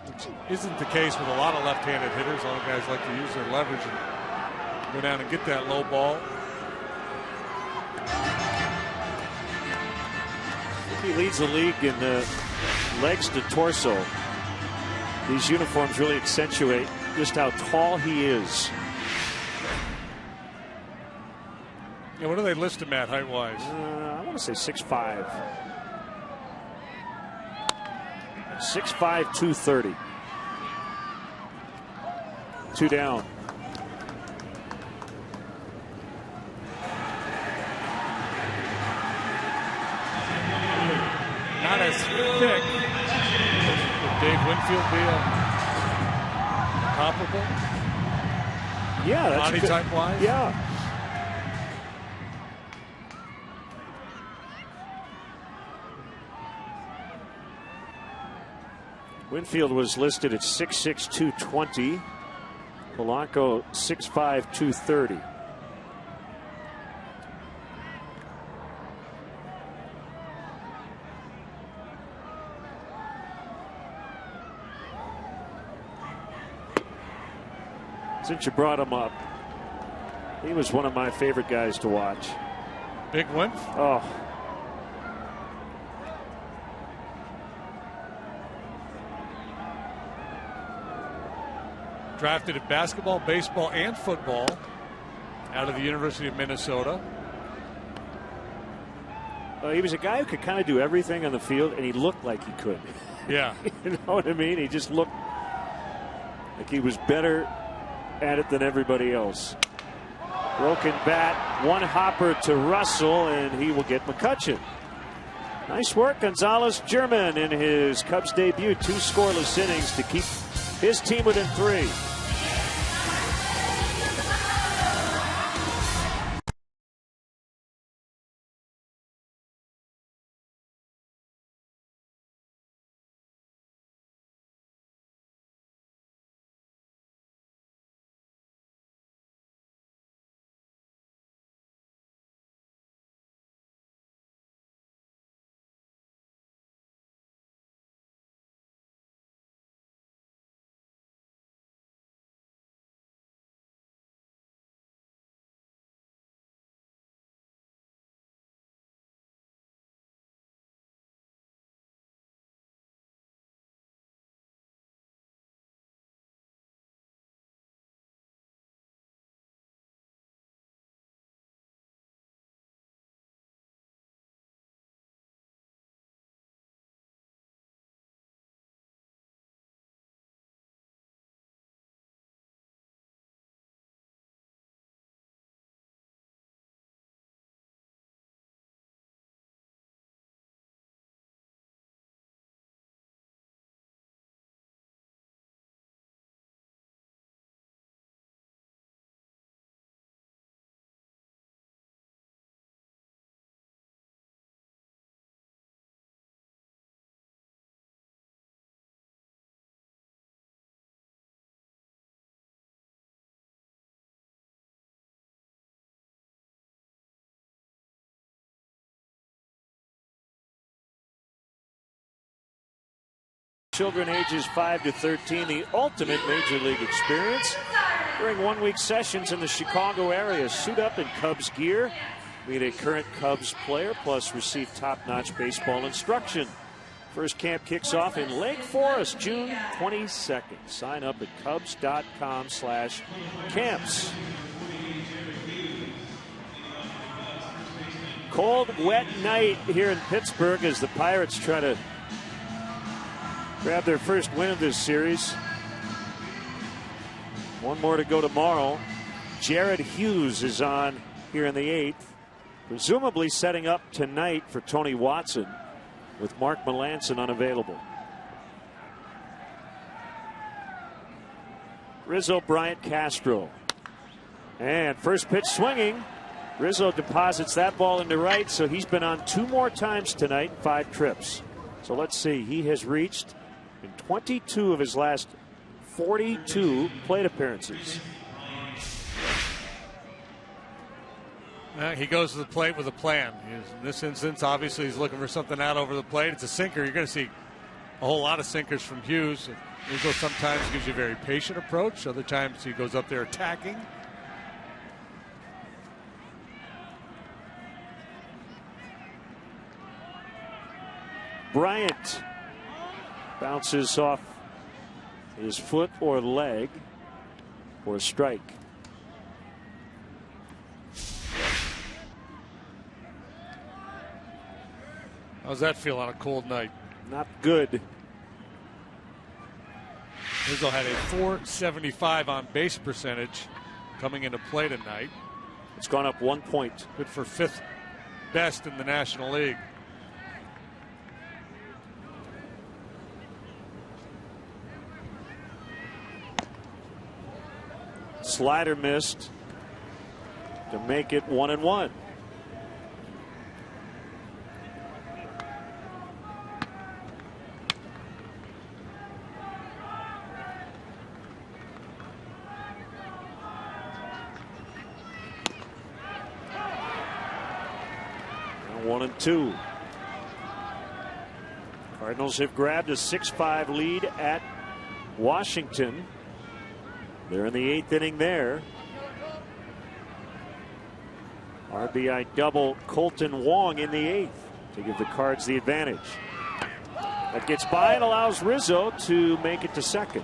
which isn't the case with a lot of left-handed hitters. A lot of guys like to use their leverage and go down and get that low ball. He leads the league in legs to torso. These uniforms really accentuate just how tall he is. Yeah, what do they list him at height-wise? I want to say 6'5". 6'5", 230. Two down. Not as thick. Would Dave Winfield be comparable? Yeah, that's body type-wise? Yeah. Winfield was listed at 6'6", 220. Polanco 6'5", 230. Since you brought him up, he was one of my favorite guys to watch. Big Winf? Oh. Drafted in basketball, baseball, and football out of the University of Minnesota. He was a guy who could kind of do everything on the field, and he looked like he could. Yeah. You know what I mean? He just looked like he was better at it than everybody else. Broken bat, one hopper to Russell, and he will get McCutchen. Nice work, Gonzalez-German in his Cubs debut. 2 scoreless innings to keep his team within 3. Children ages 5 to 13, the ultimate Major League experience. During 1-week sessions in the Chicago area, suit up in Cubs gear, meet a current Cubs player, plus receive top-notch baseball instruction. First camp kicks off in Lake Forest, June 22nd. Sign up at Cubs.com/camps. Cold, wet night here in Pittsburgh as the Pirates try to grab their first win of this series. 1 more to go tomorrow. Jared Hughes is on here in the 8th, presumably setting up tonight for Tony Watson with Mark Melancon unavailable. Rizzo, Bryant, Castro. And first pitch swinging. Rizzo deposits that ball into right, so he's been on 2 more times tonight, 5 trips. So let's see, he has reached in 22 of his last 42 plate appearances. He goes to the plate with a plan. In this instance, obviously, he's looking for something out over the plate. It's a sinker. You're going to see a whole lot of sinkers from Hughes. Rizzo sometimes gives you a very patient approach. Other times he goes up there attacking. Bryant bounces off his foot or leg for a strike. How's that feel on a cold night? Not good. Rizzo had a .475 on base percentage coming into play tonight. It's gone up 1 point. Good for 5th best in the National League. Slider missed to make it 1-1. Now 1-2. Cardinals have grabbed a 6-5 lead at Washington. They're in the 8th inning there. RBI double Colton Wong in the 8th to give the Cards the advantage. That gets by and allows Rizzo to make it to second.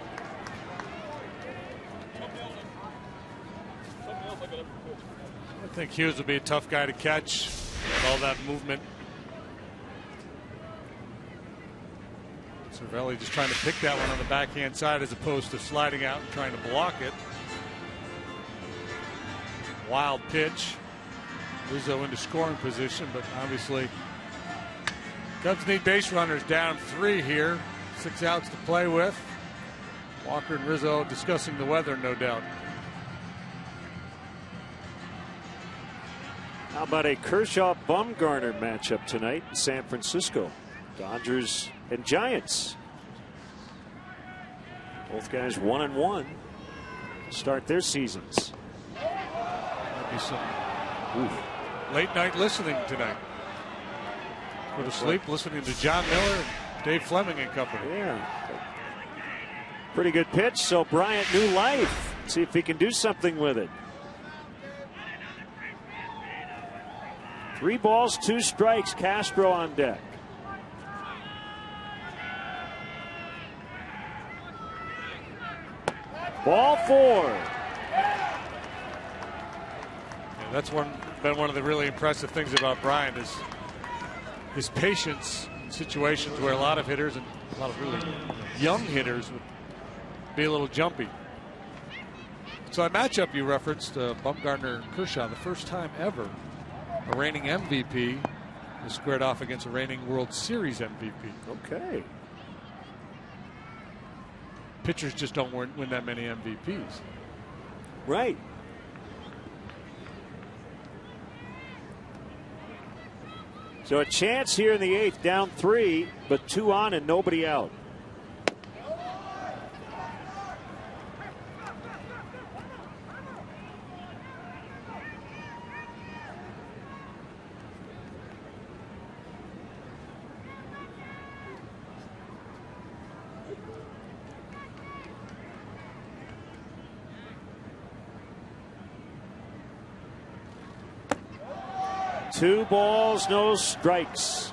I think Hughes would be a tough guy to catch with all that movement. Cervelli just trying to pick that one on the backhand side as opposed to sliding out and trying to block it. Wild pitch. Rizzo into scoring position, but obviously Cubs need base runners, down 3 here. 6 outs to play with. Walker and Rizzo discussing the weather, no doubt. How about a Kershaw-Bumgarner matchup tonight in San Francisco? Dodgers and Giants. Both guys 1-1 to start their seasons. Might be some late night listening tonight. Go to sleep listening to John Miller and Dave Fleming and company. Yeah. Pretty good pitch, so Bryant new life. See if he can do something with it. 3 balls, 2 strikes. Castro on deck. Ball 4. Yeah, that's been one of the really impressive things about Bryant is his patience in situations where a lot of hitters and a lot of really young hitters would be a little jumpy. So that matchup you referenced, Bumgarner and Kershaw, the first time ever a reigning MVP is squared off against a reigning World Series MVP. Okay. Pitchers just don't win that many MVPs. Right. So a chance here in the 8th, down 3, but 2 on and nobody out. Two balls, no strikes.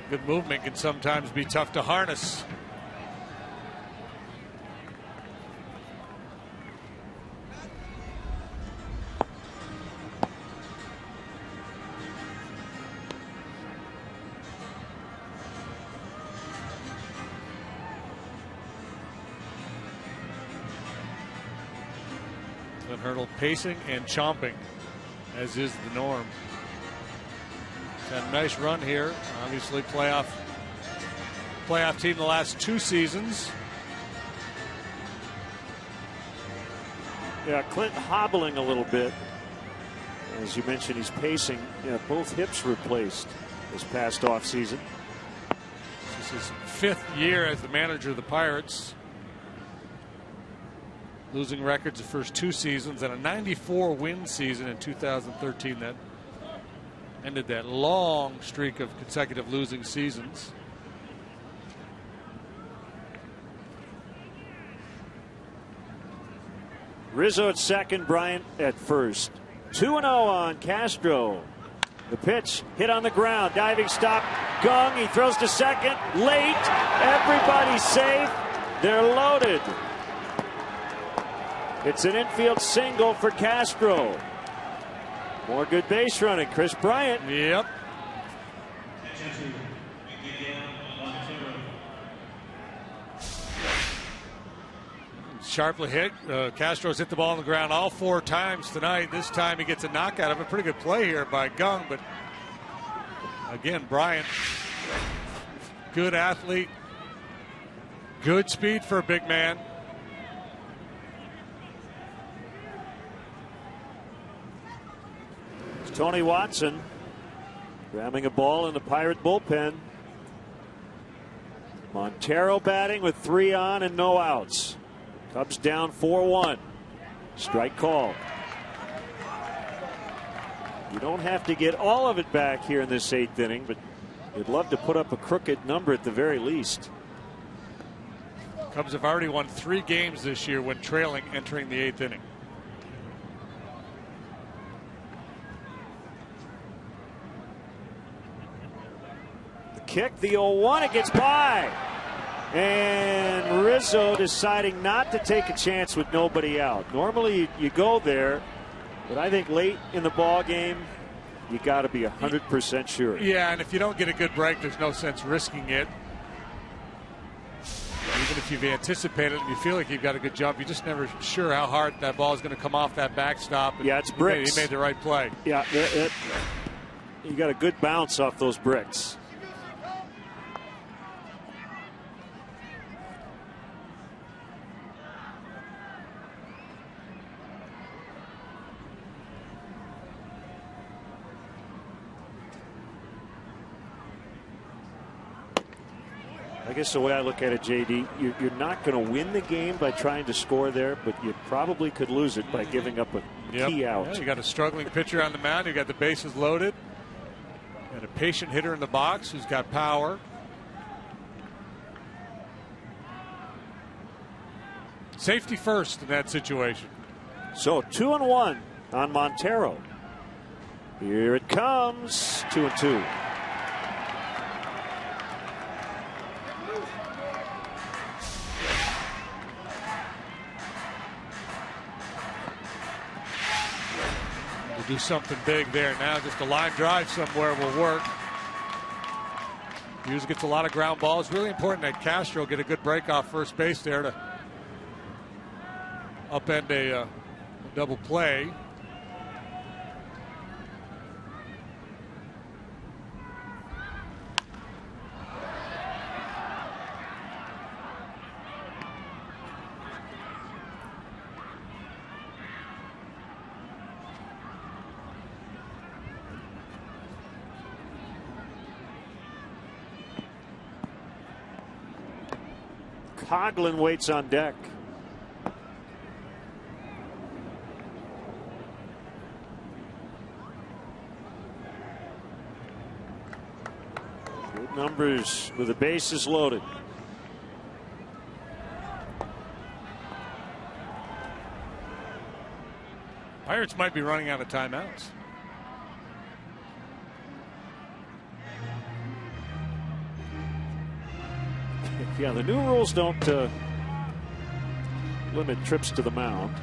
Good movement can sometimes be tough to harness. Glenn Hurdle pacing and chomping, as is the norm. He's had a nice run here. Obviously playoff team the last 2 seasons. Yeah, Clint hobbling a little bit. As you mentioned, he's pacing. Yeah, both hips replaced this past offseason. This is his 5th year as the manager of the Pirates. Losing records the first 2 seasons and a 94-win season in 2013 that ended that long streak of consecutive losing seasons. Rizzo at second, Bryant at first. 2-0 on Castro. The pitch hit on the ground, diving stop. Gung, he throws to second, late. Everybody's safe. They're loaded. It's an infield single for Castro. More good base running. Chris Bryant. Yep. Sharply hit. Castro's hit the ball on the ground all 4 times tonight. This time he gets a knockout of a pretty good play here by Gung. But again, Bryant, good athlete, good speed for a big man. Tony Watson ramming a ball in the Pirate bullpen. Montero batting with 3 on and no outs. Cubs down 4-1. Strike call. You don't have to get all of it back here in this 8th inning, but you'd love to put up a crooked number at the very least. Cubs have already won 3 games this year when trailing entering the 8th inning. Kick, the 0-1, it gets by. And Rizzo deciding not to take a chance with nobody out. Normally you go there, but I think late in the ball game, you got to be 100% sure. Yeah, and if you don't get a good break, there's no sense risking it. Even if you've anticipated and you feel like you've got a good jump, you're just never sure how hard that ball is going to come off that backstop. Yeah, it's bricks. He made the right play. Yeah, You got a good bounce off those bricks. I guess the way I look at it, JD, you're not going to win the game by trying to score there, but you probably could lose it by giving up a key out. Yeah, you got a struggling pitcher on the mound. You got the bases loaded. And a patient hitter in the box who's got power. Safety first in that situation. So 2-1 on Montero. Here it comes. 2-2. Do something big there now. Just a line drive somewhere will work. Hughes gets a lot of ground balls. Really important that Castro get a good break off first base there to upend a double play. Coughlin waits on deck. Good numbers with the bases loaded. Pirates might be running out of timeouts. Yeah, the new rules don't limit trips to the mound.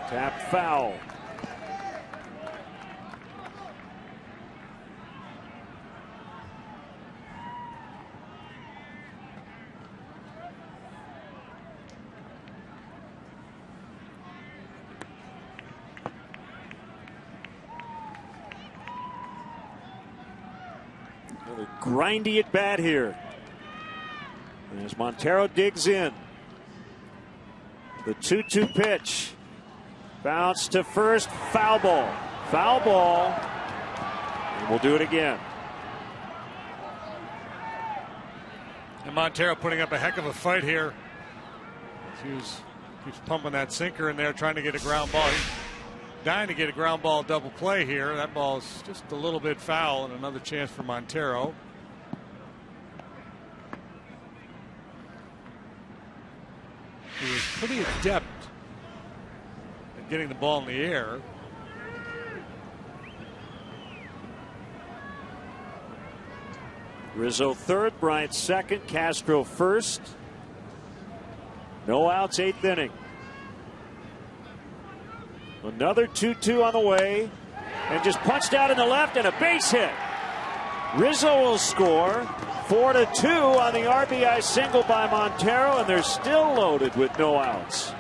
Tap foul. Grindy at bat here. As Montero digs in. The 2-2 pitch. Bounce to first. Foul ball. Foul ball. And we'll do it again. And Montero putting up a heck of a fight here. Hughes keeps pumping that sinker in there, trying to get a ground ball. He's dying to get a ground ball double play here. That ball's just a little bit foul, and another chance for Montero. He was pretty adept at getting the ball in the air. Rizzo third, Bryant second, Castro first. No outs, eighth inning. Another 2-2 on the way. And just punched out in the left and a base hit. Rizzo will score. 4-2 on the RBI single by Montero, and they're still loaded with no outs.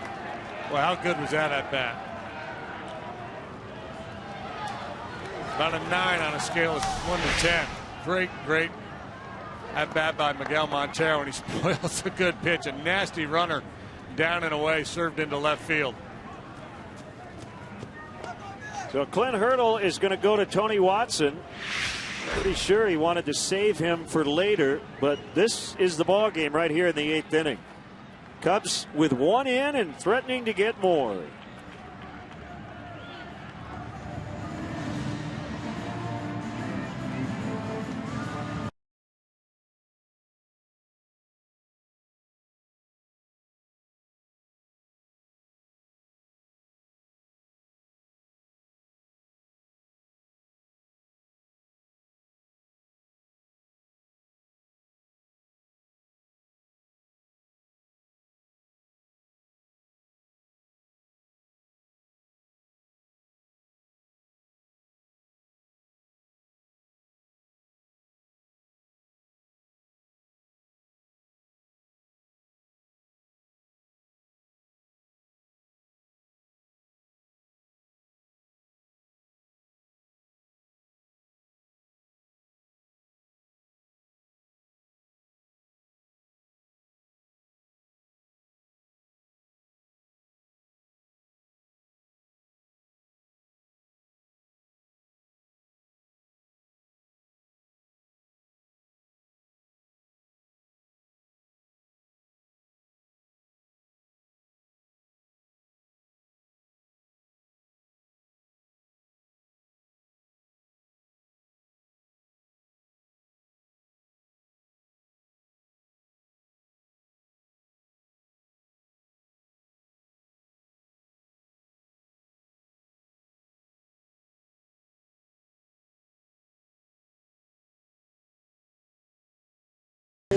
Well, how good was that at bat? About a 9 on a scale of 1 to 10. Great at bat by Miguel Montero, and he spoils a good pitch. A nasty runner down and away, served into left field. So Clint Hurdle is going to go to Tony Watson. Pretty sure he wanted to save him for later, but this is the ball game right here in the eighth inning. Cubs with one in and threatening to get more.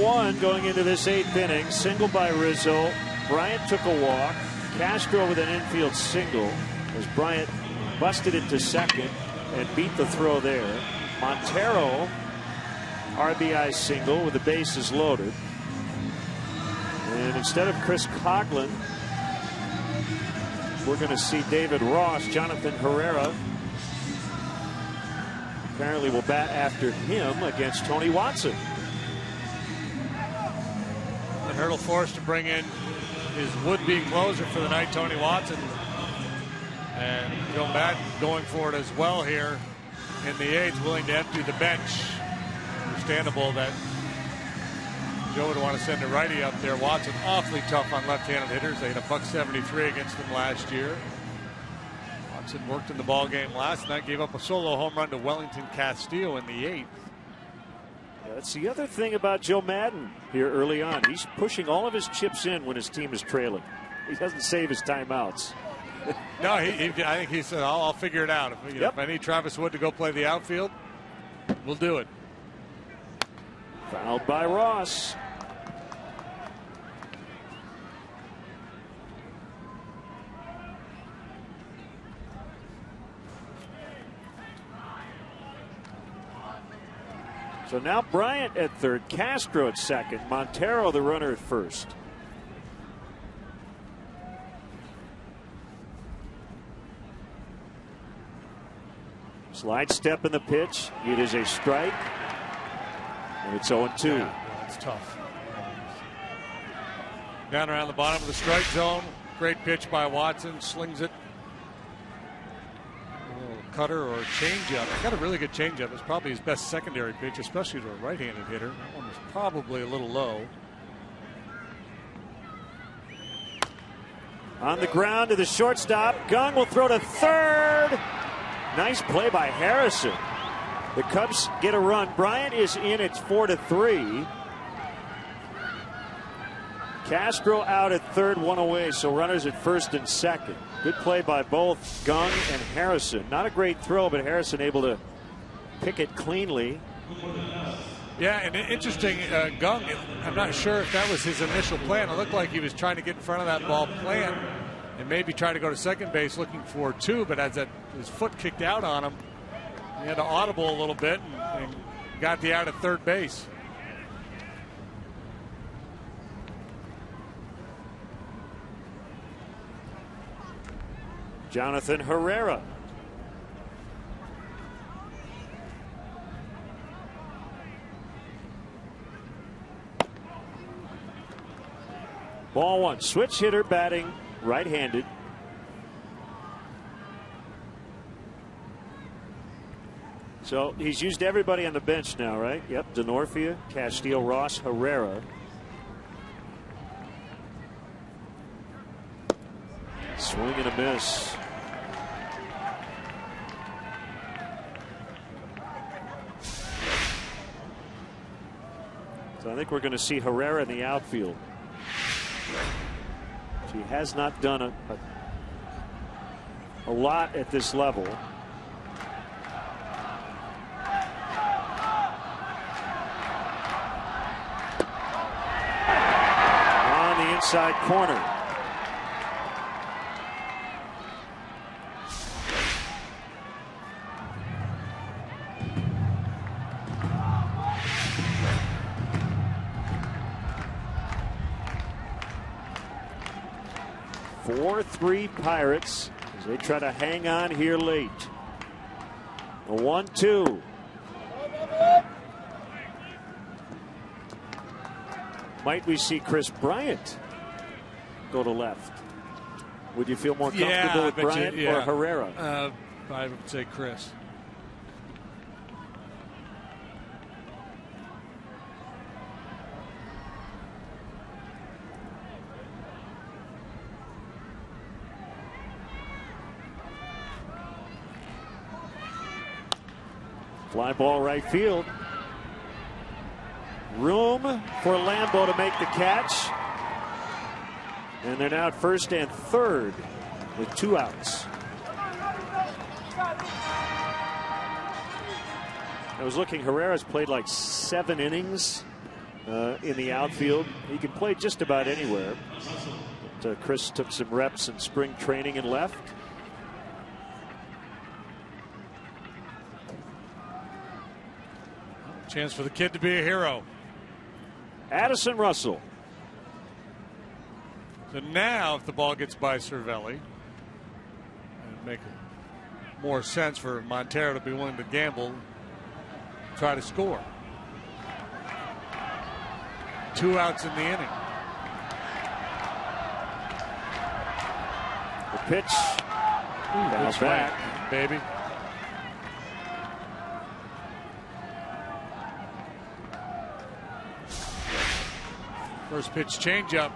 0-1 going into this 8th inning. Single by Rizzo. Bryant took a walk. Castro with an infield single as Bryant busted it to second and beat the throw there. Montero RBI single with the bases loaded. And instead of Chris Coghlan, we're going to see David Ross. Jonathan Herrera apparently will bat after him against Tony Watson. And Hurdle forced to bring in his would-be closer for the night, Tony Watson. And Joe Madden going for it as well here in the 8th, willing to empty the bench. Understandable that Joe would want to send a righty up there. Watson awfully tough on left-handed hitters. They had a $173 against them last year. Watson worked in the ball game last night, gave up a solo home run to Wellington Castillo in the 8th. That's the other thing about Joe Madden here early on. He's pushing all of his chips in when his team is trailing. He doesn't save his timeouts. No, I think he said, I'll figure it out. If I need Travis Wood to go play the outfield, we'll do it. Fouled by Ross. So now Bryant at third, Castro at second, Montero the runner at first. Slide step in the pitch. It is a strike. And it's 0-2. Yeah, it's tough. Down around the bottom of the strike zone. Great pitch by Watson. Slings it. A little cutter or a changeup. Got a really good changeup. It's probably his best secondary pitch, especially to a right-handed hitter. That one was probably a little low. On the ground to the shortstop. Gung will throw to third. Nice play by Harrison. The Cubs get a run. Bryant is in. It's 4-3. Castro out at third, one away. So runners at first and second. Good play by both Gung and Harrison. Not a great throw, but Harrison able to pick it cleanly. Yeah, and interesting, Gung, I'm not sure if that was his initial plan. It looked like he was trying to get in front of that ball plan and maybe try to go to second base looking for two, but as his foot kicked out on him, he had to audible a little bit and got the out at third base. Jonathan Herrera. Ball one. Switch hitter batting right-handed. So he's used everybody on the bench now, right? Yep. Denorfia, Castillo, Ross, Herrera. Swing and a miss. So I think we're going to see Herrera in the outfield. He has not done a lot at this level. On the inside corner. Three Pirates as they try to hang on here late. A 1-2. Might we see Chris Bryant go to left? Would you feel more comfortable with Bryant or Herrera? I would say Chris. Fly ball right field. Room for Lambo to make the catch. And they're now at first and third with 2 outs. I was looking, Herrera's played like 7 innings in the outfield. He can play just about anywhere. But, Chris took some reps in spring training and left. Chance for the kid to be a hero. Addison Russell. So now, if the ball gets by Cervelli, it'd make more sense for Montero to be willing to gamble, try to score. 2 outs in the inning. The pitch. Bounce back, baby. First pitch changeup.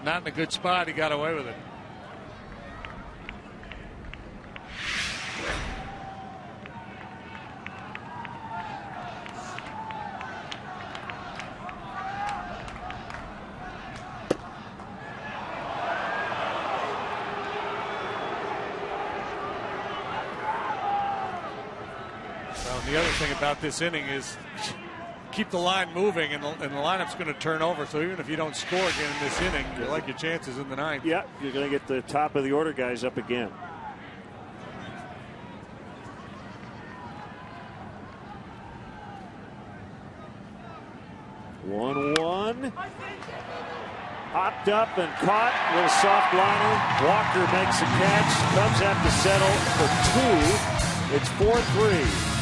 Not in a good spot. He got away with it. Well, the other thing about this inning is keep the line moving, and the lineup's going to turn over. So even if you don't score again in this inning, you like your chances in the ninth. Yeah, you're going to get the top of the order guys up again. One. Hopped up and caught. Little soft liner. Walker makes a catch. Cubs have to settle for 2. It's 4-3.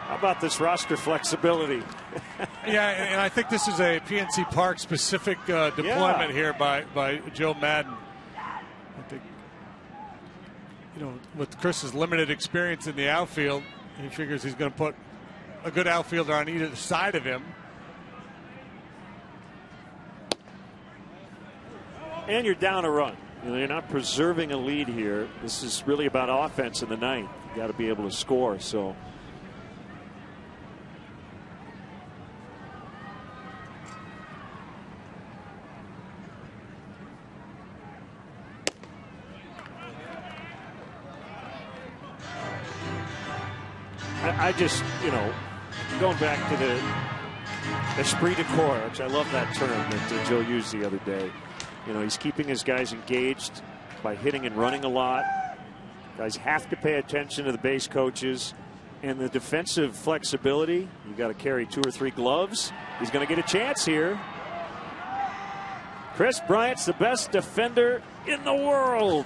How about this roster flexibility? Yeah, and I think this is a PNC Park specific deployment here by Joe Madden. I think, with Chris's limited experience in the outfield, he figures he's going to put a good outfielder on either side of him. And you're down a run. You're not preserving a lead here. This is really about offense in the ninth. You got to be able to score. So. I just, going back to the esprit de corps, which I love that term that Joe used the other day. You know, he's keeping his guys engaged by hitting and running a lot. Guys have to pay attention to the base coaches. And the defensive flexibility, you got to carry 2 or 3 gloves. He's going to get a chance here. Chris Bryant's the best defender in the world.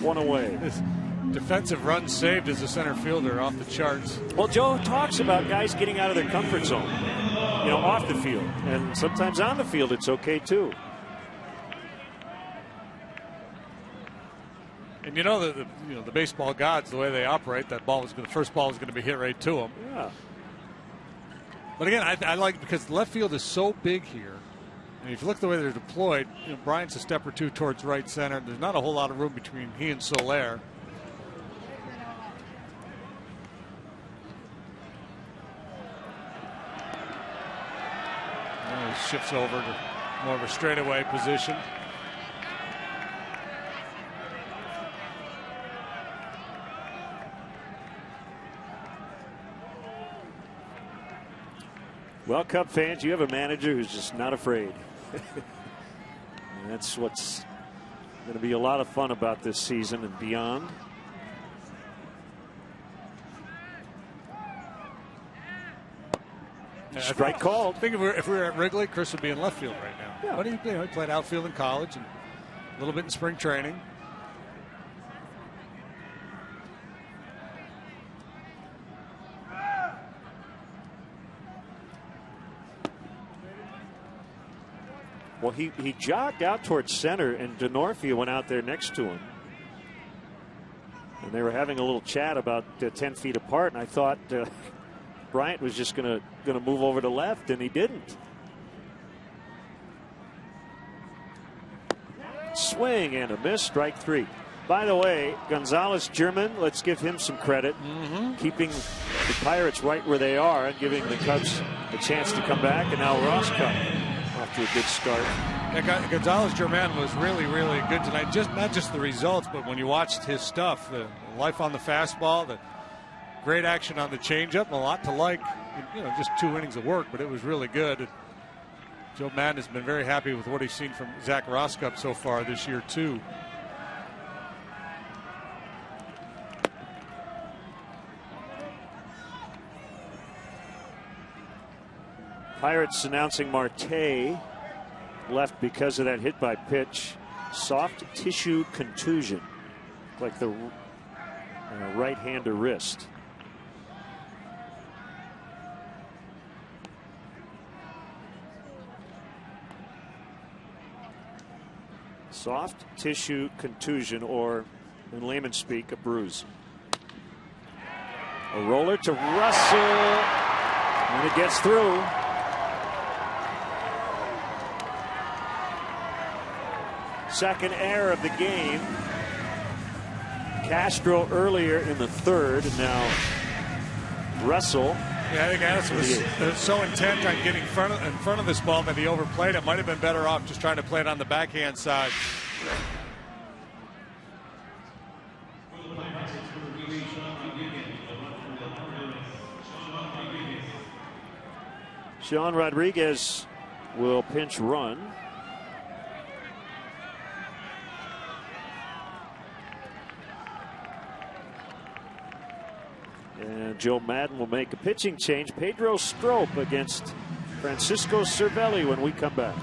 One away. This defensive run saved as a center fielder off the charts. Well, Joe talks about guys getting out of their comfort zone, you know, off the field. And sometimes on the field it's okay too. And you know the baseball gods, the way they operate, that first ball was going to be hit right to them. Yeah. But again, I like, because the left field is so big here. And if you look at the way they're deployed, you know, Bryant's a step or 2 towards right center. There's not a whole lot of room between he and Soler. Now he shifts over to more of a straightaway position. Well, Cub fans, you have a manager who's just not afraid. And that's what's going to be a lot of fun about this season and beyond. Strike called. I think if we were at Wrigley, Chris would be in left field right now. Yeah. But he played outfield in college and a little bit in spring training. Well, he jogged out towards center, and Denorfia went out there next to him. And they were having a little chat about 10 feet apart, and I thought Bryant was just going to move over to left, and he didn't. Swing and a miss, strike 3. By the way, Gonzalez German, let's give him some credit. Keeping the Pirates right where they are and giving the Cubs a chance to come back, and now Roscoe off to a good start. Yeah, Gonzalez German was really, really good tonight. Not just the results, but when you watched his stuff, the life on the fastball, the great action on the changeup, a lot to like. You know, just 2 innings of work, but it was really good. And Joe Madden has been very happy with what he's seen from Zach Roscoe so far this year too. Pirates announcing Marte left because of that hit by pitch. Soft tissue contusion, like the right hand or wrist. Soft tissue contusion, or in layman's speak, a bruise. A roller to Russell, and it gets through. Second error of the game. Castro earlier in the 3rd, and now Russell. Yeah, I think Addison was so intent on getting in front of this ball that he overplayed it. Might have been better off just trying to play it on the backhand side. Sean Rodriguez will pinch run. And Joe Madden will make a pitching change. Pedro Strop against Francisco Cervelli when we come back.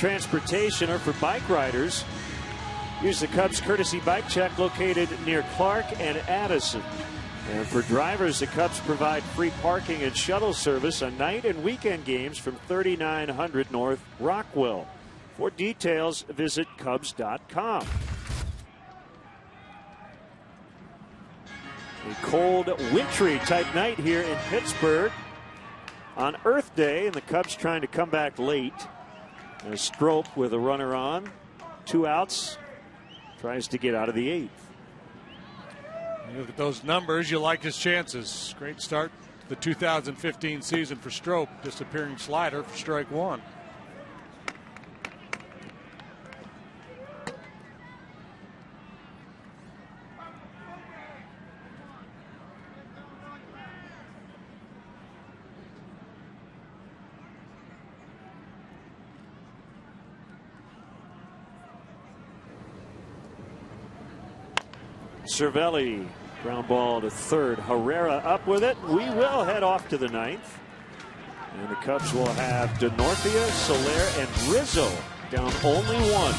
transportation or for bike riders, use the Cubs courtesy bike check located near Clark and Addison. And for drivers, the Cubs provide free parking and shuttle service on night and weekend games from 3900 North Rockwell. For details, visit Cubs.com. A cold, wintry type night here in Pittsburgh on Earth Day, and the Cubs trying to come back late. And Strop with a runner on, 2 outs, tries to get out of the 8th. You look at those numbers, you like his chances. Great start to the 2015 season for Strop. Disappearing slider for strike 1. Cervelli, ground ball to third. Herrera up with it. We will head off to the 9th. And the Cubs will have DeNorthia, Soler, and Rizzo down only 1.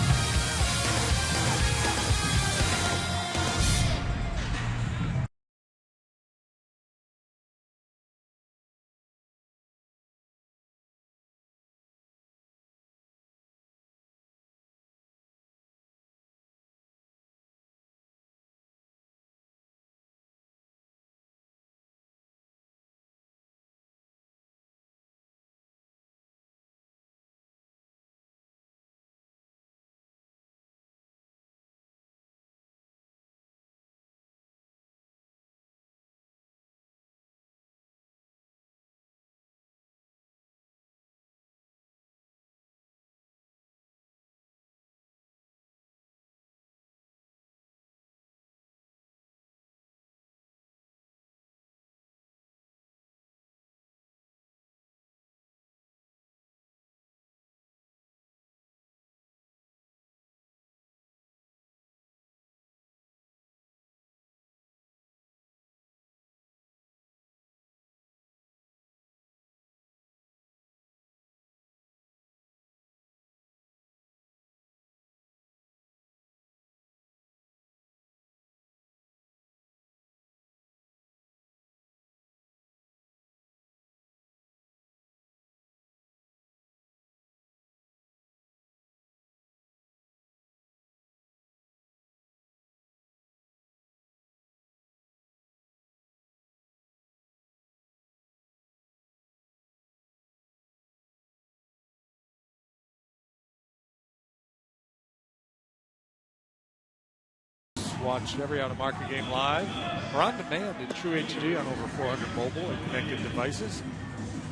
Watch every out-of-market game live or on demand in True HD on over 400 mobile and connected devices.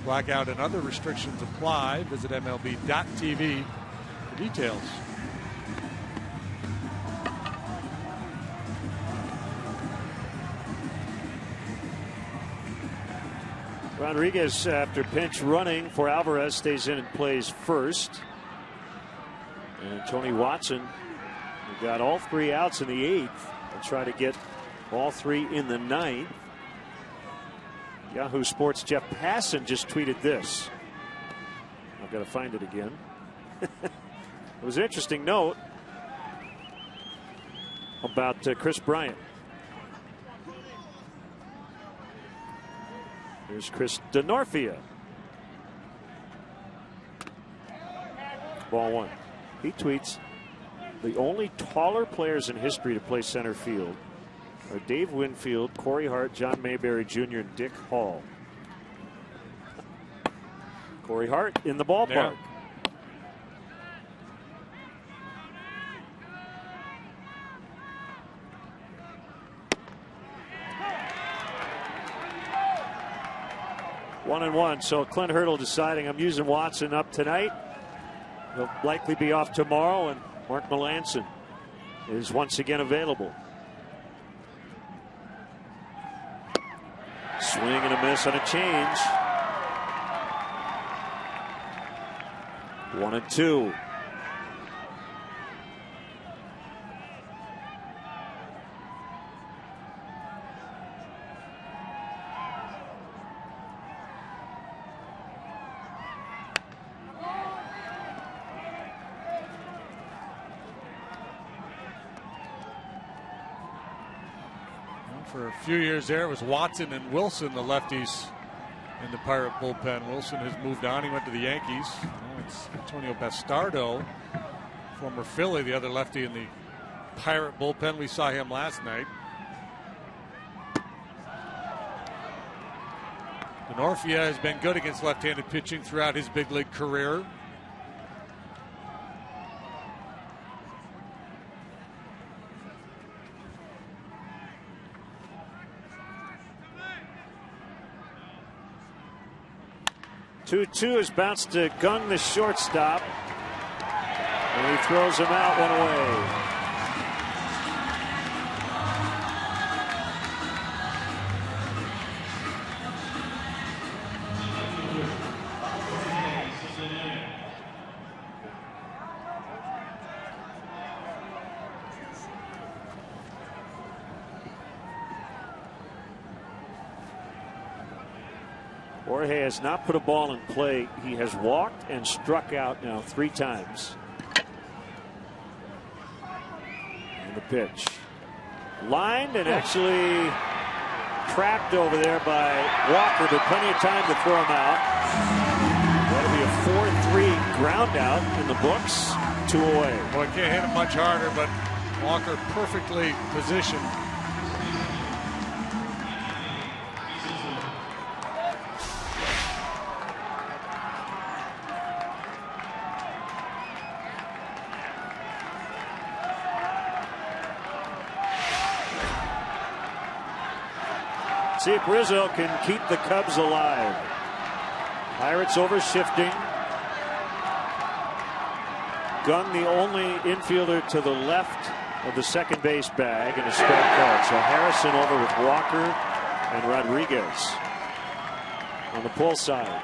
Blackout and other restrictions apply. Visit MLB.tv for details. Rodriguez, after pinch running for Alvarez, stays in and plays first. And Tony Watson, who got all 3 outs in the 8th, will try to get all 3 in the 9th. Yahoo Sports' Jeff Passan just tweeted this. I've got to find it again. It was an interesting note about Chris Bryant. Here's Chris DeNorthia. Ball 1. He tweets, the only taller players in history to play center field are Dave Winfield, Corey Hart, John Mayberry Jr., and Dick Hall. Corey Hart in the ballpark. Yeah. One and one. So Clint Hurdle deciding I'm using Watson up tonight. He'll likely be off tomorrow, and Mark Melancon is once again available. Swing and a miss on a change. 1-2. For a few years there, it was Watson and Wilson, the lefties in the Pirate bullpen. Wilson has moved on. He went to the Yankees. Now it's Antonio Bastardo, former Philly, the other lefty in the Pirate bullpen. We saw him last night. Denorfia has been good against left-handed pitching throughout his big league career. Two is bounced to Gung, the shortstop, and he throws him out one away. Jorge has not put a ball in play. He has walked and struck out now 3 times. And the pitch. Lined and actually trapped over there by Walker, but plenty of time to throw him out. That'll be a 4-3 ground out in the books. 2 away. Well, he can't hit it much harder, but Walker perfectly positioned. See if Rizzo can keep the Cubs alive. Pirates overshifting. Gung, the only infielder to the left of the second base bag in a strike card. So Harrison over with Walker and Rodriguez on the pull side.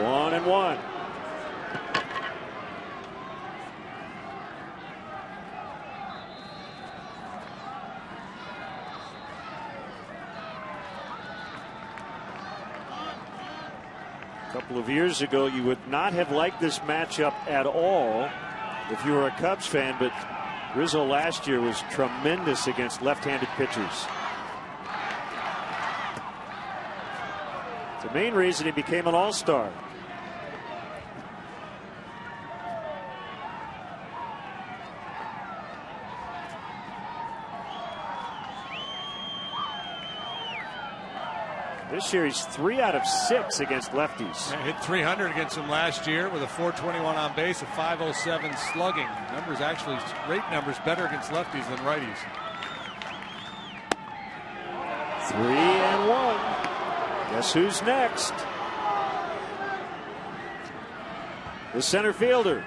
One and one. A couple of years ago, you would not have liked this matchup at all if you were a Cubs fan, but Rizzo last year was tremendous against left-handed pitchers. The main reason he became an all-star. This year he's 3 out of 6 against lefties. Hit 300 against him last year with a 421 on base, a 507 slugging. Numbers actually, great numbers, better against lefties than righties. 3-1. Guess who's next? The center fielder.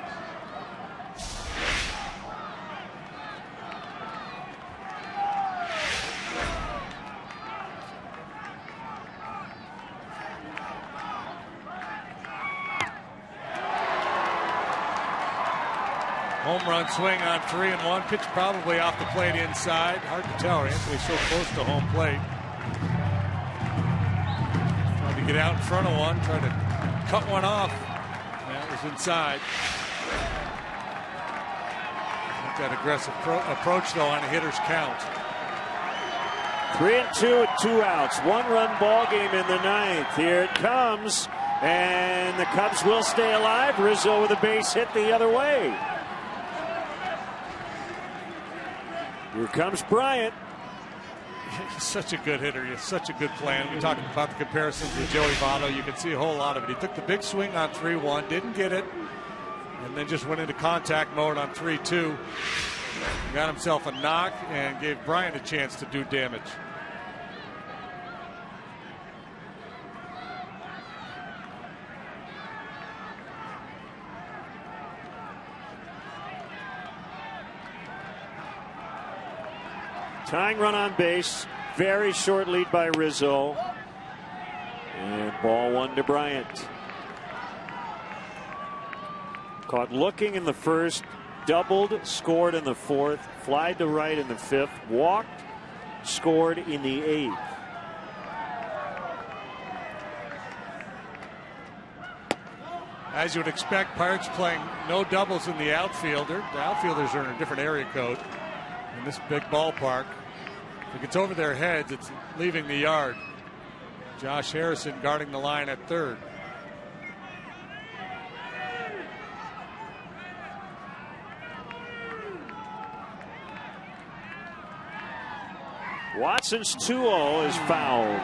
Home run swing on 3-1. Pitch probably off the plate inside. Hard to tell. Anthony's so close to home plate. Tried to get out in front of one. Tried to cut one off. That was inside. Like that aggressive approach, though, on a hitter's count. 3-2 with 2 outs. 1-run ball game in the 9th. Here it comes. And the Cubs will stay alive. Rizzo with a base hit the other way. Here comes Bryant. He's such a good hitter. He's such a good plan. We talked about the comparisons with Joey Votto. You can see a whole lot of it. He took the big swing on 3-1, didn't get it, and then just went into contact mode on 3-2. Got himself a knock and gave Bryant a chance to do damage. Tying run on base. Very short lead by Rizzo. And ball 1 to Bryant. Caught looking in the first. Doubled, scored in the 4th. Flied to right in the 5th. Walked, scored in the 8th. As you would expect, Pirates playing no doubles in the outfielder. The outfielders are in a different area code in this big ballpark. If it gets over their heads, it's leaving the yard. Josh Harrison guarding the line at third. Watson's 2-0 is fouled.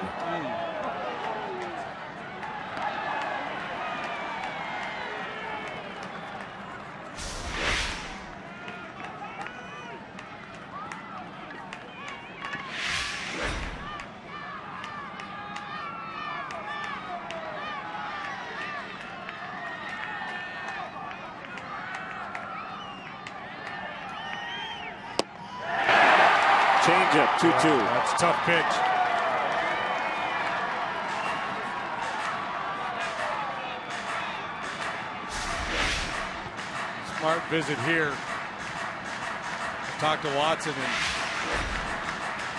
Changeup, 2-2. That's a tough pitch. Smart visit here. Talk to Watson and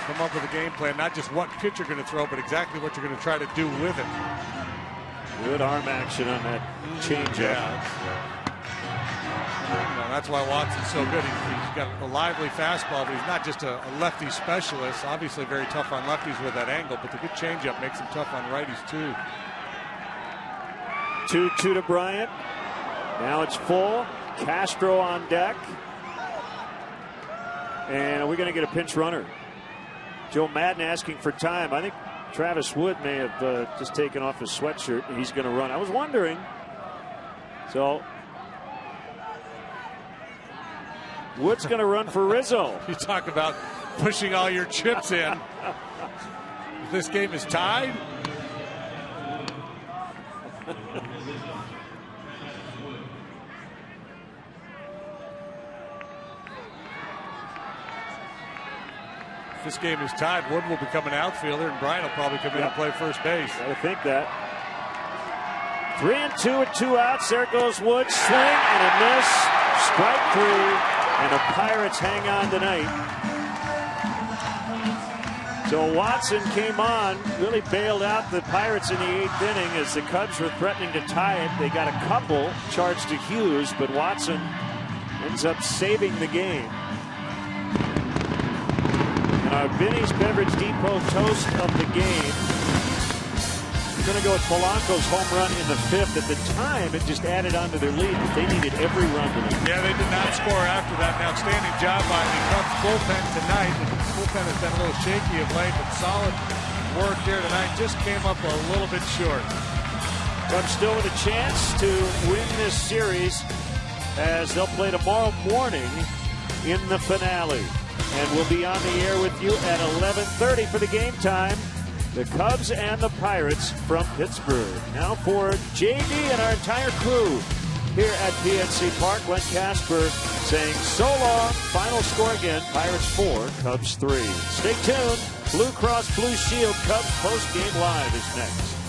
come up with a game plan. Not just what pitch you're going to throw, but exactly what you're going to try to do with it. Good arm action on that changeup. Yeah. That's why Watson's so good. He's got a lively fastball, but he's not just a lefty specialist. Obviously very tough on lefties with that angle, but the good changeup makes him tough on righties too. 2-2 to Bryant. Now it's full. Castro on deck. And we're going to get a pinch runner. Joe Madden asking for time. I think Travis Wood may have just taken off his sweatshirt and he's going to run. I was wondering. So Wood's going to run for Rizzo. You talk about pushing all your chips in. This game is tied. If this game is tied, Wood will become an outfielder, and Bryant will probably come in and play first base. I think that. 3-2 with 2 outs. There goes Wood. Swing and a miss. Strike 3. And the Pirates hang on tonight. So Watson came on, really bailed out the Pirates in the 8th inning as the Cubs were threatening to tie it. They got a couple charged to Hughes, but Watson ends up saving the game. And our Vinny's Beverage Depot toast of the game. Going to go with Polanco's home run in the 5th. At the time, it just added on to their lead, but they needed every run to win. Yeah, they did not score after that. An outstanding job by the Cubs bullpen tonight. The bullpen has been a little shaky of late, but solid work here tonight. Just came up a little bit short. Cubs still with a chance to win this series as they'll play tomorrow morning in the finale. And we'll be on the air with you at 11:30 for the game time. The Cubs and the Pirates from Pittsburgh. Now for JD and our entire crew here at PNC Park. Glenn Casper saying so long. Final score again, Pirates 4, Cubs 3. Stay tuned. Blue Cross Blue Shield Cubs post-game live is next.